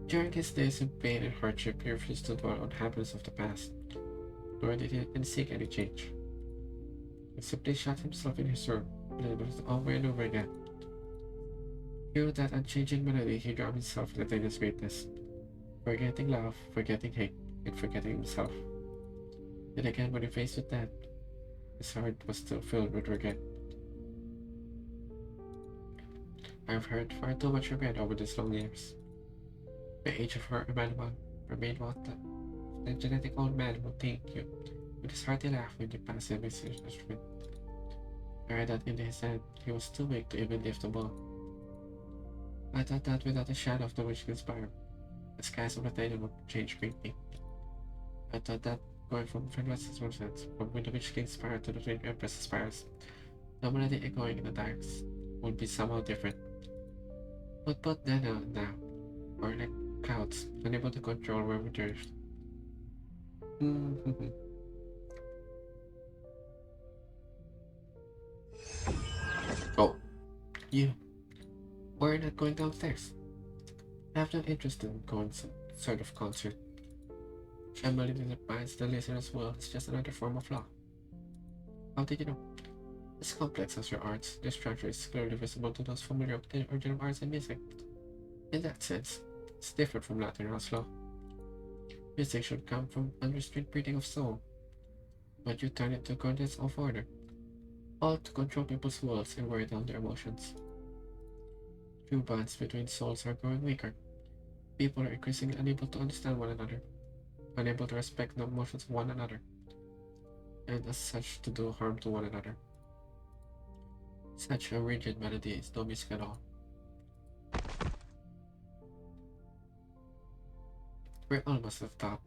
During his days of pain and hardship, he refused to dwell on happiness of the past, nor did he seek any change. He simply shut himself in his room, and it was over and over again. Through that unchanging melody, he drowned himself in Nathaniel's greatness, forgetting love, forgetting hate, and forgetting himself. Then again, when he faced with death, his heart was still filled with regret. I've heard far too much regret over these long years. The age of her Emmanuel remained what the genetic old man will thank you with his hearty laugh when you pass him his instrument. I read that in his hand he was too weak to even lift the ball. I thought that without a shadow of the witch could inspire, the skies of Latania would change greatly. I thought that going from Fenwest's Rosette, from when the Witch King Spire to the Twin Empress Spires, the melody echoing in the darks would be somehow different. But both then and now, or like clouds, unable to control where we drift. Oh, you. We're not going downstairs. I have no interest in going some sort of concert. Emily defines the listener as well as just another form of law. How did you know? As complex as your arts, this structure is clearly visible to those familiar with the original arts and music. In that sense, it's different from Latin house law. Music should come from unrestrained breathing of soul, but you turn it to contents of order, all to control people's wills and wear down their emotions. True bonds between souls are growing weaker. People are increasingly unable to understand one another, unable to respect the emotions of one another, and as such to do harm to one another. Such a rigid melody is no music at all. We're almost at the top.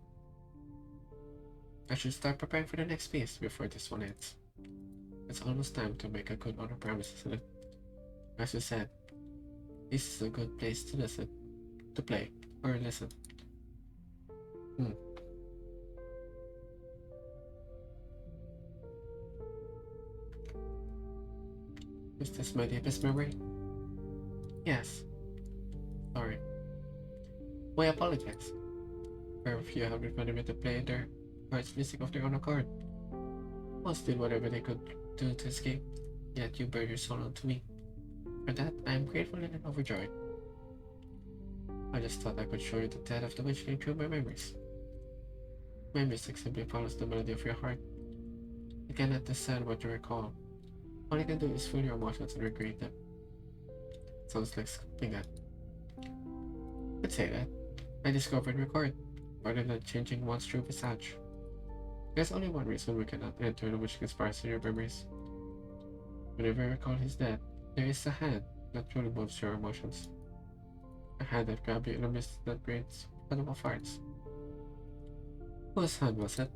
I should start preparing for the next piece before this one ends. It's almost time to make a good honor promise, isn't it? As you said, this is a good place to listen, to play, or listen. Is this my deepest memory? Yes. Sorry. I apologize. Very few have reminded me to play their heart's music of their own accord. Most did whatever they could do to escape, yet you bear your soul onto me. For that, I am grateful and overjoyed. I just thought I could show you the depth of the witch came through my memories. My music simply follows the melody of your heart. You cannot decide what you recall. All you can do is feel your emotions and recreate them. Sounds like sculpting that. Could say that. I discovered record, rather than changing one's true visage. There's only one reason we cannot enter the witch inspires in your memories. Whenever I recall his death, there is a hand that truly moves your emotions. A hand that grabs you in a mist that creates animal farts. Whose hand was it?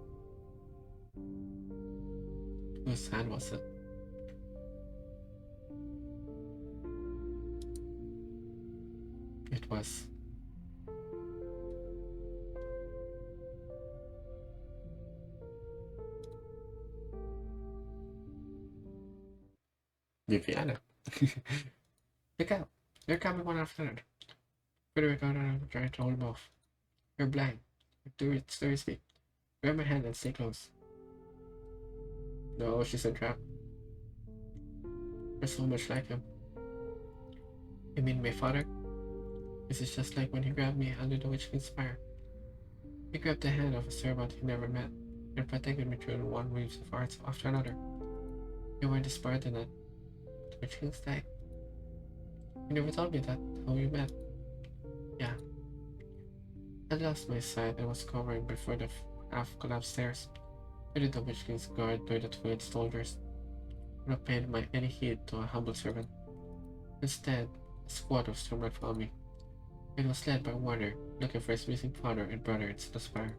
Whose hand was it? It was. Viviana. Look out! They're coming one after another. Where do we go now? I'm trying to hold them off. You're blind. Do it seriously. Grab my hand and stay close. No, she's a trap. You're so much like him. You mean my father? This is just like when he grabbed me under the Witch King's fire. He grabbed the hand of a servant he never met and protected me through one wave of arts after another. You weren't inspired than that. The Witch King's died. You never told me that, how you met. Yeah. I lost my sight and was cowering before the half-collapsed stairs. I did the Witch King's guard by the twin soldiers. I would have paid my any heed to a humble servant. Instead, a squad of stormmen found me. It was led by Warner, looking for his missing father and brother in the spire.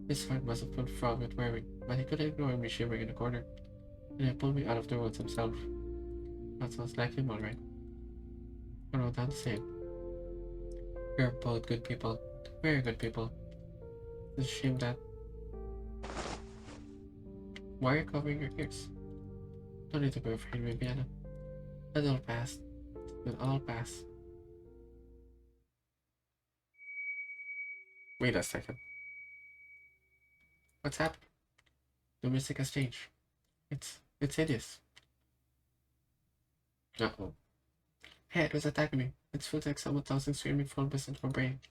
His heart must have been fraught with worry, but he couldn't ignore me shivering in the corner, and he pulled me out of the woods himself. That sounds like him, alright. I wrote down the same. You're both good people, very good people. It's a shame that... Why are you covering your ears? Don't need to be afraid, Viviana. It'll pass. It'll all pass. Wait a second. What's happened? The music has changed. It's hideous. Uh-oh. Hey, it was attacking me. It feels like someone tossing screaming phones into my brain.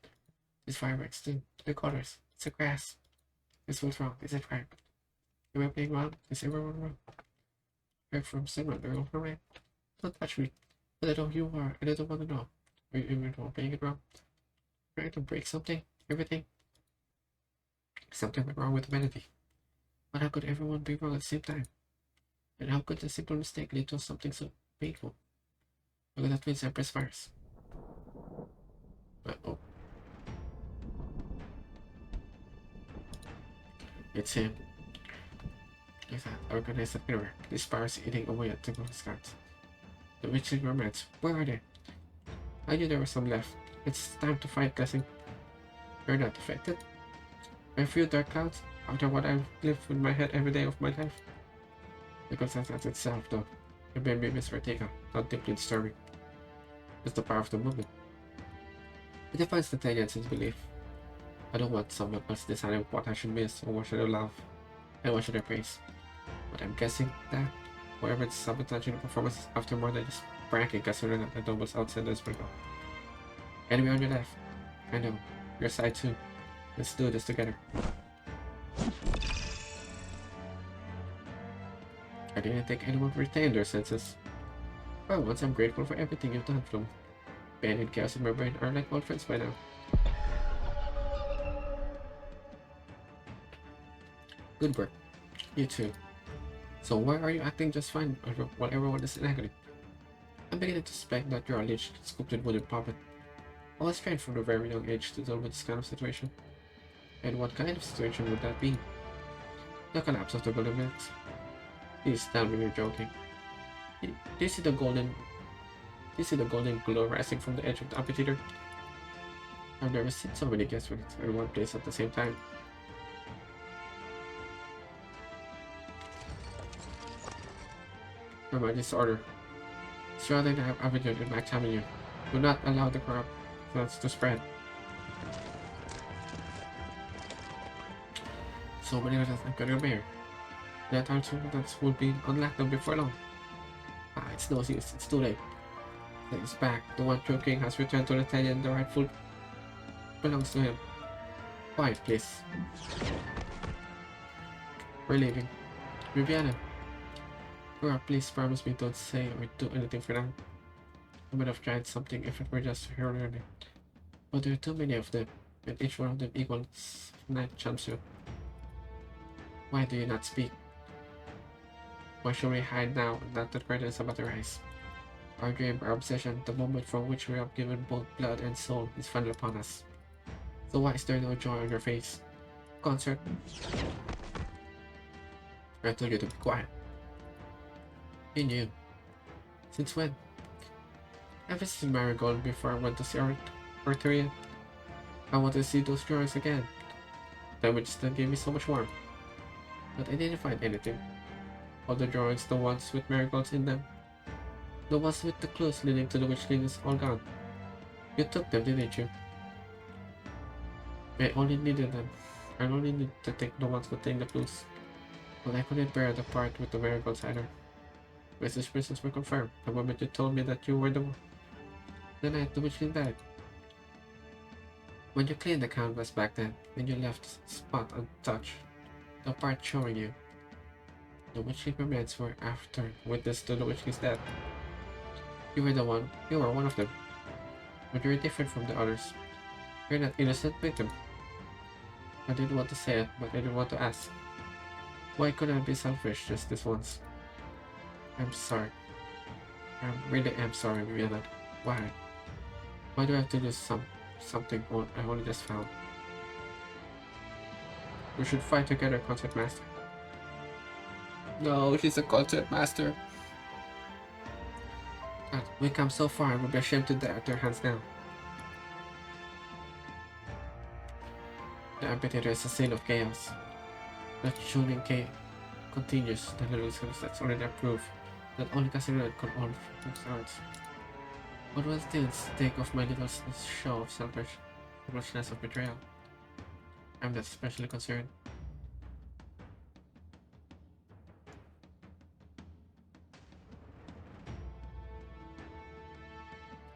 These fireworks too. The colors. It's the grass. Is what's wrong? Is it right? Am I playing wrong? Is everyone wrong? I'm from someone, they're all right. Don't touch me. But I know who you are, and I don't want to know. Are you even playing it wrong? Trying to break something? Everything? Something went wrong with the melody. But how could everyone be wrong at the same time? And how could a simple mistake lead to something so painful? Look at that Twin Empress fires. Uh-oh. It's him. Look at that, organized everywhere. This fire is eating away at the scouts. The witching romance, where are they? I knew there was some left. It's time to fight, Blessing. You're not affected? I feel dark clouds after what I've lived with my head every day of my life. Because that's itself, though. It made me miss Ortega, not deeply disturbing. It's the power of the movement. It defines the tenants in belief. I don't want someone else deciding what I should miss or what should I love and what should I praise. But I'm guessing that whoever is sabotaging the performance after more than just pranking considering that the doubles outside this window. Enemy on your left. I know. Your side too. Let's do this together. I didn't think anyone retained their senses. For once, I'm grateful for everything you've done for me. Pain and chaos in my brain are like old friends by now. Good work. You too. So why are you acting just fine while everyone is in agony? I'm beginning to suspect that you're a leech sculpted wooden puppet. I was trained from a very young age to deal with this kind of situation. And what kind of situation would that be? The collapse of the building minutes. Please tell me you're joking. Do you see the golden glow rising from the edge of the amphitheater? I've never seen so many guests in one place at the same time. Remember this order. Surrounding the avenue in my avenue. Do not allow the corruption to spread. So many of us are gonna bear. That that will be unlocked them before long. It's no use, it's too late. It's back. The one true king has returned to the Italian, the rightful belongs to him. Quiet, please. We're leaving. Viviana. Girl, please promise me don't say or do anything for now. I would have tried something if it were just her learning. But there are too many of them, and each one of them equals 9 champs. Why do you not speak? Why should we hide now that the curtain is about to rise? Our dream, our obsession, the moment from which we have given both blood and soul is finally upon us. So why is there no joy on your face? Concert? I told you to be quiet. You knew. Since when? I visited Marigold before I went to see Arteria. I want to see those drawings again. That which still gave me so much warmth. But I didn't find anything. All the drawings, the ones with marigolds in them. The ones with the clues leading to the Witch King is all gone. You took them, didn't you? I only needed them. I only needed to take the ones containing the clues. But I couldn't bear the part with the marigolds either. My suspicions were confirmed the moment you told me that you were the one. The night the witchling died. When you cleaned the canvas back then, and you left the spot untouched, the part showing you. The witchling remains were after witness to the witchling's death. You were the one. You were one of them. But you're different from the others. You're not innocent victim. I didn't want to say it, but I didn't want to ask. Why couldn't I be selfish just this once? I'm sorry. I really am sorry, Vienna. Why? Why do I have to do something I only just found? We should fight together, Concept Master. No, she's a Concept Master. God, we come so far, I would be ashamed to die at their hands now. The amphitheater is a scene of chaos. The tuning continues. The little sunsets already proof that only Casimir can own themselves. What will still take of my little show of selfishness of betrayal? I'm not especially concerned.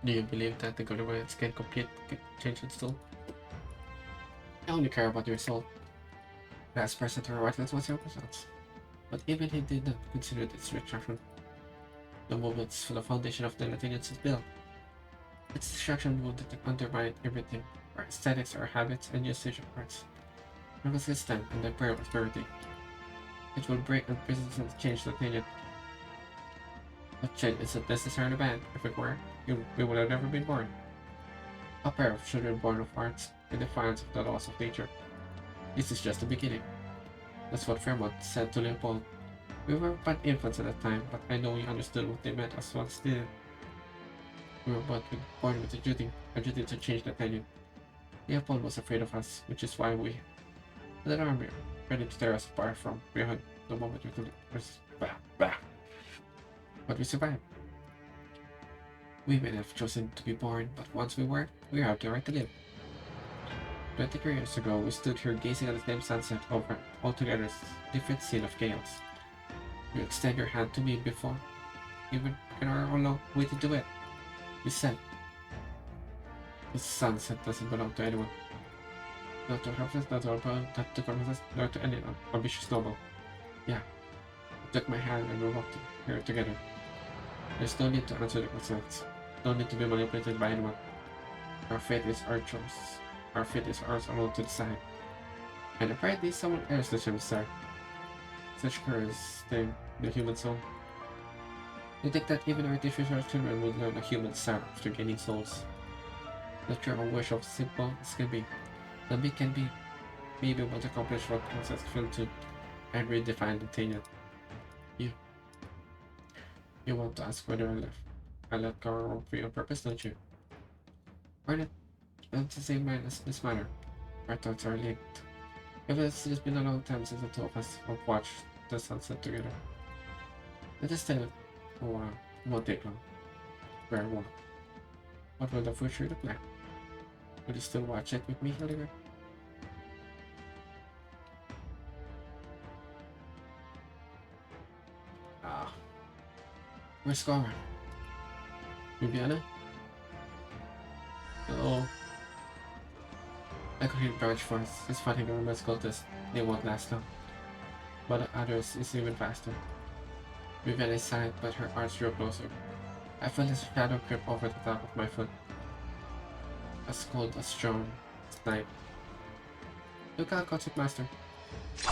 Do you believe that the governments can change its soul? I only care about your soul. Last person to write was your results. But even he did not consider its destruction. The movement's the foundation of the Latinians is built. Its destruction will undermine everything, our aesthetics, our habits, and usage of arts. Nervous system and the prayer of authority. It will break unprecedented change Latinian. But change isn't necessarily bad. If it were, we would have never been born. A pair of children born of arts, in defiance of the laws of nature. This is just the beginning. That's what Fairmont said to Leopold. We were but infants at the time, but I know you understood what they meant as once did. We were but born with a duty to change the opinion. Leopold was afraid of us, which is why we led an army ready to tear us apart from behind the moment we could. But we survived. We may have chosen to be born, but once we were, we have the right to live. 23 years ago, we stood here gazing at the same sunset over altogether different scene of chaos. You extend your hand to me before even in our long way to do it. You said, "This sunset doesn't belong to anyone. Not to Herbst, not to Arbel, not to Cornelius, nor to any ambitious noble." Yeah. You took my hand and we walked here together. There's no need to answer the questions. No need to be manipulated by anyone. Our fate is our choice. Our fate is ours alone to decide. And apparently someone else deserves sir. Such courage thing, the human soul. You think that even artificial children would learn a human sound after gaining souls? That your own wish of simple as can be. That we can be maybe able to accomplish what process failed to and redefine the thing. You want to ask whether I let go for your purpose, don't you? We're not the same mind as this matter. Our thoughts are linked. If it's just been a long time since the two of us have watched the sunset together. Let us tell it for a while. It won't take long. Very well. What will the future look like? Will you still watch it with me, Oliver? Where's Scar? Viviana? Oh. I could hear Branch Force. He's fighting the Roman cultists. They won't last long. But the others is even faster. Viviana is silent, but her arms drew closer. I felt his shadow creep over the top of my foot. As cold as strong snipe. Look out, Concept Master.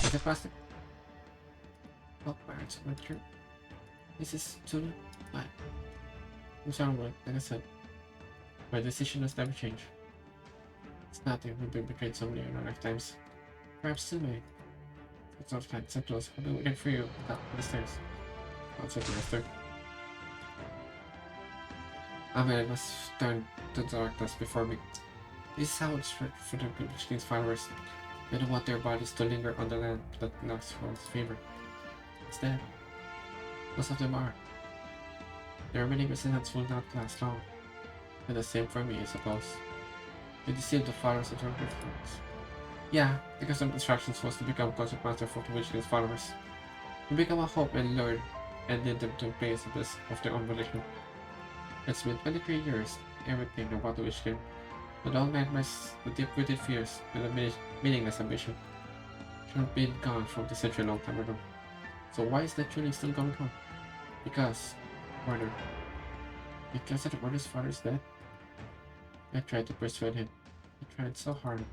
Is it plastic? Oh, my arms went through. This is too bad. I'm sorry, but like I said, my decision has never changed. It's nothing. We've been betrayed so many in our lifetimes. Perhaps still may. It's not fine. So close. I'll be waiting for you up the stairs. Concept Master. I must turn to the darkness before me. This is how it's for the King's followers. They don't want their bodies to linger on the land that knocks for its favor. Instead, most of them are. Their remaining descendants will not last long. And the same for me, I suppose. They deceive the followers of their influence. Yeah, because of instructions was to become Concept Master for the Vigilance followers. To become a hope and lure and lead them to a place of their own volition. It's been 23 years, everything about the Witch King. The long nightmares, the deep-rooted fears, and the meaningless ambition should have been gone from the century a long time ago. So why is that tuning still going on? Because, Warner, because of Warner's father's death? I tried to persuade him. I tried so hard.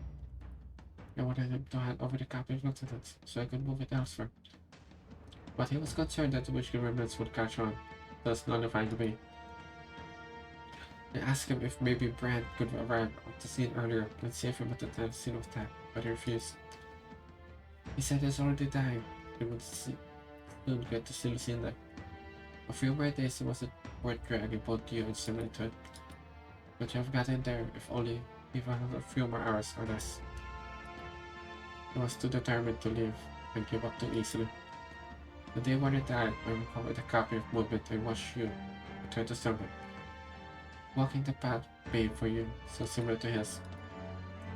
I wanted him to hand over the copy of Nonsense so I could move it elsewhere. But he was concerned that the Witch King remnants would catch on, thus nullifying me. I asked him if maybe Brand could arrive at the scene earlier and save him at the time scene of attack, but he refused. He said he's already dying. He would soon get to see Lucinda. A few more days wasn't worth dragging both you and Simon into it. But you have gotten there, if only even a few more hours or less. He was too determined to leave and give up too easily. The day when he died, I recovered a copy of Movement and watched you return to Simon. Walking the path paved for you, so similar to his.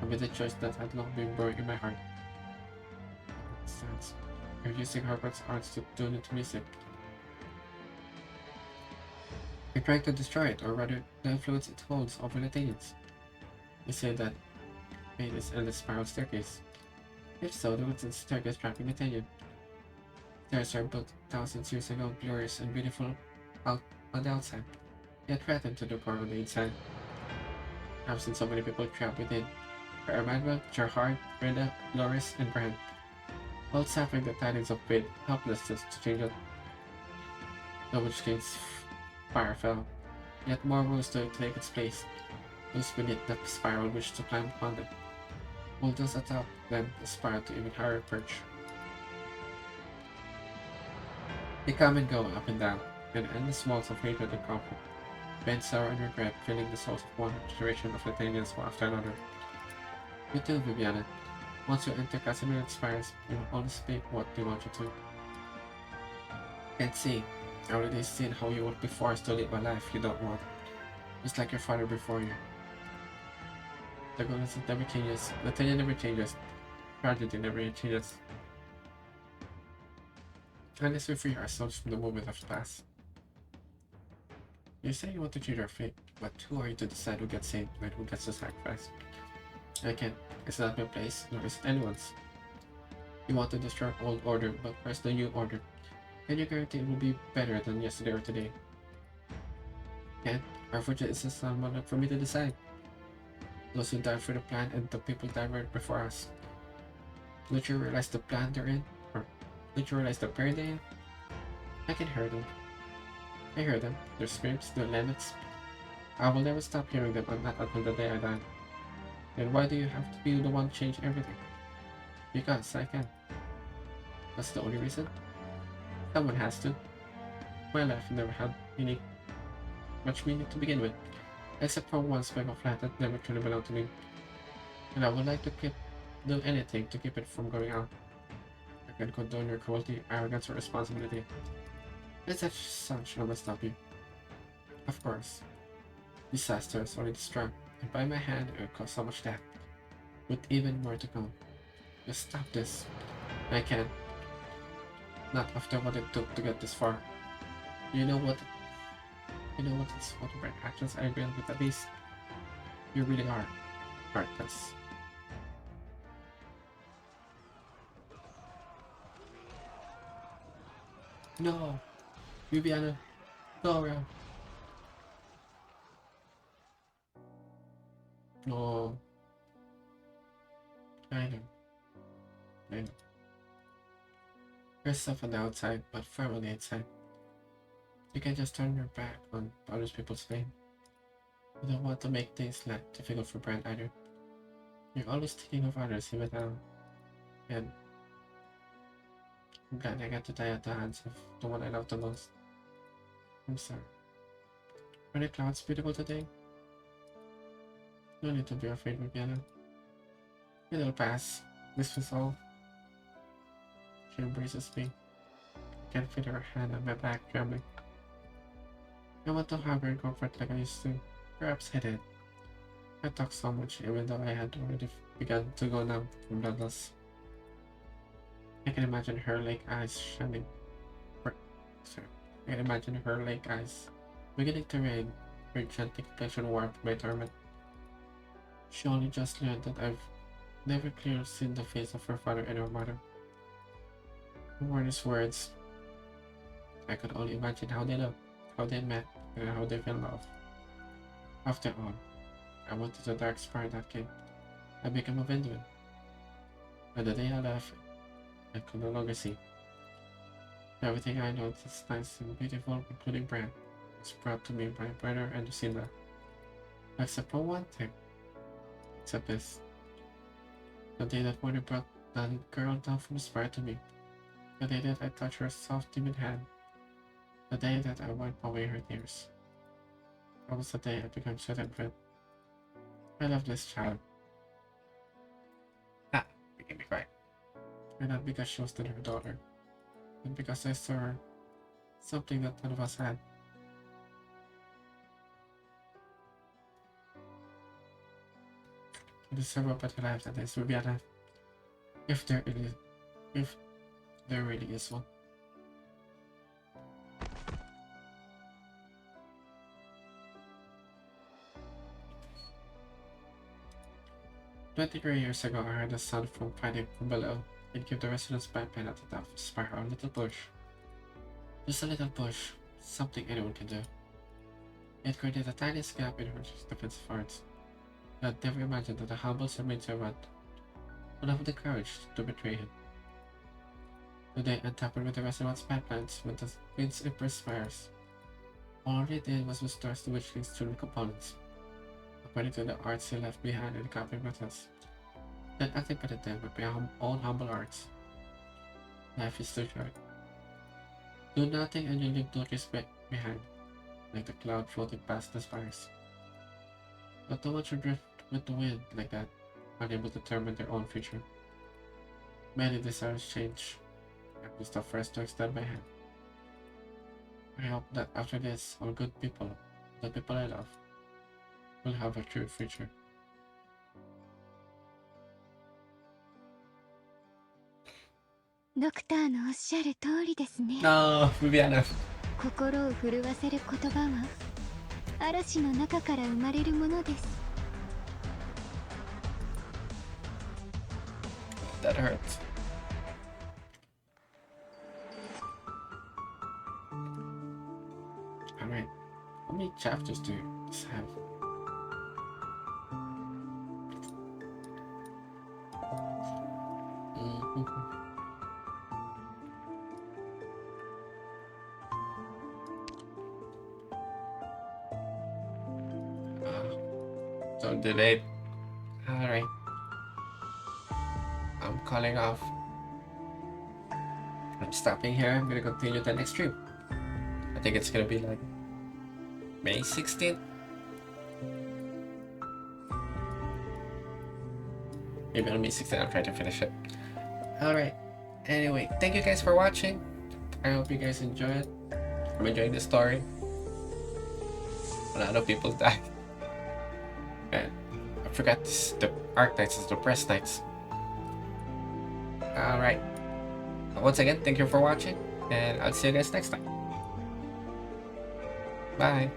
I made a choice that had long been brewing in my heart. Stands. You're using Herbert's arts to tune into music. You're trying to destroy it, or rather, the influence it holds over Latinians. You say that made this endless spiral staircase. If so, then what's the staircase trapping Latinian? Stairs are built thousands of years ago, glorious and beautiful on the outside, yet threatened to the core on the inside. I've seen so many people trapped within. Emmanuel, Gerhard, Brenda, Loris, and Brand, all suffering the tidings of fate, helplessness to change it. The Witch King's fire fell, yet more rose to take its place. Those beneath the spiral wished to climb upon it, while those atop them aspired to even higher perch. They come and go, up and down, and endless walls of hatred and conflict, pain, sorrow, and regret filling the souls of one generation of Latinians one after another. You too, Viviana. Once you enter Casimir expires, you will only speak what they want you to. Can't see. I already seen how you would be forced to live a life you don't want. Just like your father before you. The goal never changes. Latania never changes. Tragedy never changes. Unless we free ourselves from the moment of the past. You say you want to change our fate, but who are you to decide who gets saved and who gets the sacrifice? I can't. It's not my place, nor is it anyone's. You want to destroy old order, but where's the new order? Can you guarantee it will be better than yesterday or today? And our future is just someone for me to decide. Those who died for the plan and the people died right before us. Don't you realize the plan they're in? Or don't you realize the pain they're in? I can hear them. I hear them, their spirits, their limits. I will never stop hearing them, not until the day I die. Then why do you have to be the one to change everything? Because I can. That's the only reason? Someone has to. My life never had much meaning to begin with, except for one speck of land that never truly belonged to me. And I would like to do anything to keep it from going out. I can condone your cruelty, arrogance, or responsibility. As such, I must stop you. Of course. Disaster has already struck, and by my hand it will cause so much death, with even more to come. Just stop this. I can't. Not after what it took to get this far. You know what it's what right actions I agree with at least. You really are. Heartless. No! Viviana! Laura! No. I know. You're soft on the outside, but firm on the inside. You can just turn your back on other people's pain. You don't want to make things difficult for Brand either. You're always thinking of others, even now. And I'm glad I got to die at the hands of the one I love the most. I'm sorry. Are the clouds beautiful today? No need to be afraid, Viviana. It'll pass. This was all. She embraces me. I can feel her hand on my back trembling. I want to hug her and comfort like I used to. Perhaps I did. I talked so much even though I had already begun to go numb from blood loss. I can imagine her like eyes shining. Sorry. I imagine her lake eyes beginning to rain, her gentle complexion warmed by torment. She only just learned that I've never clearly seen the face of her father and her mother. Who were these words? I could only imagine how they looked, how they met, and how they fell in love. After all, I went to the dark spire that came. I became a Vinduin. And the day I left, I could no longer see. Everything I know that's nice and beautiful, including Bran, was brought to me by my brother and Lucinda. Except for one thing. Except this. The day that Mother brought that girl down from the spire to me. The day that I touched her soft, timid hand. The day that I wiped away her tears. That was the day I became certain friend. I love this child. Making me cry. And not because she was still her daughter, but because I saw her something that none of us had. You deserve a better life than this, Rubiana. If there really is one. "23 years ago, I heard the sound from fighting from below. It gave the residents pipeline at the top of the spire a little push. Just a little push, something anyone can do. It created the tiniest gap in her defensive arts. I'd never imagined that a humble servant would have the courage to betray him. Today, untampered with the residents' pipelines when the winds impressed spires. All they did was restore the witchling's tuning components, according to the arts he left behind in the copying methods. Then activated them with my own humble arts. Life is too short. Do nothing and you leave no respect behind, like the cloud floating past the spires. But no one should drift with the wind like that, unable to determine their own future. Many desires change. I was the first to extend my hand. I hope that after this, all good people, the people I love, will have a true future." No, Viviana. 心を震わせる言葉は嵐の中から生まれるものです。 That hurts. Alright, how many chapters do this have? So delayed. Alright. I'm calling off. I'm stopping here. I'm gonna continue the next stream. I think it's gonna be like May 16th. Maybe on May 16th I'll try to finish it. Alright. Anyway, thank you guys for watching. I hope you guys enjoy it. I'm enjoying the story. A lot of people died. And I forgot this, the Arknights is the Press Knights. Alright. Once again, thank you for watching, and I'll see you guys next time. Bye.